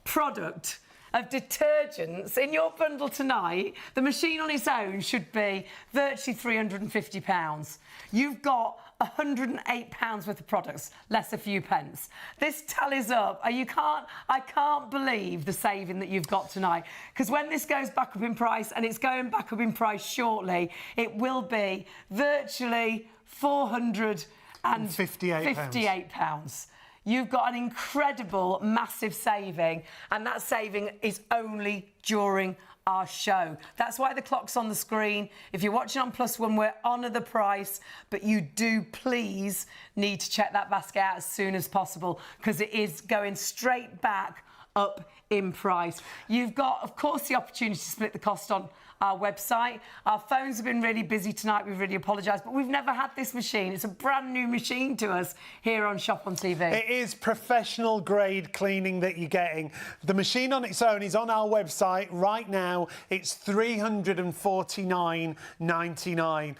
product of detergents in your bundle tonight, the machine on its own should be virtually £350. You've got £108 worth of products, less a few pence. This tallies up. I can't believe the saving that you've got tonight, because when this goes back up in price, and it's going back up in price shortly, it will be virtually £458. You've got an incredible, massive saving, and that saving is only during our show. That's why the clock's on the screen. If you're watching on +1, we're honour the price, but you do please need to check that basket out as soon as possible, because it is going straight back up in price. You've got, of course, the opportunity to split the cost on our website. Our phones have been really busy tonight. We really apologise, but we've never had this machine. It's a brand new machine to us here on Shop on TV. It is professional grade cleaning that you're getting. The machine on its own is on our website right now. It's $349.99.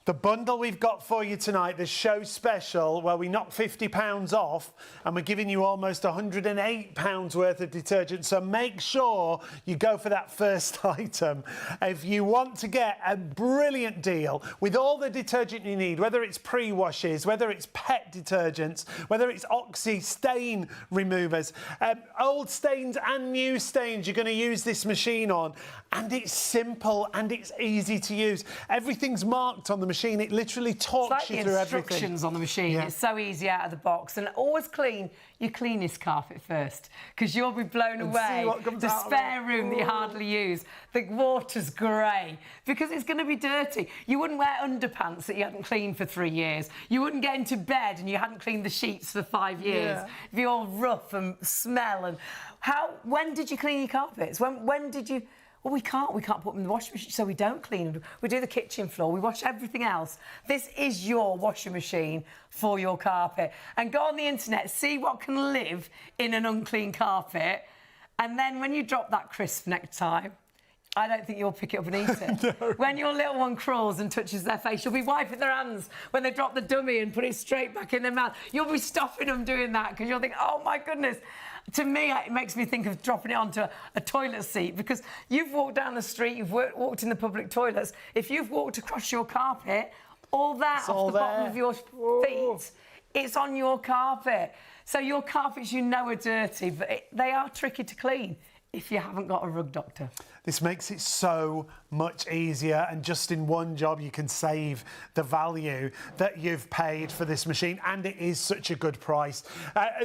The bundle we've got for you tonight, the show special, where we knock £50 off and we're giving you almost £108 worth of detergent. So make sure you go for that first item. If you want to get a brilliant deal with all the detergent you need, whether it's pre-washes, whether it's pet detergents, whether it's oxy stain removers, old stains and new stains, you're going to use this machine on. And it's simple and it's easy to use. Everything's marked on the machine. It literally talks you through everything. It's like the instructions on the machine. Yeah. It's so easy out of the box. And always clean your cleanest carpet first, because you'll be blown away. The spare room that you hardly use, the water's grey, because it's going to be dirty. You wouldn't wear underpants that you hadn't cleaned for 3 years. You wouldn't get into bed and you hadn't cleaned the sheets for 5 years. It'd be all rough and smell. And when did you clean your carpets? When did you... Well, we can't put them in the washing machine, so we don't clean them. We do the kitchen floor, we wash everything else. This is your washing machine for your carpet. And go on the internet, see what can live in an unclean carpet, and then when you drop that crisp next time, I don't think you'll pick it up and eat it. No. When your little one crawls and touches their face, you'll be wiping their hands when they drop the dummy and put it straight back in their mouth. You'll be stopping them doing that, because you'll think, oh, my goodness. To me, it makes me think of dropping it onto a toilet seat, because you've walked down the street, you've walked in the public toilets. If you've walked across your carpet, all that it's off the bottom of your feet, it's on your carpet. So your carpets, you know, are dirty, but they are tricky to clean if you haven't got a rug doctor. This makes it so much easier, and just in one job you can save the value that you've paid for this machine, and it is such a good price.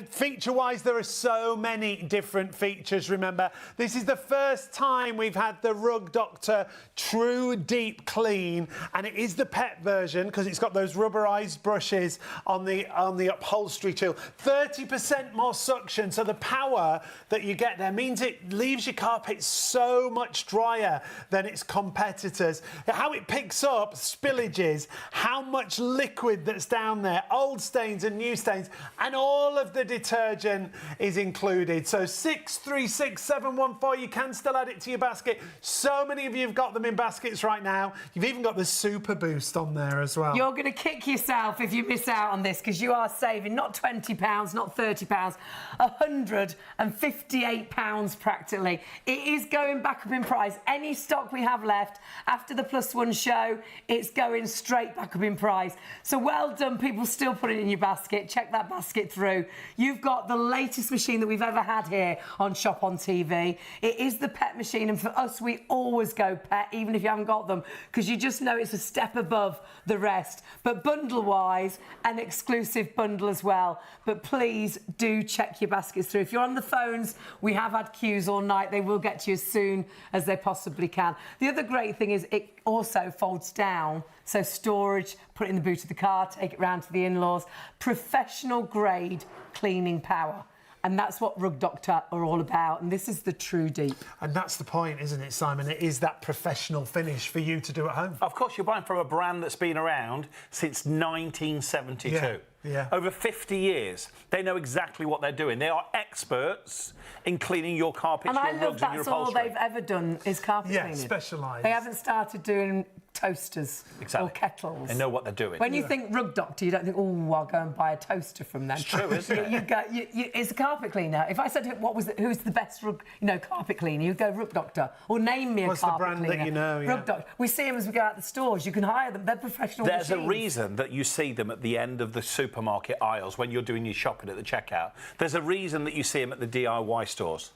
Feature-wise, there are so many different features. Remember, this is the first time we've had the Rug Doctor Tru Deep Clean, and it is the pet version because it's got those rubberized brushes on the upholstery tool. 30% more suction, so the power that you get there means it leaves your carpet so much drier than its competitors. How it picks up spillages, how much liquid that's down there, old stains and new stains, and all of the detergent is included. So 636714, you can still add it to your basket. So many of you have got them in baskets right now. You've even got the Super Boost on there as well. You're going to kick yourself if you miss out on this, because you are saving not £20, not £30, £158 practically. It is going back up in in price. Any stock we have left after the +1 show, it's going straight back up in price. So well done, people still put it in your basket. Check that basket through. You've got the latest machine that we've ever had here on Shop on TV. It is the pet machine, and for us, we always go pet, even if you haven't got them, because you just know it's a step above the rest. But bundle-wise, an exclusive bundle as well. But please do check your baskets through. If you're on the phones, we have had queues all night. They will get to you as soon as they possibly can. The other great thing is it also folds down, so storage, put it in the boot of the car, take it round to the in-laws. Professional grade cleaning power. And that's what Rug Doctor are all about. And this is the Tru Deep. And that's the point, isn't it, Simon? It is that professional finish for you to do at home. Of course, you're buying from a brand that's been around since 1972. Yeah. Over 50 years. They know exactly what they're doing. They are experts in cleaning your carpets, your rugs and your upholstery. And I love that's all they've ever done is carpet cleaning. Yeah, specialised. They haven't started doing toasters or kettles. They know what they're doing. When you think Rug Doctor, you don't think, oh, I'll go and buy a toaster from them. It's true, isn't it? It's a carpet cleaner. If I said, who's the best carpet cleaner, you'd go Rug Doctor. Or name me a carpet cleaner. What's the brand that you know? Yeah. Rug Doctor. We see them as we go out the stores. You can hire them. They're professional There's machines. a reason that you see them at the end of the supermarket aisles when you're doing your shopping at the checkout. There's a reason that you see them at the DIY stores.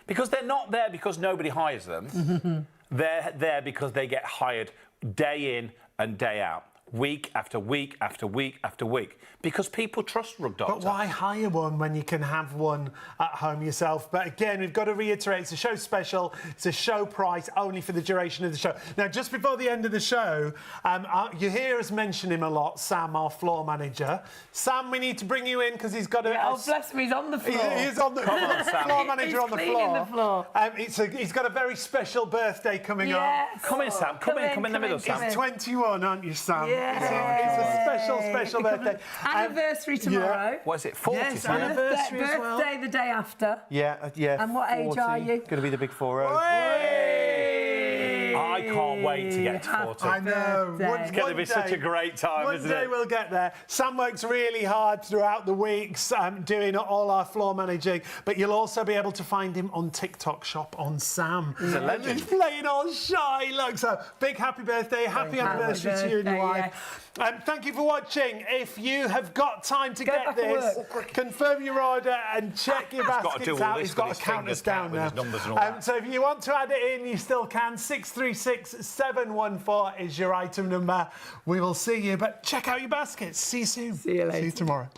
Because they're not there because nobody hires them. They're there because they get hired day in and day out, week after week after week after week, because people trust Rug Doctor. But why hire one when you can have one at home yourself? But again, we've got to reiterate, it's a show special. It's a show price only for the duration of the show. Now, just before the end of the show, you hear us mention him a lot, Sam, our floor manager. Sam, we need to bring you in because he's got a... Oh, bless me, he's on the floor. He's on the floor manager on the floor. He's got a very special birthday coming up. Come in, Sam. Come in the middle, Sam. He's 21, aren't you, Sam? Yeah. It's a special birthday. Anniversary tomorrow. Yeah. What is it, 40? Yes, anniversary as well. Birthday the day after. Yeah. And what 40. Age are you? Going to be the big 40. I can't wait to get to 40. I know. It's going to be such a great time, isn't it? One day we'll get there. Sam works really hard throughout the weeks doing all our floor managing, but you'll also be able to find him on TikTok Shop on Sam. He's a legend. He's playing all shy. Look, so big happy birthday, happy anniversary to you and your wife. Thank you for watching. If you have got time to get this, confirm your order and check your baskets out. He's got to count us down now. So if you want to add it in, you still can. 636714 is your item number. We will see you, but check out your baskets. See you soon. See you later. See you tomorrow.